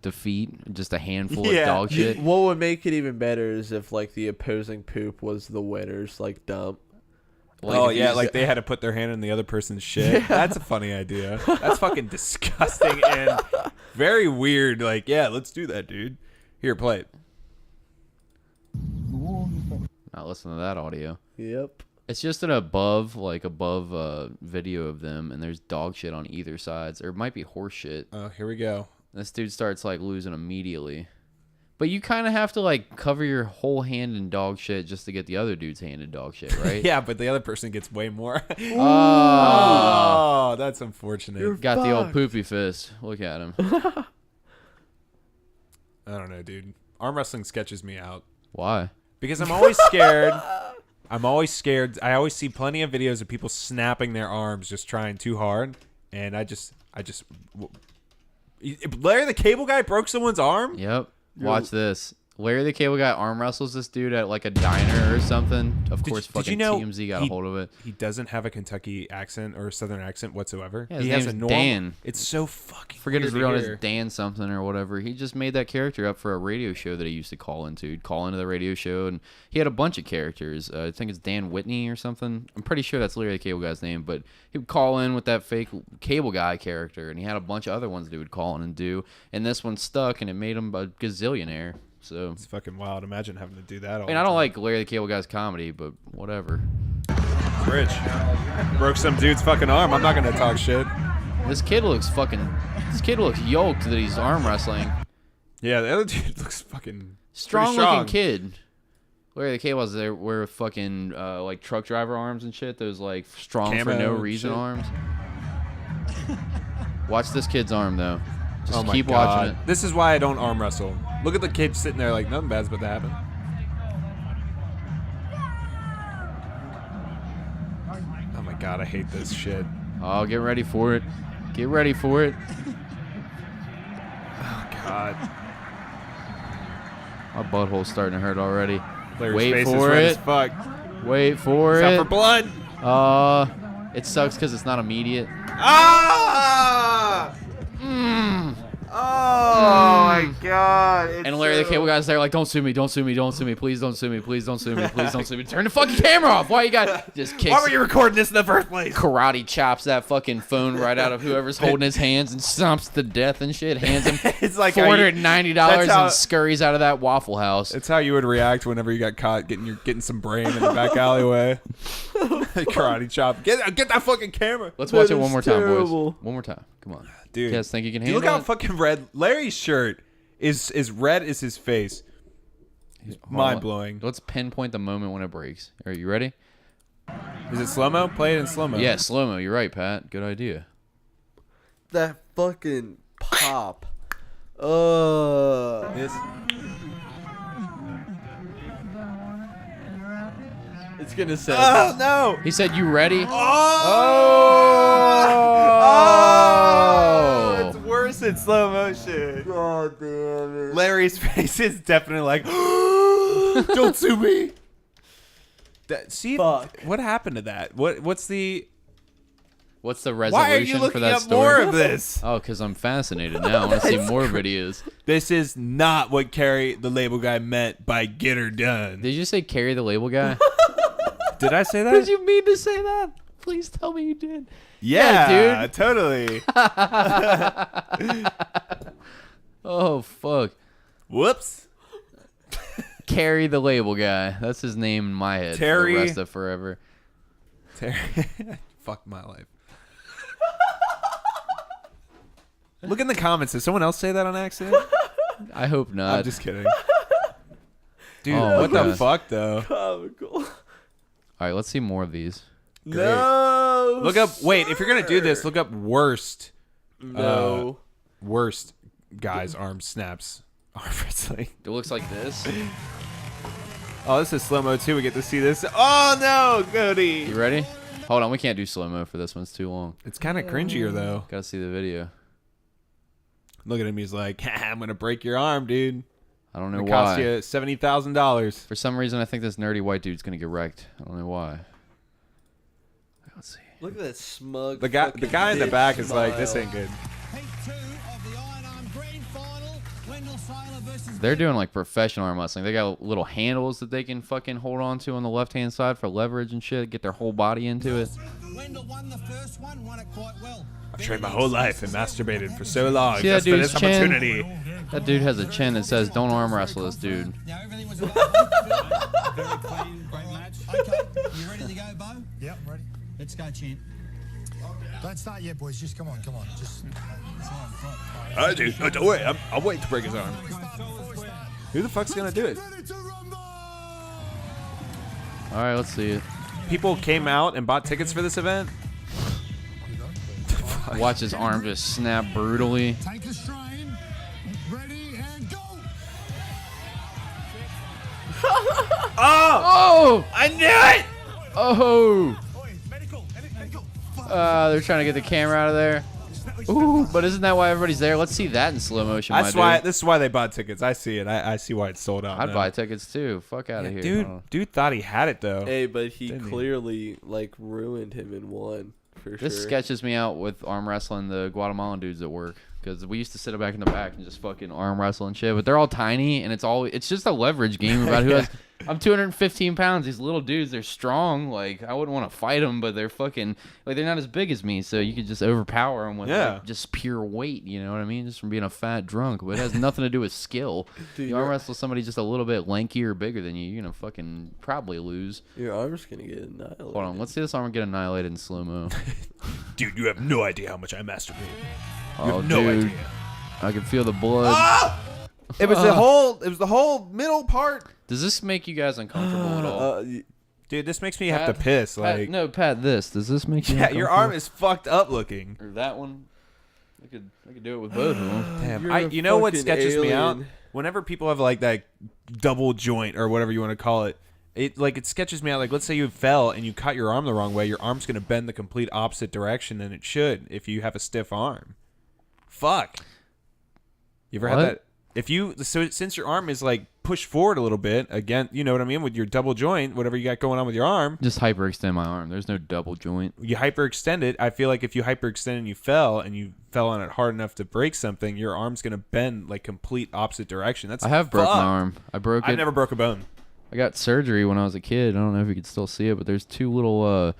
defeat. Just a handful of dog shit. What would make it even better is if like the opposing poop was the winner's like dump. Like they had to put their hand in the other person's shit. Yeah. That's a funny idea. That's fucking disgusting and very weird. Like, yeah, let's do that, dude. Here, play it. Not listen to that audio. Yep. It's just an above video of them, and there's dog shit on either sides. Or it might be horse shit. Oh, here we go. This dude starts like losing immediately. But you kind of have to like cover your whole hand in dog shit just to get the other dude's hand in dog shit, right? Yeah, but the other person gets way more. Oh, that's unfortunate. You're got the old fucked. poopy fist. Look at him. I don't know, dude. Arm wrestling sketches me out. Why? Because I'm always scared. I'm always scared. I always see plenty of videos of people snapping their arms just trying too hard, and I just. Larry the Cable Guy broke someone's arm? Yep. Watch this. Larry the Cable Guy arm wrestles this dude at like a diner or something. Of course, fucking TMZ got a hold of it. He doesn't have a Kentucky accent or a Southern accent whatsoever. Yeah, he has a normal. Dan. It's so fucking. Forget his real weird name to is hear. Dan something or whatever. He just made that character up for a radio show that he used to call into. He'd call into the radio show, and he had a bunch of characters. I think it's Dan Whitney or something. I'm pretty sure that's Larry the Cable Guy's name, but he would call in with that fake Cable Guy character, and he had a bunch of other ones that he would call in and do. And this one stuck, and it made him a gazillionaire. So it's fucking wild. Imagine having to do that. I mean, I don't like Larry the Cable Guy's comedy, but whatever. Rich broke some dude's fucking arm. I'm not gonna talk shit. This kid looks yoked that he's arm wrestling. Yeah, the other dude looks fucking strong looking kid. Larry the Cable Guys, they wear fucking like truck driver arms and shit. Those like strong Camo for no and reason shit. arms. Watch this kid's arm though. Just Oh my keep God. watching it. This is why I don't arm wrestle. Look at the kid sitting there like nothing bad's about to happen. Oh my God, I hate this shit. Oh, get ready for it. Get ready for it. Oh God. My butthole's starting to hurt already. Larry's Wait face is for red it. as fuck. Wait for It's it. out for blood. It sucks because it's not immediate. Ah! Oh my God! And Larry the Cable Guy's there like, don't sue me, don't sue me, don't sue me, please don't sue me, please don't sue me, please don't sue me. Turn the fucking camera off. Why you got just kicks? Why were you recording this in the first place? Karate chops that fucking phone right out of whoever's holding his hands and stomps to death and shit. Hands him It's like $490 and scurries out of that Waffle House. It's how you would react whenever you got caught getting some brain in the back alleyway. Karate chop. Get that fucking camera. Let's watch it one more time, boys. One more time. Come on. Dude, you guys think you can dude, handle look how it? fucking red Larry's shirt is red as his face. Mind blowing. Let's pinpoint the moment when it breaks. Are you ready? Is it slow mo? Play it in slow mo. Yeah, slow mo. You're right, Pat. Good idea. That fucking pop. It's gonna say. Oh no! He said, "You ready?" Oh! It's worse in slow motion. God damn it! Larry's face is definitely like, "Don't sue me." See, Fuck. What happened to that? What's the resolution Why are you for looking that up story? more of this? Oh, because I'm fascinated now. I want to see more videos. This is not what Carrie the Label Guy meant by "get her done." Did you say Carrie the Label Guy? Did I say that? Did you mean to say that? Please tell me you did. Yeah, dude. totally. Oh, fuck. Whoops. Carrie the Label Guy. That's his name in my head Terry. for the rest of forever. Terry. Fuck my life. Look in the comments. Did someone else say that on accident? I hope not. I'm just kidding. Dude, Oh, what the God. fuck, though? Comical. All right, let's see more of these. No. Look up. Wait, if you're gonna do this, look up worst. No. Worst guys' arm snaps. Arm wrestling. It looks like this. Oh, this is slow mo too. We get to see this. Oh no, Cody. You ready? Hold on, we can't do slow mo for this one. It's too long. It's kind of cringier though. Gotta see the video. Look at him. He's like, I'm gonna break your arm, dude. I don't know It why. cost you $70,000. For some reason, I think this nerdy white dude's gonna get wrecked. I don't know why. Let's see. Look at that smug. The guy in the back is like, this ain't good. They're doing like professional arm wrestling. They got little handles that they can fucking hold on to on the left-hand side for leverage and shit. Get their whole body into it. Wendell won the first one, won it quite well. I've trained my whole life and masturbated for so long See that just for dude's this chin? opportunity. That dude has a chin that says, "Don't arm wrestle this dude." Now everything was very clean, great match. Okay, you ready to go, Bo? Yep, ready. Let's go, champ. Don't start yet, boys. Just come on. Just. Don't worry, I'll wait to break his arm. Who the fuck's gonna do it? All right, let's see it. People came out and bought tickets for this event. Watch his arm just snap brutally. Take a strain. Ready and go. Oh! I knew it! Oh! They're trying to get the camera out of there. Ooh, but isn't that why everybody's there? Let's see that in slow motion. This is why they bought tickets. I see it. I see why it's sold out. I'd buy tickets too. Fuck out of here, Dude thought he had it though. Hey, but he clearly like ruined him in one for sure. This sketches me out with arm wrestling the Guatemalan dudes at work, because we used to sit back in the back and just fucking arm wrestle and shit. But they're all tiny, and it's just a leverage game about who has. I'm 215 pounds. These little dudes, they're strong. Like, I wouldn't want to fight them, but they're fucking like, they're not as big as me, so you could just overpower them with like, just pure weight. You know what I mean? Just from being a fat drunk. But it has nothing to do with skill. Dude, you arm wrestle somebody just a little bit lankier or bigger than you, you're gonna fucking probably lose. Your arm's gonna get annihilated. Hold on, let's see this arm get annihilated in slow mo. Dude, you have no idea how much I masturbate. You Oh, have no dude. idea. I can feel the blood. Ah! It was the whole middle part. Does this make you guys uncomfortable at all? Dude, this makes me have to piss. Like, Pat, this. Does this make you? Yeah, your arm is fucked up looking. Or that one. I could do it with both of them. Damn. You know what sketches me out? Whenever people have like that double joint or whatever you want to call it, it sketches me out. Like, let's say you fell and you cut your arm the wrong way, your arm's gonna bend the complete opposite direction than it should if you have a stiff arm. Fuck. You ever had that? Since your arm is like pushed forward a little bit, again, you know what I mean, with your double joint, whatever you got going on with your arm. Just hyperextend my arm. There's no double joint. You hyperextend it. I feel like if you hyperextend and you fell on it hard enough to break something, your arm's gonna bend like complete opposite direction. I have broke my arm. I broke it. I never broke a bone. I got surgery when I was a kid. I don't know if you could still see it, but there's two little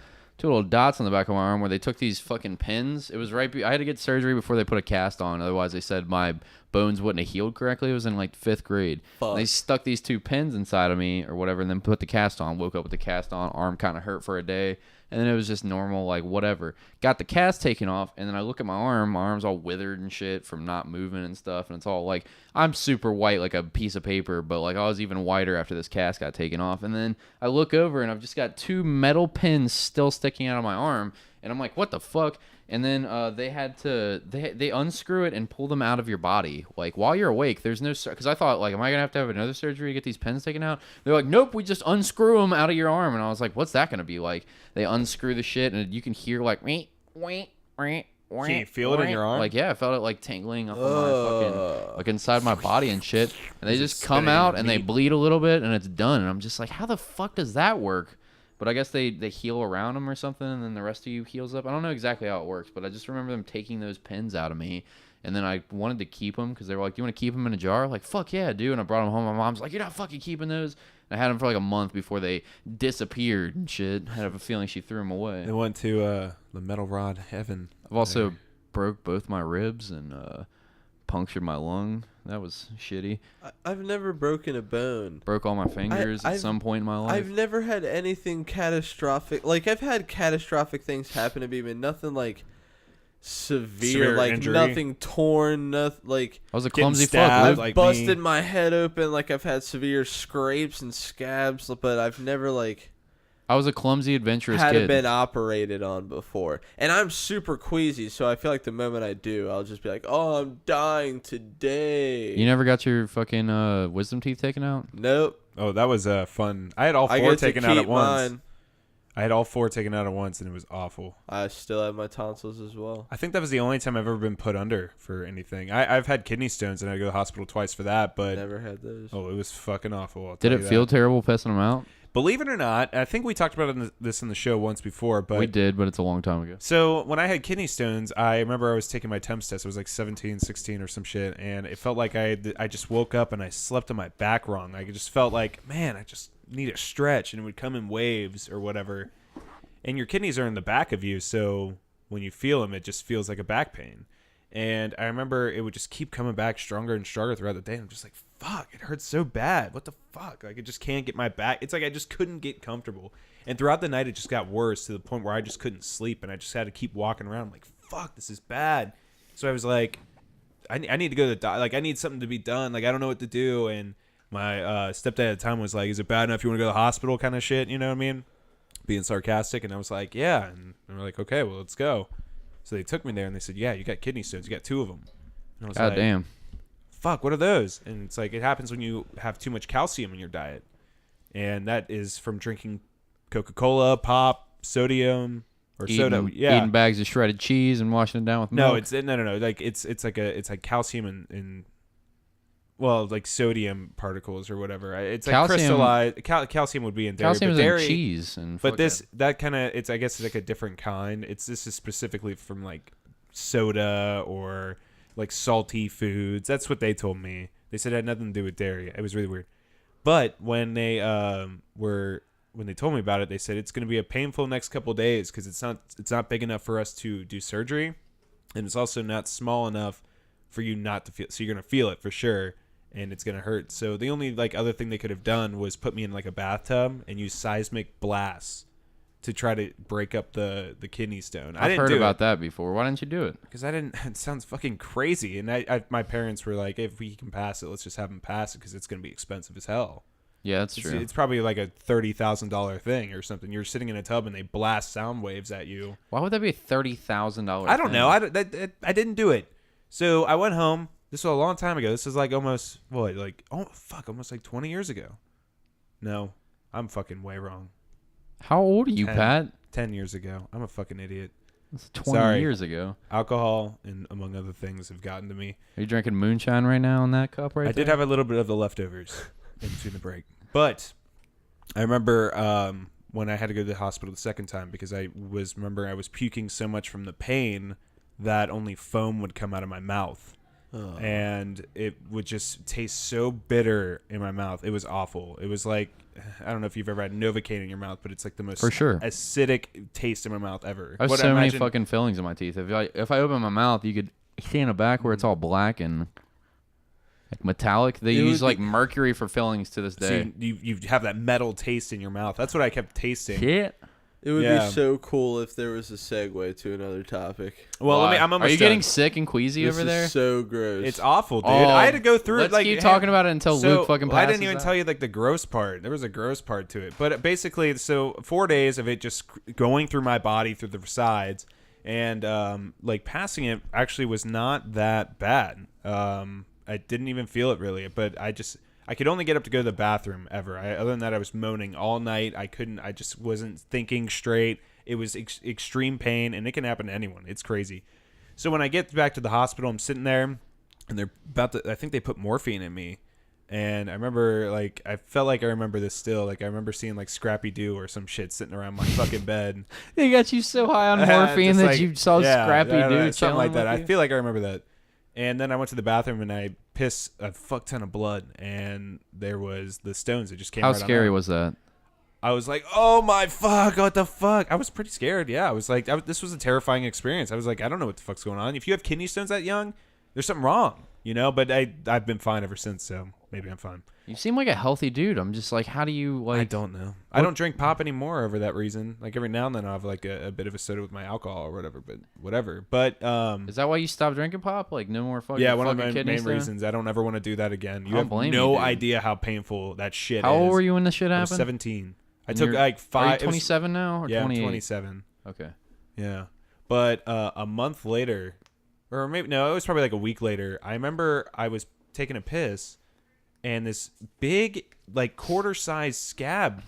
dots on the back of my arm where they took these fucking pins. It was I had to get surgery before they put a cast on. Otherwise, they said my bones wouldn't have healed correctly. It was in like 5th grade. They stuck these 2 pins inside of me or whatever, and then put the cast on. Woke up with the cast on. Arm kind of hurt for a day, and then it was just normal, like whatever. Got the cast taken off, and then I look at my arm. My arm's all withered and shit from not moving and stuff, and it's all like, I'm super white like a piece of paper, but like I was even whiter after this cast got taken off. And then I look over, and I've just got 2 metal pins still sticking out of my arm, and I'm like, what the fuck? And then they had to they unscrew it and pull them out of your body like while you're awake. There's no, because I thought like, am I gonna have another surgery to get these pins taken out? They're like, nope, we just unscrew them out of your arm. And I was like, what's that gonna be like? They unscrew the shit and you can hear like wait. Can you feel it in your arm? Like, yeah, I felt it like tingling up on my fucking, like inside my body and shit. And they just come out and they bleed a little bit and it's done. And I'm just like, how the fuck does that work? But I guess they heal around them or something, and then the rest of you heals up. I don't know exactly how it works, but I just remember them taking those pins out of me. And then I wanted to keep them because they were like, do you want to keep them in a jar? Like, fuck yeah, dude. And I brought them home. My mom's like, you're not fucking keeping those. And I had them for like a month before they disappeared and shit. I have a feeling she threw them away. They went to the metal rod heaven. I've also broke both my ribs and punctured my lung. That was shitty. I've never broken a bone. Broke all my fingers at some point in my life. I've never had anything catastrophic. Like, I've had catastrophic things happen to me, but nothing like severe like injury. Nothing torn, nothing like. I was a clumsy fuck. I've like busted my head open. Like, I've had severe scrapes and scabs, but I've never like. I was a clumsy, adventurous kid. Hadn't been operated on before. And I'm super queasy, so I feel like the moment I do, I'll just be like, oh, I'm dying today. You never got your fucking wisdom teeth taken out? Nope. Oh, that was fun. I had all 4 taken out at once. I had all 4 taken out at once, and it was awful. I still have my tonsils as well. I think that was the only time I've ever been put under for anything. I've had kidney stones, and I go to the hospital twice for that, but... Never had those. Oh, it was fucking awful. Did it feel terrible pissing them out? Believe it or not, I think we talked about this in the show once before, but... We did, but it's a long time ago. So, when I had kidney stones, I remember I was taking my temps test. I was like 17, 16 or some shit, and it felt like I just woke up and I slept on my back wrong. Like, it just felt like, man, I just need a stretch, and it would come in waves or whatever. And your kidneys are in the back of you, so when you feel them, it just feels like a back pain. And I remember it would just keep coming back stronger and stronger throughout the day. And I'm just like, fuck, it hurts so bad. What the fuck? Like, I just can't get my back. It's like I just couldn't get comfortable. And throughout the night, it just got worse to the point where I just couldn't sleep. And I just had to keep walking around. I'm like, fuck, this is bad. So I was like, I need to go to the doctor. Like, I need something to be done. Like, I don't know what to do. And my stepdad at the time was like, is it bad enough you want to go to the hospital kind of shit? You know what I mean? Being sarcastic. And I was like, yeah. And they were like, okay, well, let's go. So they took me there and they said, yeah, you got kidney stones. You got 2 of them. And I was God like, damn. fuck, what are those? And it's like, it happens when you have too much calcium in your diet. and that is from drinking Coca-Cola, pop, sodium, or soda. Yeah, eating bags of shredded cheese and washing it down with milk. No, it's no. Like it's like calcium and well, like sodium particles or whatever. It's like crystallized. Calcium would be in dairy. Calcium is dairy, in cheese, but that kind of I guess it's like a different kind. This is specifically from like soda or like salty foods. That's what they told me. They said it had nothing to do with dairy. It was really weird. But when they when they told me about it, they said it's going to be a painful next couple of days because it's not big enough for us to do surgery, and it's also not small enough for you not to feel. So you're going to feel it for sure, and it's going to hurt. So the only like other thing they could have done was put me in like a bathtub and use seismic blasts to try to break up the kidney stone. I've heard about that before. Why didn't you do it? Because I didn't. It sounds fucking crazy, and my parents were like, if we can pass it, let's just have them pass it because it's going to be expensive as hell. Yeah, that's true. It's probably like a $30,000 thing or something. You're sitting in a tub and they blast sound waves at you. Why would that be a $30,000? I don't know. I didn't do it. So I went home. This was a long time ago. This is like almost almost like 20 years ago. No, I'm fucking way wrong. How old are you, Pat? 10 years ago. I'm a fucking idiot. That's 20 years ago. Alcohol and among other things have gotten to me. Are you drinking moonshine right now in that cup right I there? did have a little bit of the leftovers in between the break. But I remember when I had to go to the hospital the second time because I was puking so much from the pain that only foam would come out of my mouth. Oh. And it would just taste so bitter in my mouth. It was awful. It was like, I don't know if you've ever had Novocaine in your mouth, but it's like the most acidic taste in my mouth ever. I have so many fucking fillings in my teeth. If I open my mouth, you could see in the back where it's all black and like metallic. They use like mercury for fillings to this day. So you have that metal taste in your mouth. That's what I kept tasting. Shit. It would be so cool if there was a segue to another topic. Well, I'm almost Are you done. getting sick and queasy over there? This is so gross. It's awful, dude. I had to go through let's it. Like, keep talking about it until Luke fucking passes I didn't even tell you like the gross part. There was a gross part to it. But basically, so 4 days of it just going through my body through the sides, and like passing it actually was not that bad. I didn't even feel it really, but I could only get up to go to the bathroom ever. Other than that, I was moaning all night. I just wasn't thinking straight. It was extreme pain, and it can happen to anyone. It's crazy. So when I get back to the hospital, I'm sitting there, and they're about to, I think they put morphine in me. And I remember, like, I felt like I remember this still. Like, I remember seeing, like, Scrappy Doo or some shit sitting around my fucking bed. They got you so high on morphine that you saw Scrappy Doo something like that. I feel like I remember that. And then I went to the bathroom, and I pissed a fuck ton of blood, and there was the stones that just came How right scary on out. was that? I was like, oh my fuck, what the fuck? I was pretty scared, yeah. I was like, this was a terrifying experience. I was like, I don't know what the fuck's going on. If you have kidney stones that young, there's something wrong, you know? But I've been fine ever since, so maybe I'm fine. You seem like a healthy dude. I'm just like, how do you, like... I don't know. I don't drink pop anymore over that reason. Like, every now and then I'll have, like, a bit of a soda with my alcohol or whatever, but whatever. But, is that why you stopped drinking pop? Like, no more fucking yeah, one of my kidney main stone? reasons. I don't ever want to do that again. You I have don't blame no you, dude. idea how painful that shit is. How old were you when this shit I happened? was 17. I And took, you're- like, 5... Are you 27 now or 28? I'm 27. Okay. Yeah. But a month later, or maybe, no, it was probably like a week later, I remember I was taking a piss, and this big, like, quarter-sized scab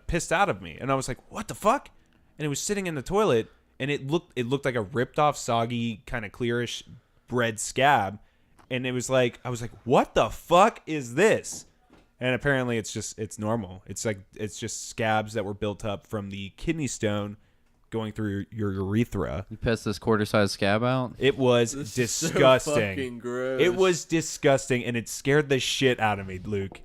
pissed out of me. And I was like, what the fuck? And it was sitting in the toilet, and it looked like a ripped-off, soggy, kind of clearish bread scab. And it was like, I was like, what the fuck is this? And apparently it's normal. It's just scabs that were built up from the kidney stone going through your urethra. You pissed this quarter-sized scab out? It was This disgusting. is so fucking gross. It was disgusting, and it scared the shit out of me, Luke.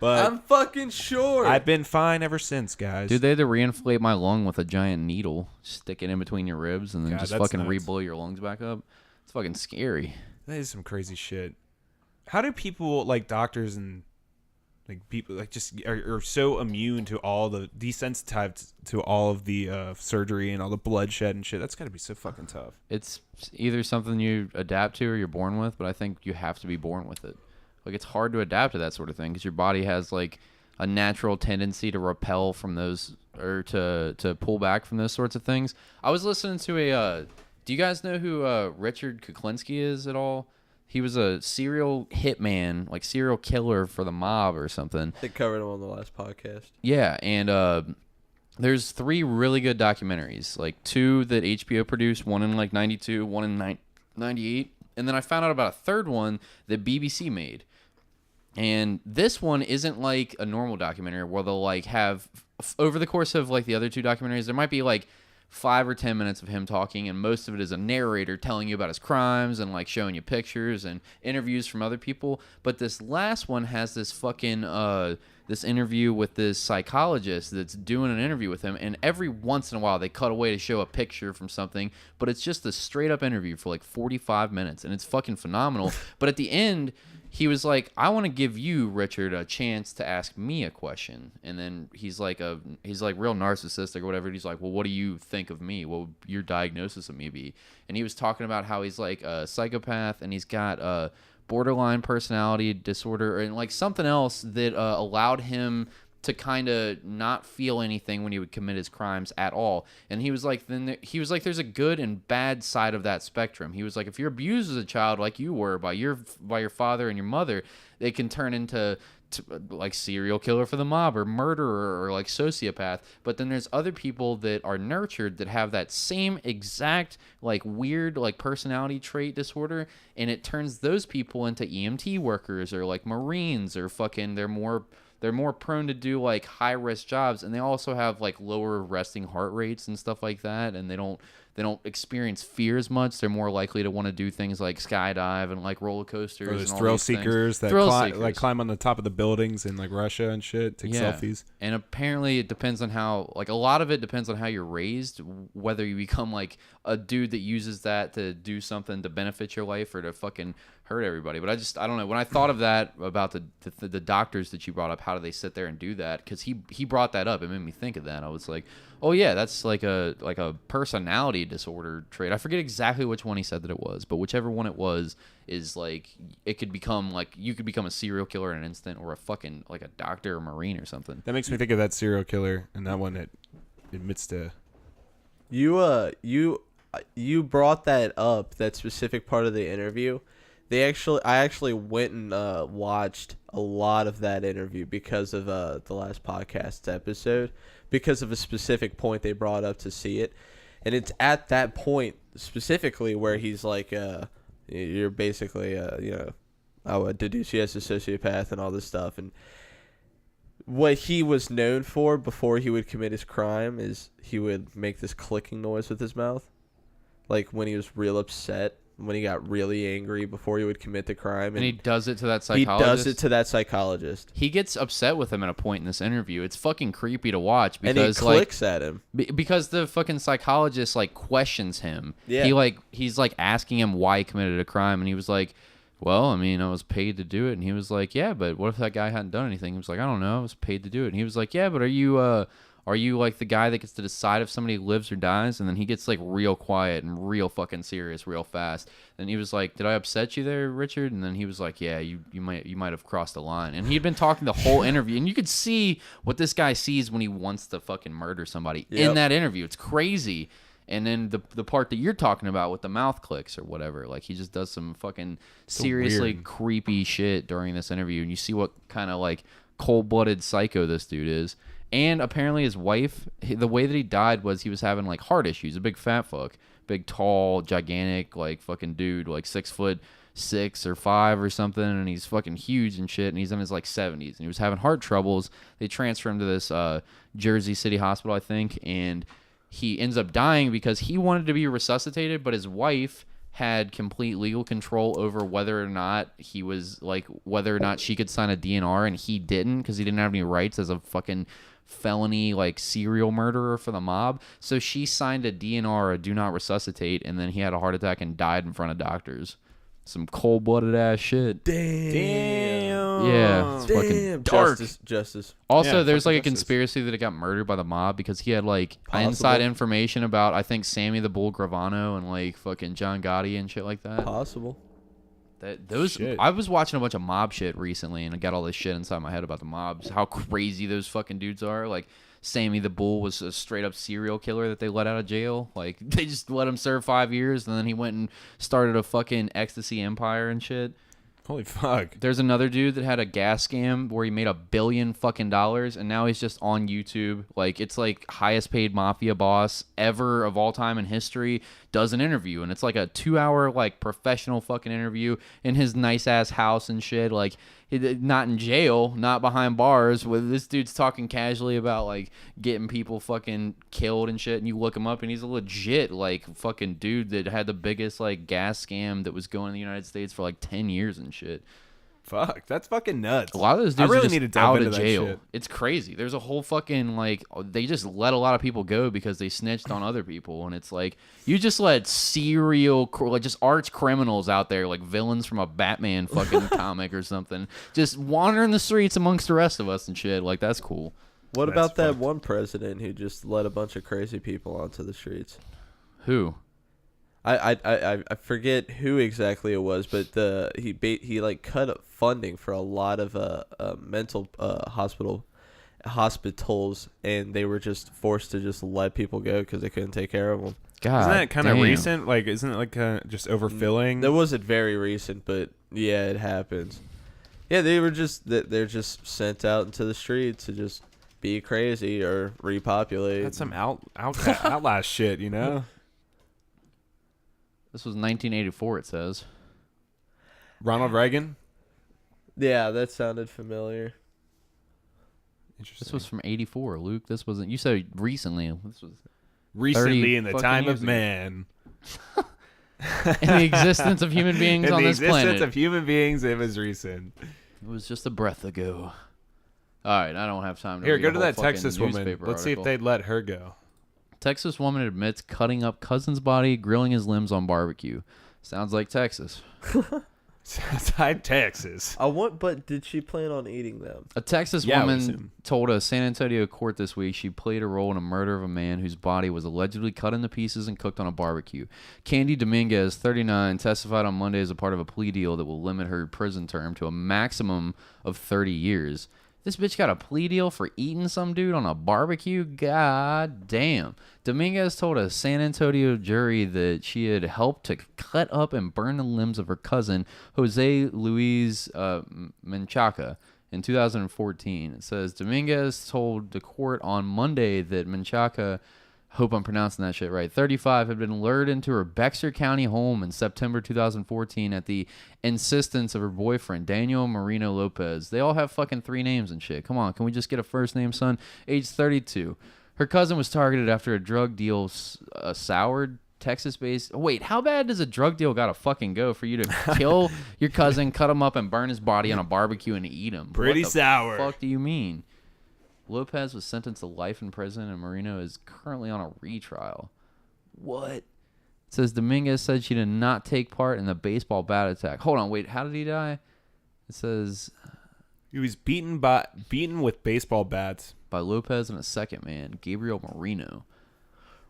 But I'm fucking sure. I've been fine ever since, guys. Dude, they had to reinflate my lung with a giant needle, stick it in between your ribs, and then God, just that's fucking nuts. re-blow your lungs back up. It's fucking scary. That is some crazy shit. How do people, like doctors and like people, like just are so immune to all the desensitized to all of the surgery and all the bloodshed and shit? That's got to be so fucking tough. It's either something you adapt to or you're born with, but I think you have to be born with it. Like, it's hard to adapt to that sort of thing because your body has like a natural tendency to repel from those or to pull back from those sorts of things. I was listening to a do you guys know who Richard Kuklinski is at all? He was a serial hitman, like serial killer for the mob or something. They covered him on the last podcast. Yeah, and there's 3 really good documentaries, like 2 that HBO produced, one in like 92, one in 98, and then I found out about a third one that BBC made. And this one isn't like a normal documentary where they'll like have, over the course of like the other 2 documentaries, there might be like 5 or 10 minutes of him talking, and most of it is a narrator telling you about his crimes and like showing you pictures and interviews from other people. But this last one has this fucking this interview with this psychologist that's doing an interview with him, and every once in a while they cut away to show a picture from something, but it's just a straight up interview for like 45 minutes, and it's fucking phenomenal. But at the end, he was like, I want to give you, Richard, a chance to ask me a question. And then he's like real narcissistic or whatever. He's like, well, what do you think of me? What would your diagnosis of me be? And he was talking about how he's like a psychopath, and he's got a borderline personality disorder, and like something else that allowed him to kind of not feel anything when he would commit his crimes at all. And he was like, there's a good and bad side of that spectrum. He was like, if you're abused as a child like you were by your father and your mother, it can turn into like serial killer for the mob or murderer or like sociopath. But then there's other people that are nurtured that have that same exact like weird like personality trait disorder, and it turns those people into EMT workers or like Marines, or fucking they're more prone to do like high risk jobs, and they also have like lower resting heart rates and stuff like that, and they don't experience fear as much. They're more likely to want to do things like skydive and like roller coasters. Or there's and all thrill these seekers things. that climb on the top of the buildings in like Russia and shit, take selfies. And apparently it depends on how, like a lot of it depends on how you're raised, whether you become like a dude that uses that to do something to benefit your life or to fucking hurt everybody. But I don't know. When I thought of that about the doctors that you brought up, how do they sit there and do that? Because he brought that up. It made me think of that. I was like, oh yeah, that's like a personality disorder trait. I forget exactly which one he said that it was, but whichever one it was is like, it could become like, you could become a serial killer in an instant, or a fucking like a doctor or Marine or something. That makes me think of that serial killer, and that one it admits to. You brought that up, that specific part of the interview. I actually went and watched a lot of that interview because of the last podcast episode, because of a specific point they brought up to see it. And it's at that point specifically where he's like, you're basically, I would deduce you as a sociopath and all this stuff. And what he was known for before he would commit his crime is he would make this clicking noise with his mouth. Like when he was real upset, when he got really angry before he would commit the crime. And he does it to that psychologist? He gets upset with him at a point in this interview. It's fucking creepy to watch because, and he clicks at him. Because the fucking psychologist like questions him. Yeah. He's like asking him why he committed a crime, and he was like, well, I mean, I was paid to do it. And he was like, yeah, but what if that guy hadn't done anything? He was like, I don't know, I was paid to do it. And he was like, yeah, but are you like the guy that gets to decide if somebody lives or dies? And then he gets like real quiet and real fucking serious real fast. And he was like, did I upset you there, Richard? And then he was like, yeah, you might have crossed the line. And he'd been talking the whole interview, and you could see what this guy sees when he wants to fucking murder somebody in that interview. It's crazy. And then the part that you're talking about with the mouth clicks or whatever, like he just does some fucking seriously creepy shit during this interview, and you see what kind of like cold-blooded psycho this dude is. And apparently his wife, the way that he died was he was having like heart issues. A big fat fuck, big tall, gigantic like fucking dude, like 6'6" or 5 or something, and he's fucking huge and shit. And he's in his like 70s, and he was having heart troubles. They transfer him to this Jersey City hospital, I think, and he ends up dying because he wanted to be resuscitated, but his wife had complete legal control over whether or not he was like, whether or not she could sign a DNR, and he didn't, because he didn't have any rights as a fucking felony like serial murderer for the mob. So she signed a DNR, a do not resuscitate, and then he had a heart attack and died in front of doctors. Some cold-blooded ass shit. Damn. Yeah, it's fucking dark. Justice. Also, there's like a conspiracy that it got murdered by the mob because he had like inside information about, I think, Sammy the Bull Gravano and like fucking John Gotti and shit like that. Possible. Shit. I was watching a bunch of mob shit recently, and I got all this shit inside my head about the mobs. How crazy those fucking dudes are. Like Sammy the Bull was a straight up serial killer that they let out of jail. Like they just let him serve 5 years, and then he went and started a fucking ecstasy empire and shit. Holy fuck. There's another dude that had a gas scam where he made $1 billion fucking dollars, and now he's just on YouTube. Like, it's like highest paid mafia boss ever of all time in history does an interview, and it's like a 2-hour like professional fucking interview in his nice ass house and shit. Like, not in jail, not behind bars. With this dude's talking casually about like getting people fucking killed and shit, and you look him up, and he's a legit like fucking dude that had the biggest like gas scam that was going in the United States for like 10 years and shit. Fuck, that's fucking nuts. A lot of those dudes I really are just need to delve out into of that jail. shit. It's crazy. There's a whole fucking like they just let a lot of people go because they snitched on other people, and it's like you just let like just arch criminals out there, like villains from a Batman fucking comic or something, just wandering the streets amongst the rest of us and shit. Like that's cool. What That's about that fucked. one president who just let a bunch of crazy people onto the streets? Who? I forget who exactly it was, but he like cut up funding for a lot of mental hospitals, and they were just forced to just let people go because they couldn't take care of them. God, isn't that kind of damn. recent? Like, isn't it like just overfilling? That wasn't very recent, but yeah, it happens. Yeah, they're just sent out into the streets to just be crazy or repopulate. That's some outlast shit, you know. This was 1984. It says Ronald Reagan. Yeah, that sounded familiar. Interesting. this was from 84. Luke, this wasn't. You said recently. This was Recently 30 in the fucking time years of ago. man. In the existence of human beings In on the this planet. existence of human beings, it was recent. It was just a breath ago. All right, I don't have time to Here, read go a to whole that fucking Texas woman. newspaper Let's see if article. they'd let her go. Texas woman admits cutting up cousin's body, grilling his limbs on barbecue. Sounds like Texas. Type Texas. But did she plan on eating them? A Texas Yeah, I would woman assume. told a San Antonio court this week she played a role in a murder of a man whose body was allegedly cut into pieces and cooked on a barbecue. Candy Dominguez, 39, testified on Monday as a part of a plea deal that will limit her prison term to a maximum of 30 years. This bitch got a plea deal for eating some dude on a barbecue? God damn. Dominguez told a San Antonio jury that she had helped to cut up and burn the limbs of her cousin, Jose Luis Menchaca, in 2014. It says Dominguez told the court on Monday that Menchaca, hope I'm pronouncing that shit right, 35, had been lured into her Bexar County home in September 2014 at the insistence of her boyfriend, Daniel Marino Lopez. They all have fucking 3 names and shit. Come on, can we just get a first name, son? Age 32. Her cousin was targeted after a drug deal soured Texas-based... Wait, how bad does a drug deal gotta fucking go for you to kill your cousin, cut him up, and burn his body on a barbecue and eat him? Pretty What sour. the fuck do you mean? Lopez was sentenced to life in prison, and Marino is currently on a retrial. What? It says Dominguez said she did not take part in the baseball bat attack. Hold on, wait, how did he die? It says He was beaten with baseball bats by Lopez and a second man, Gabriel Marino.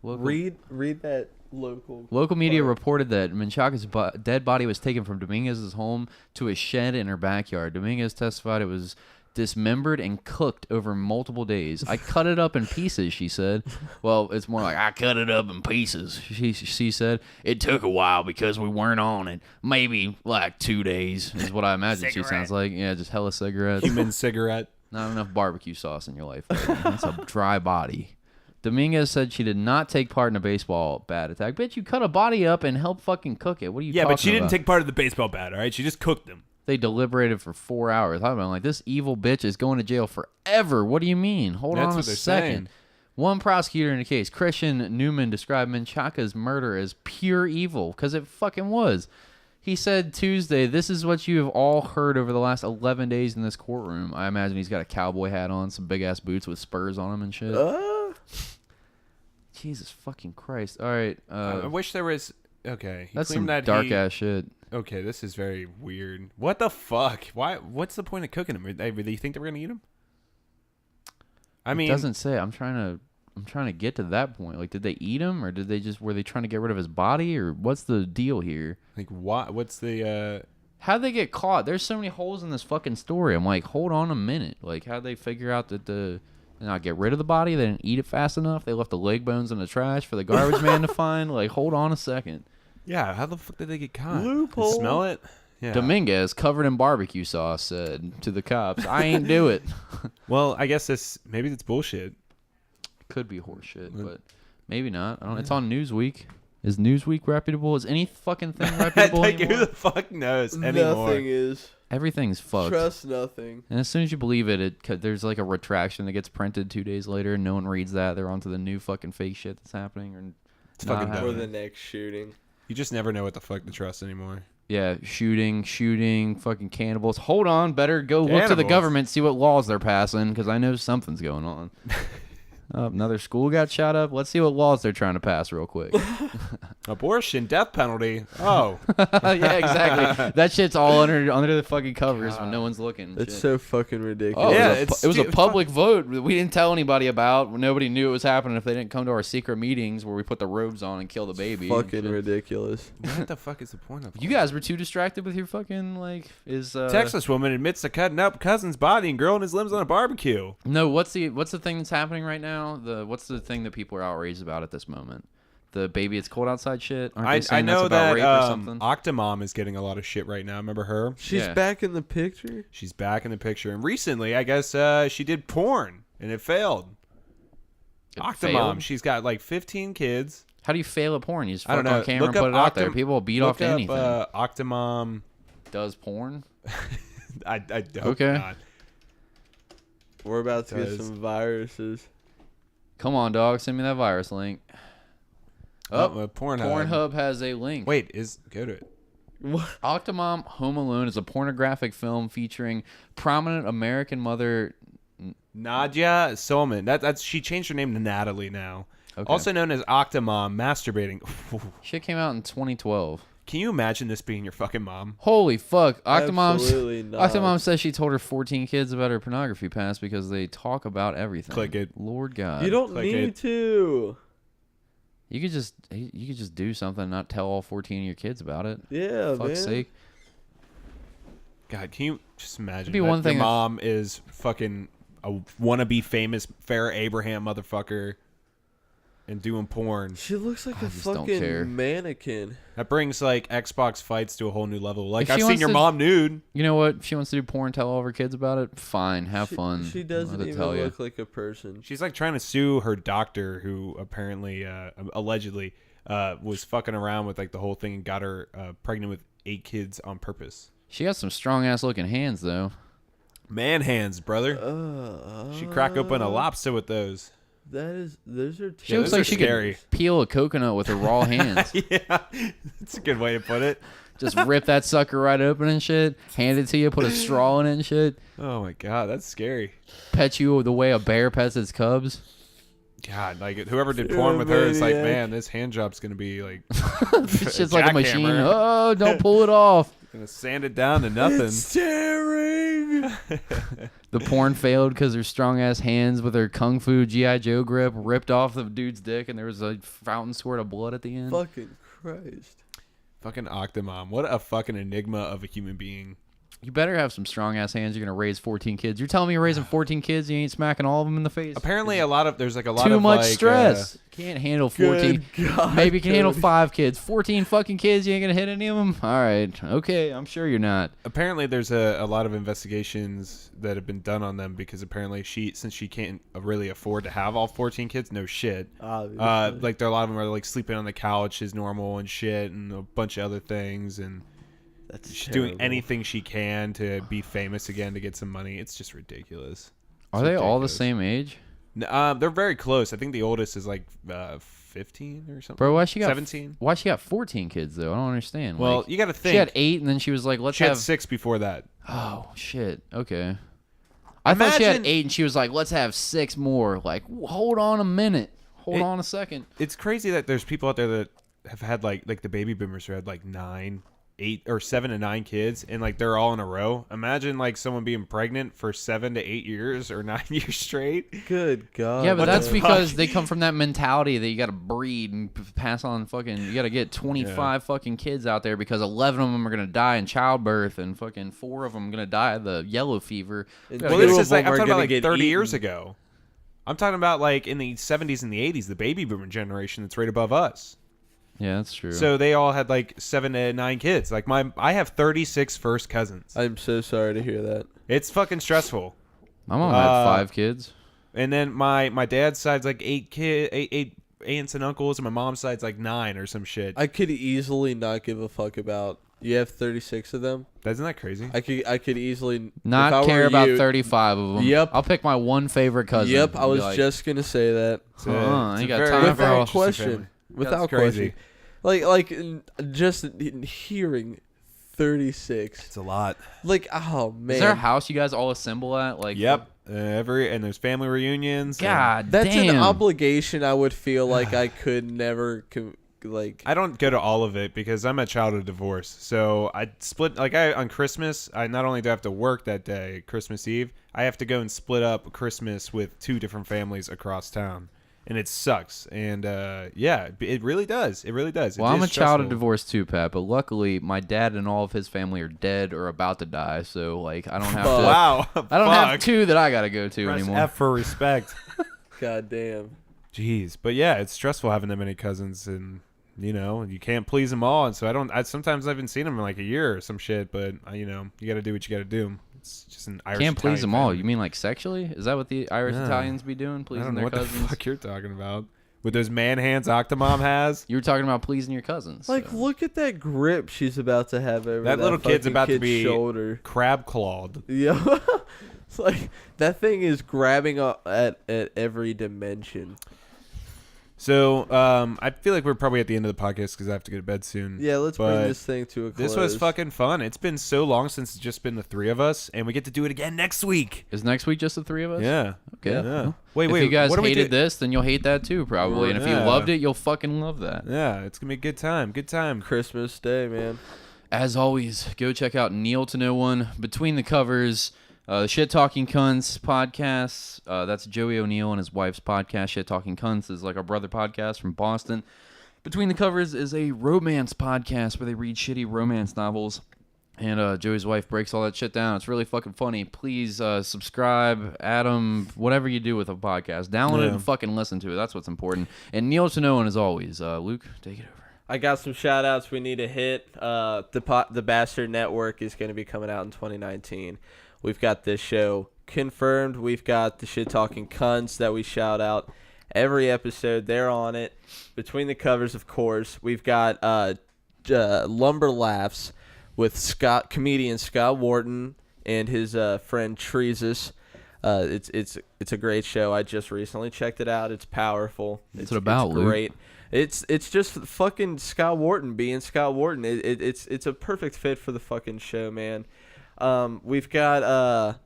Read that Local media reported that Menchaca's dead body was taken from Dominguez's home to a shed in her backyard. Dominguez testified it was dismembered and cooked over multiple days. I cut it up in pieces, she said. Well, it's more like, I cut it up in pieces, she said. It took a while because we weren't on it. Maybe like 2 days is what I imagine she sounds like. Yeah, just hella cigarettes. Human cigarette. Not enough barbecue sauce in your life. That's a dry body. Dominguez said she did not take part in a baseball bat attack. Bitch, you cut a body up and help fucking cook it. What are you talking about? Yeah, but she didn't take part of the baseball bat, all right? She just cooked them. They deliberated for 4 hours. I'm like, this evil bitch is going to jail forever. What do you mean? Hold on a second. Saying. One prosecutor in the case, Christian Newman, described Menchaca's murder as pure evil, because it fucking was. He said Tuesday, this is what you have all heard over the last 11 days in this courtroom. I imagine he's got a cowboy hat on, some big-ass boots with spurs on them and shit. Jesus fucking Christ. All right. I wish there was... Okay. That's some dark-ass shit. Okay, this is very weird. What the fuck? Why? What's the point of cooking them? Do you think they were gonna eat them? I mean, it doesn't say. I'm trying to get to that point. Like, did they eat him, or were they trying to get rid of his body, or what's the deal here? Like, what? What's the? How'd they get caught? There's so many holes in this fucking story. I'm like, hold on a minute. Like, how'd they figure out that they not get rid of the body? They didn't eat it fast enough. They left the leg bones in the trash for the garbage man to find. Like, hold on a second. Yeah, how the fuck did they get caught? Loophole. Smell it? Yeah. Dominguez, covered in barbecue sauce, said to the cops, I ain't do it. Well, I guess maybe that's bullshit. Could be horseshit, but maybe not. I don't. It's on Newsweek. Is Newsweek reputable? Is any fucking thing reputable Like, anymore? who the fuck knows anymore? Nothing is. Everything's fucked. Trust nothing. And as soon as you believe it, there's like a retraction that gets printed 2 days later, and no one reads that. They're onto the new fucking fake shit that's happening, or It's fucking dumb. Or the next shooting. You just never know what the fuck to trust anymore. Yeah, shooting, fucking cannibals. Hold on, better go look to the Cannibals. government, see what laws they're passing, because I know something's going on. Another school got shot up. Let's see what laws they're trying to pass real quick. Abortion, death penalty. Oh. Yeah, exactly. That shit's all under the fucking covers when no one's looking. It's Shit. so fucking ridiculous. Oh, Yeah, it was a public vote. We didn't tell anybody about. Nobody knew it was happening if they didn't come to our secret meetings where we put the robes on and kill the baby. Fucking ridiculous. What the fuck is the point of You guys were too distracted with your fucking Texas woman admits to cutting up cousin's body and grilling his limbs on a barbecue. No, what's the thing that's happening right now? What's the thing that people are outraged about at this moment? The baby it's cold outside shit. Aren't they saying I know that's about that rape or something? Octomom is getting a lot of shit right now. Remember her? She's back in the picture? She's back in the picture. And recently, I guess she did porn and it failed. Octomom, failed? she's got like 15 kids. How do you fail at porn? You just I don't fuck know. on camera Look and put up it out there. People will beat off to anything. Octomom does porn? I don't. Okay. Not. We're about to get some viruses. Come on, dog. Send me that virus link. Pornhub. Pornhub has a link. Wait, go to it. Octomom Home Alone is a pornographic film featuring prominent American mother Nadia Solman. That's she changed her name to Natalie now. Okay. Also known as Octomom masturbating. Shit came out in 2012. Can you imagine this being your fucking mom? Holy fuck. Absolutely not. Octomom says she told her 14 kids about her pornography past because they talk about everything. Click it. Lord God. You don't Click need it. to. You could just do something and not tell all 14 of your kids about it. Yeah, For fuck's man. sake. God, can you just imagine It'd be that one thing your if- mom is fucking a wannabe famous Farrah Abraham motherfucker and doing porn? She looks like a just don't care. fucking mannequin. That brings like Xbox fights to a whole new level. Like If she I've seen wants your to- mom nude. You know what? If she wants to do porn, tell all of her kids about it. Fine, have fun. She I don't doesn't know what to even tell ya. look like a person. She's like trying to sue her doctor, who apparently, allegedly, was fucking around with like the whole thing and got her pregnant with 8 kids on purpose. She got some strong ass looking hands though. Man hands, brother. She crack open a lobster with those. Those are. She looks those like are she scary. could peel a coconut with her raw hands. Yeah, that's a good way to put it. Just rip that sucker right open and shit. Hand it to you. Put a straw in it and shit. Oh my god, that's scary. Pet you the way a bear pets its cubs. God, like whoever did porn with her is like, maniac. man, this hand job's gonna be like, It's just like a machine. jackhammer. Oh, don't pull it off. Gonna sand it down to nothing. It's tearing. The porn failed because her strong ass hands with her kung fu G.I. Joe grip ripped off the dude's dick and there was a fountain squirt of blood at the end. Fucking Christ. Fucking Octomom. What a fucking enigma of a human being. You better have some strong ass hands. You're gonna raise 14 kids. You're telling me you're raising 14 kids? You ain't smacking all of them in the face. Apparently, there's like a lot Too of much like, stress. Can't handle 14. Good God, Maybe you can handle Cody. 5 kids. 14 fucking kids. You ain't gonna hit any of them. All right. Okay. I'm sure you're not. Apparently, there's a lot of investigations that have been done on them because apparently since she can't really afford to have all 14 kids, no shit. Obviously. Like there are a lot of them are like sleeping on the couch is normal and shit, and a bunch of other things, and That's she's terrible. doing anything she can to be famous again to get some money. It's just ridiculous. Are they all the same age? They're very close. I think the oldest is like 15 or something. Bro, why she got 17? Why she got 14 kids though? I don't understand. Well, Like, you got to think. she had 8, and then she was like, "Let's She have had 6 before that. Oh shit. Okay. I thought she had Imagine- 8, and she was like, "Let's have 6 more." Like, hold on a minute. Hold on a second. It's crazy that there's people out there that have had like the baby boomers who had like 9 7 to 9 kids, and like they're all in a row. Imagine like someone being pregnant for 7 to 8 years or 9 years straight. Good God. Yeah, but that's because they come from that mentality that you got to breed and pass on fucking. You got to get 25 fucking kids out there because 11 of them are gonna die in childbirth and fucking 4 of them are gonna die of the yellow fever. Well, it's just like I'm talking about like 30 years ago. I'm talking about like in the 70s and the 80s, the baby boomer generation that's right above us. Yeah, that's true. So they all had like 7 to 9 kids. Like I have 36 first cousins. I'm so sorry to hear that. It's fucking stressful. My mom had 5 kids. And then my dad's side's like 8 aunts and uncles, and my mom's side's like 9 or some shit. I could easily not give a fuck about. You have 36 of them. Isn't that crazy? I could easily not care about 35 of them. Yep. I'll pick my one favorite cousin. Yep. I was just gonna say that. You got time for without all question. Without question. Like just hearing 36. It's a lot. Like, oh man. Is there a house you guys all assemble at? Like, yep. And there's family reunions. God That's damn. an obligation I would feel like I could never like. I don't go to all of it because I'm a child of divorce. So I split on Christmas. I not only do I have to work that day, Christmas Eve, I have to go and split up Christmas with 2 different families across town. And it sucks. And yeah, it really does. It really does. Well, I'm a child of divorce too, Pat. But luckily, my dad and all of his family are dead or about to die. So like, I don't have to. Wow. I don't have 2 that I gotta go to Press anymore. F for respect. God damn. Jeez, but yeah, it's stressful having that many cousins, and you can't please them all. And so sometimes I haven't seen them in like a year or some shit. But you got to do what you got to do. It's just an Irish. Can't please Italian them all. family. You mean like sexually? Is that what the Irish Italians be doing? Pleasing their cousins? What the fuck you're talking about? With those man hands Octomom has? You were talking about pleasing your cousins. Like, look at that grip she's about to have over that little kid's about to be shoulder. Crab clawed. Yeah. It's like that thing is grabbing at every dimension. So I feel like we're probably at the end of the podcast because I have to go to bed soon. Yeah, let's bring this thing to a close. This was fucking fun. It's been so long since it's just been the 3 of us, and we get to do it again next week. Is next week just the 3 of us? Yeah. Okay. Yeah. Well, Wait. If you guys what hated this, then you'll hate that too, probably. And if you loved it, you'll fucking love that. Yeah, it's gonna be a good time. Good time. Christmas Day, man. As always, go check out Neil to No One, Between the Covers, Shit Talking Cunts podcast. That's Joey O'Neill and his wife's podcast. Shit Talking Cunts is like our brother podcast from Boston. Between the Covers is a romance podcast where they read shitty romance novels. And Joey's wife breaks all that shit down. It's really fucking funny. Please subscribe, add them, whatever you do with a podcast. Download it and fucking listen to it. That's what's important. And Neil to No One as always. Luke, take it over. I got some shout outs we need to hit. The Bastard Network is going to be coming out in 2019. We've got this show confirmed. We've got the Shit Talking Cunts that we shout out every episode. They're on it. Between the Covers, of course. We've got Lumber Laughs with comedian Scott Wharton and his friend Treesus. It's a great show. I just recently checked it out. It's powerful. What's it about, Luke? Great. It's just fucking Scott Wharton being Scott Wharton. It's a perfect fit for the fucking show, man. We've got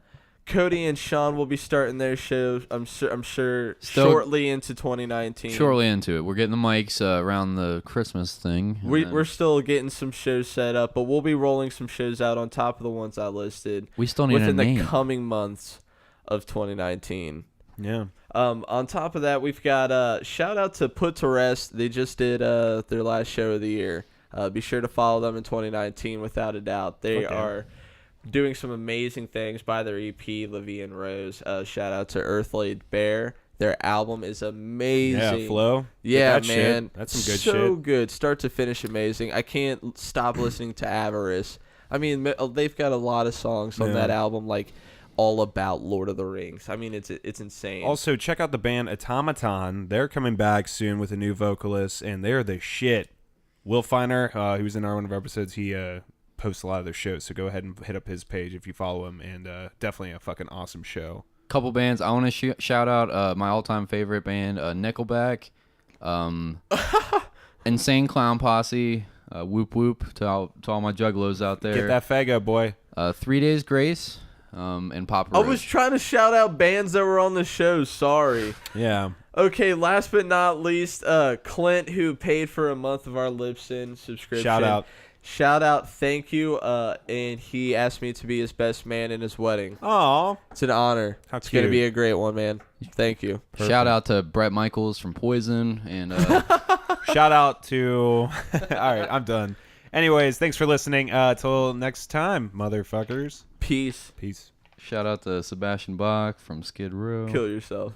Cody and Sean will be starting their show. I'm sure shortly into 2019. Shortly into it. We're getting the mics around the Christmas thing. We're still getting some shows set up, but we'll be rolling some shows out on top of the ones I listed. We still need within a name. the coming months of 2019. Yeah. On top of that, we've got shout out to Put to Rest. They just did their last show of the year. Be sure to follow them in 2019 without a doubt. They are doing some amazing things by their EP, Levy and Rose. Shout out to Earth-Laid Bear. Their album is amazing. Yeah, Flow. Yeah, that man. Shit. That's some good shit. So good. Start to finish, amazing. I can't stop listening to Avarice. I mean, they've got a lot of songs on that album, like all about Lord of the Rings. I mean, it's insane. Also, check out the band Automaton. They're coming back soon with a new vocalist, and they're the shit. Will Feiner, who was in one of our episodes, he posts a lot of their shows, so go ahead and hit up his page if you follow him, and definitely a fucking awesome show. Couple bands. I want to shout out my all-time favorite band, Nickelback, Insane Clown Posse, Whoop Whoop, to all my juggalos out there. Get that Fago, boy. 3 Days Grace, and Papa I Roach. was trying to shout out bands that were on the show. Sorry. Yeah. Okay, last but not least, Clint, who paid for a month of our Libsyn subscription. Shout out. Shout out, thank you. And he asked me to be his best man in his wedding. Aw. It's an honor. How it's going to cute. be a great one, man. Thank you. Shout out to Brett Michaels from Poison. And shout out to... All right, I'm done. Anyways, thanks for listening. Till next time, motherfuckers. Peace. Peace. Shout out to Sebastian Bach from Skid Row. Kill yourself.